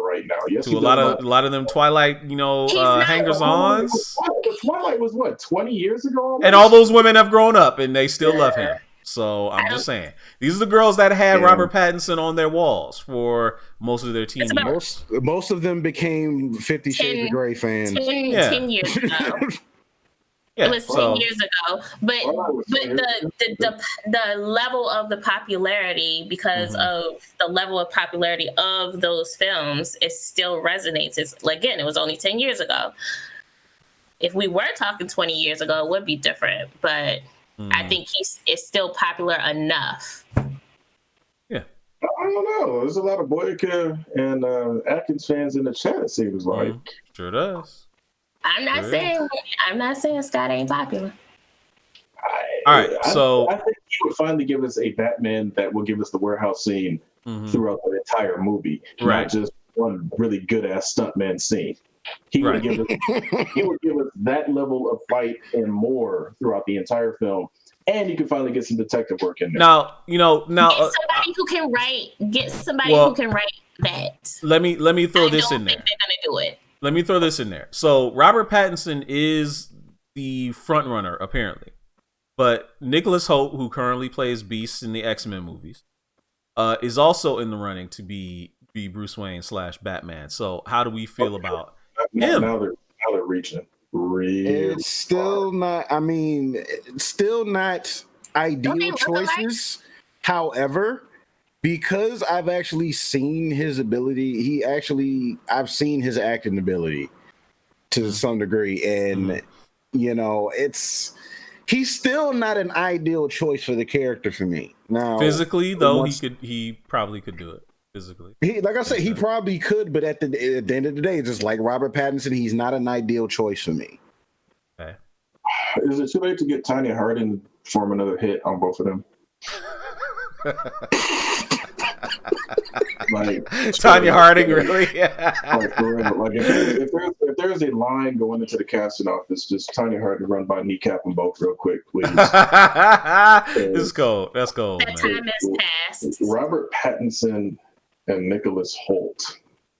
right now? Yes, to a lot of them Twilight, hangers-ons. Twilight was what, 20 years ago? Almost? And all those women have grown up and they still love him. So I'm just saying, these are the girls that had Robert Pattinson on their walls for most of their teen years. Most of them became 50 Shades of Grey fans. 10 years ago. It was 10 years ago, but the level of the popularity, because of the level of popularity of those films, it still resonates. It's again, it was only 10 years ago. If we were talking 20 years ago, it would be different, but I think it's still popular enough. Yeah. I don't know. There's a lot of Boyka and Atkins fans in the chat, it seems like. Sure does. I'm not saying Scott ain't popular. All right, so I think he would finally give us a Batman that will give us the warehouse scene throughout the entire movie, not just one really good ass stuntman scene. He would give us that level of fight and more throughout the entire film, and you can finally get some detective work in there. Now get somebody who can write. Get somebody who can write that. Let me throw this in there. I don't think they're gonna do it. Let me throw this in there. So Robert Pattinson is the front runner apparently, but Nicholas Hoult, who currently plays Beast in the X-Men movies, is also in the running to be Bruce Wayne / Batman. So how do we feel about him? Now they're reaching. It's still not. I mean, still not ideal choices. However, because I've actually seen his ability, I've seen his acting ability to some degree, and he's still not an ideal choice for the character for me. Now, physically though, he probably could do it. physically. Like I said, he probably could, but at the end of the day, just like Robert Pattinson, he's not an ideal choice for me. Okay. Is it too late to get Tanya Harding form another hit on both of them? Like Tanya Harding, really? Like for real. Like if there's a line going into the casting office, just Tanya Harding run by kneecap them both real quick, please. It's cold. That's cold. That Man. time has passed. Robert Pattinson and Nicholas Hoult.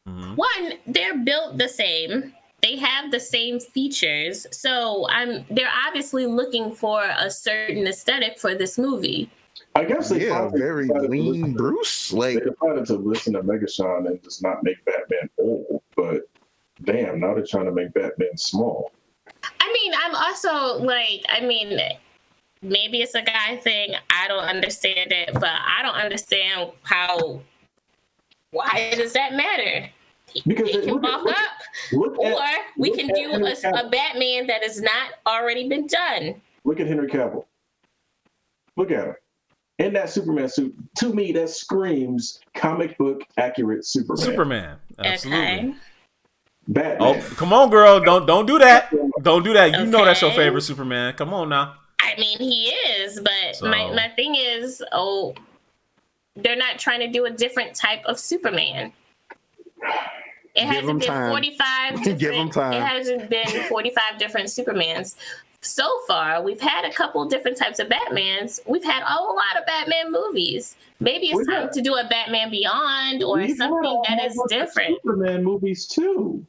Mm-hmm. One, they're built the same. They have the same features. So they're obviously looking for a certain aesthetic for this movie. I guess they very lean Bruce. Like they decided to listen to Megashawn and just not make Batman old. But damn, now they're trying to make Batman small. I mean, I'm also like, maybe it's a guy thing. I don't understand it, but I don't understand why does that matter? Because he can bulk up, or we can do a Batman that has not already been done. Look at Henry Cavill. Look at him. In that Superman suit, to me, that screams comic book accurate Superman. Absolutely. Okay. Batman. Oh, come on, girl! Don't do that! Don't do that! You know that's your favorite Superman. Come on now. I mean, he is, but my thing is, they're not trying to do a different type of Superman. It hasn't been 45 different, Give him time. It hasn't been 45 different Supermans. So far, we've had a couple different types of Batmans. We've had a lot of Batman movies. Maybe it's time to do a Batman Beyond or something that is different. Superman movies too.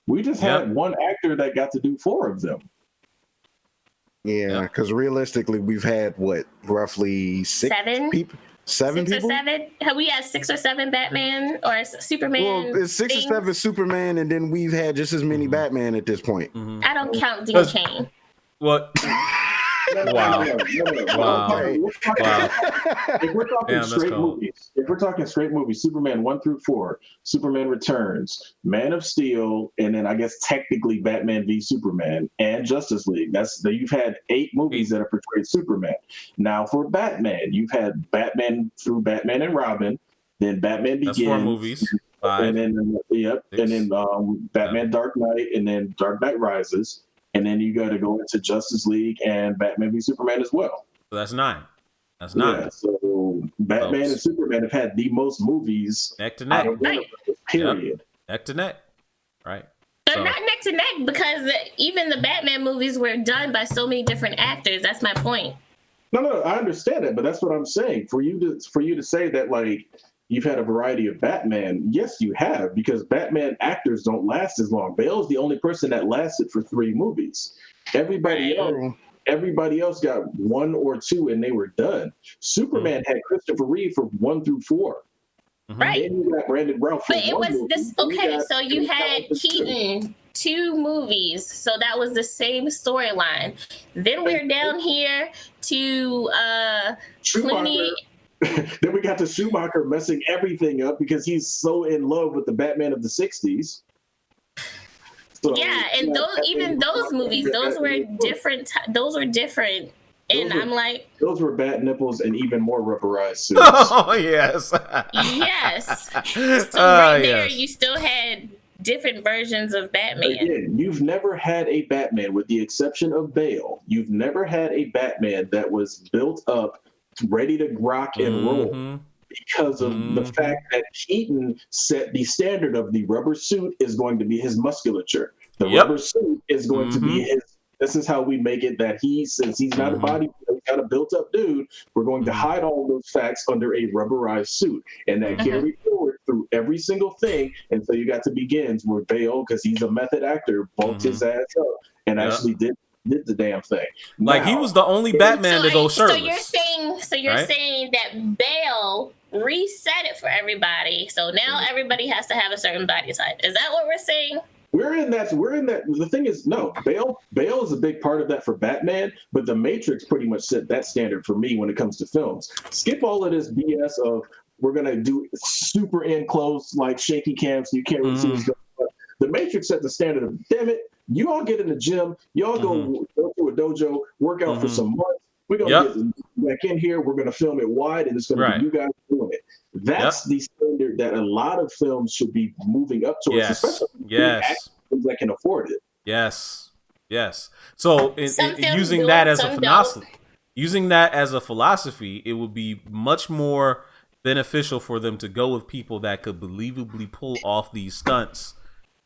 We just had one actor that got to do 4 of them. Yeah, because realistically, we've had roughly 7 people? 7 6 people? or 7? Have we had 6 or 7 Batman or Superman? Well, it's 6 or 7 Superman, and then we've had just as many Batman at this point. Mm-hmm. I don't count Dean Cain. What? Wow. If we're talking straight movies, Superman 1 through 4, Superman Returns, Man of Steel, and then I guess technically Batman v Superman and Justice League. You've had 8 movies that have portrayed Superman. Now for Batman, you've had Batman through Batman and Robin, then Batman Begins. That's 4 movies. 5. And then 6. And then Batman Dark Knight, and then Dark Knight Rises. And then you got to go into Justice League and Batman v Superman as well. So that's 9. That's 9. Yeah, so Batman and Superman have had the most movies neck to neck. Period. Yep. Neck to neck. Right. They're not neck to neck because even the Batman movies were done by so many different actors. That's my point. No, I understand that, but that's what I'm saying. For you to say that like you've had a variety of Batman, yes, you have, because Batman actors don't last as long. Bale's the only person that lasted for 3 movies. Everybody else got 1 or 2 and they were done. Superman had Christopher Reeve for 1 through 4. Right. And you got Brandon Routh for but it was movie. this okay, so you had Keaton 2 movies, so that was the same storyline. Then we're down here to Clooney. Then we got to Schumacher messing everything up because he's so in love with the Batman of the 60s. So, yeah, and those movies, those were different. And I'm like, those were bat nipples and even more rubberized suits. Oh yes. Yes. So right there, you still had different versions of Batman. Again, you've never had a Batman, with the exception of Bale. You've never had a Batman that was built up, ready to rock and roll, because of the fact that Keaton set the standard of the rubber suit is going to be his musculature. The rubber suit is going to be his. This is how we make it that since he's not a body, he's got a built-up dude, we're going to hide all those facts under a rubberized suit. And that carried forward through every single thing until you got to Begins, where Bale, because he's a method actor, bulked his ass up and actually did the damn thing. Like he was the only Batman to go shirtless. So you're saying that Bale reset it for everybody. So now everybody has to have a certain body type. Is that what we're saying? We're in that. The thing is, no, Bale is a big part of that for Batman, but The Matrix pretty much set that standard for me when it comes to films. Skip all of this BS of we're gonna do super in close, like shaky cams, so you can't really see what's going on. The Matrix set the standard of, damn it, you all get in the gym, y'all go to a dojo, work out for some months. We're gonna get back in here. We're gonna film it wide, and it's gonna be you guys doing it. That's the standard standard that a lot of films should be moving up towards, especially films that can afford it. Yes. So using that as a philosophy, it would be much more beneficial for them to go with people that could believably pull off these stunts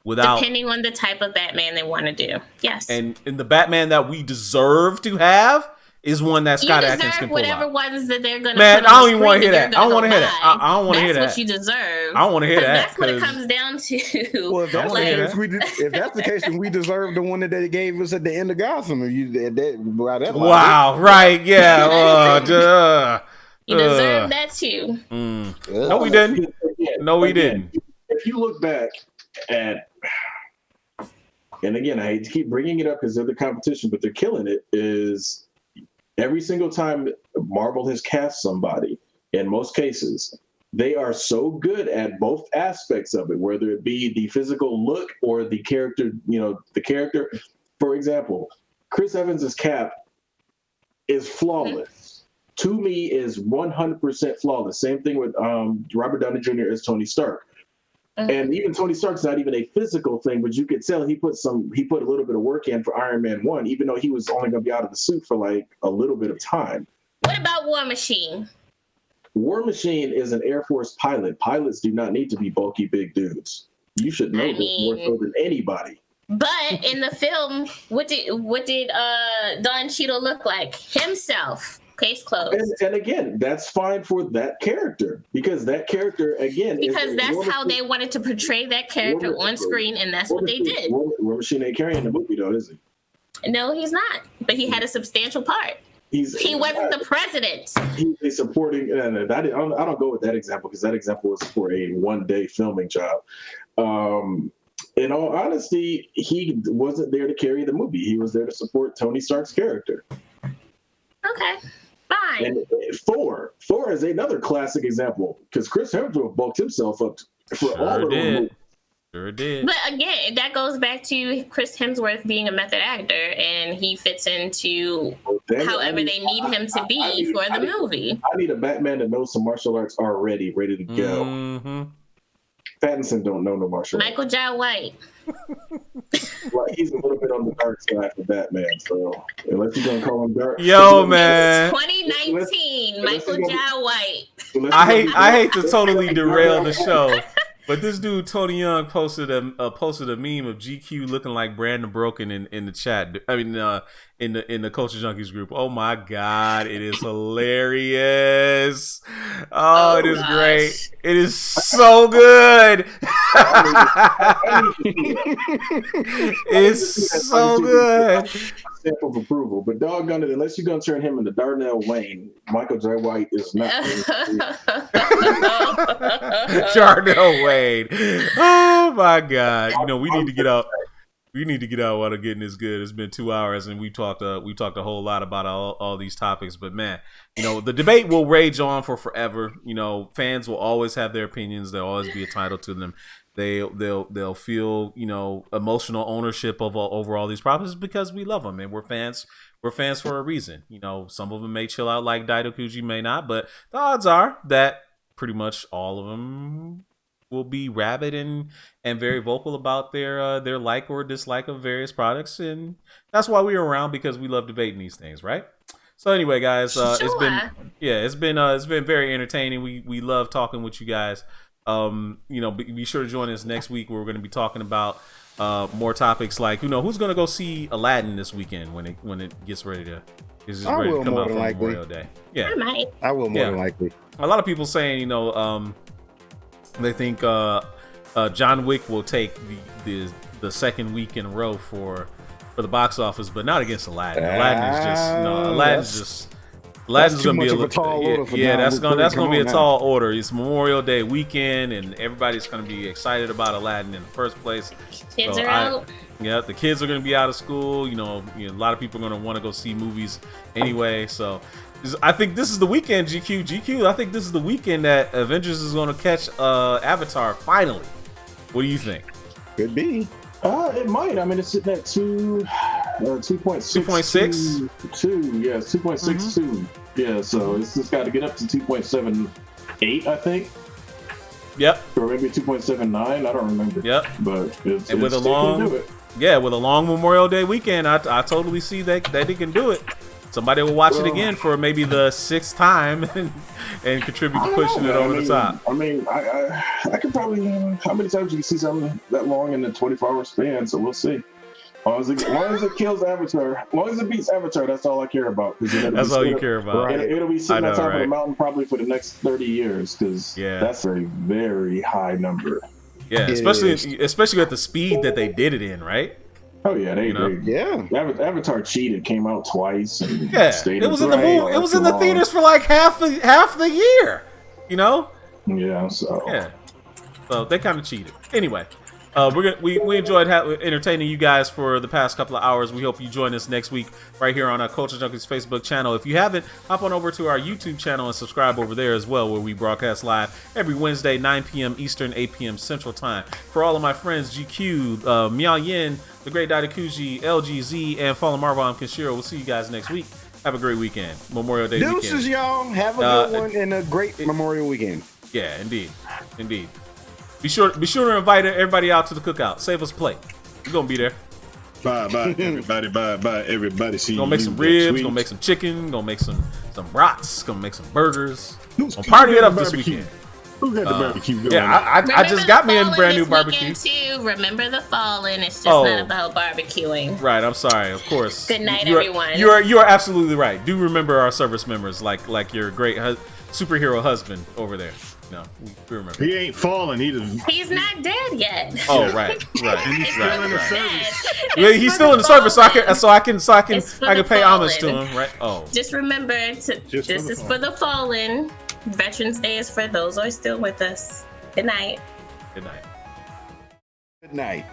without, depending on the type of Batman they want to do. Yes. And the Batman that we deserve to have is one that Scott Adkins can pull whatever out. ones that they're going to Man, I don't even want to hear that. I don't want to hear that. I don't want to hear that. That's what you deserve. I don't want to hear that. That's what it comes down to. Well, if that's the case, then we deserve the one that they gave us at the end of Gotham. Wow, right, yeah. You deserve that too. No, we didn't. No, we didn't. If you look back at, and again, I hate to keep bringing it up because they're the competition, but they're killing it, is every single time Marvel has cast somebody, in most cases, they are so good at both aspects of it, whether it be the physical look or the character, the character. For example, Chris Evans' Cap is flawless. To me, is 100% flawless. Same thing with Robert Downey Jr. as Tony Stark. And even Tony Stark's not even a physical thing, but you could tell he put a little bit of work in for Iron Man 1, even though he was only going to be out of the suit for like a little bit of time. What about War Machine? War Machine is an Air Force pilot. Pilots do not need to be bulky, big dudes. You should know this more so than anybody. But in the film, what did Don Cheadle look like? Himself. Case closed. And again, that's fine for that character because that character, again, because that's how they wanted to portray that character on screen, and that's what they did. War Machine ain't carrying the movie, though, is he? No, he's not. But he had a substantial part. He wasn't the president. He's supporting. And I don't go with that example because that example was for a one-day filming job. In all honesty, he wasn't there to carry the movie. He was there to support Tony Stark's character. Okay. Fine. And Thor is another classic example because Chris Hemsworth bulked himself up for all of them. Sure did. But again, that goes back to Chris Hemsworth being a method actor, and he fits into however they need him to be for the movie. I need a Batman that knows some martial arts already, ready to go. Mm-hmm. Pattinson don't know no martial arts. Michael J. White. Well, he's a little bit on the dark side for Batman, so unless you're gonna call him dark. Yo, man. 2019, Michael J. White. I hate to totally derail the show, but this dude Tony Young posted a meme of GQ looking like Brandon Broken in the chat. I mean, in the Culture Junkies group. Oh my God, it is hilarious. Oh, it is great. It is so good. It's so good. Stamp of approval, but doggone it, unless you're gonna turn him into Darnell Wayne, Michael J. White is not. Darnell Wayne. Oh my God! We need to get out. We need to get out while the getting is good. It's been 2 hours, and we talked a whole lot about all these topics. But man, the debate will rage on for forever. Fans will always have their opinions. They'll always be entitled to them. They'll feel emotional ownership over all these problems because we love them and we're fans. We're fans for a reason. Some of them may chill out like Daidokuji, may not, but the odds are that pretty much all of them will be rabid and very vocal about their like or dislike of various products, and that's why we're around, because we love debating these things, right? So anyway, guys, it's been very entertaining. We love talking with you guys. Be sure to join us next week where we're going to be talking about more topics like who's going to go see Aladdin this weekend when it gets ready to come out for Memorial Day. Yeah, I will more than likely. A lot of people saying they think John Wick will take the second week in a row for the box office, but not against Aladdin. Aladdin's gonna be a tall order. That's gonna be a tall order. It's Memorial Day weekend, and everybody's gonna be excited about Aladdin in the first place. Kids are out. Yeah, the kids are gonna be out of school. A lot of people are gonna want to go see movies anyway. So, I think this is the weekend. GQ. I think this is the weekend that Avengers is gonna catch Avatar finally. What do you think? Could be. It might. I mean, it's sitting at 2.6. 2.6? Yeah, it's 2.62. Yeah, so it's just got to get up to 2.78, I think. Yep. Or maybe 2.79. I don't remember. Yep. But it's And with a they can long, do it. yeah, with a long Memorial Day weekend, I totally see that they can do it. Somebody will watch it again for maybe the 6th time and contribute to pushing it over the top. I mean, I could probably. How many times you can see something that long in a 24-hour span? So we'll see. As long as it kills Avatar, as long as it beats Avatar, that's all I care about. That's all you care about. It'll be sitting on top right? of the mountain probably for the next 30 years because that's a very high number. Yeah, especially at the speed that they did it in, right? Oh yeah, yeah. Avatar cheated, came out twice. And it was in the movie. It was in the theaters for like half the year. You know? Yeah. So they kind of cheated. Anyway. We enjoyed entertaining you guys for the past couple of hours. We hope you join us next week right here on our Culture Junkies Facebook channel. If you haven't, hop on over to our YouTube channel and subscribe over there as well, where we broadcast live every Wednesday, 9 p.m. Eastern, 8 p.m. Central Time. For all of my friends, GQ, Miao Yin, The Great Daitakuji, LGZ, and Fallen Marvel, I'm Kenshiro. We'll see you guys next week. Have a great weekend. Memorial Day weekend. Deuces, y'all. Have a good one and a great Memorial weekend. Yeah, indeed. Be sure to invite everybody out to the cookout. Save us a plate. We're gonna be there. Bye everybody. Bye everybody. See gonna make some ribs. Gonna make some chicken. Gonna make some brats. Gonna make some burgers. Gonna Who's party it up this barbecue? weekend. Who got the barbecue going? Yeah, I just got me a brand new barbecue. Too. Remember the Fallen. It's just not about barbecuing. Right. I'm sorry. Of course. Good night, everyone. You are absolutely right. Do remember our service members, like your great superhero husband over there. No, we remember. He ain't fallen. He's not dead yet. Oh, right. And he's still in the service. Yeah, he's still in the service, so I can pay homage to him, right? Oh. Just remember, this is for the fallen. Veterans Day is for those who are still with us. Good night. Good night. Good night.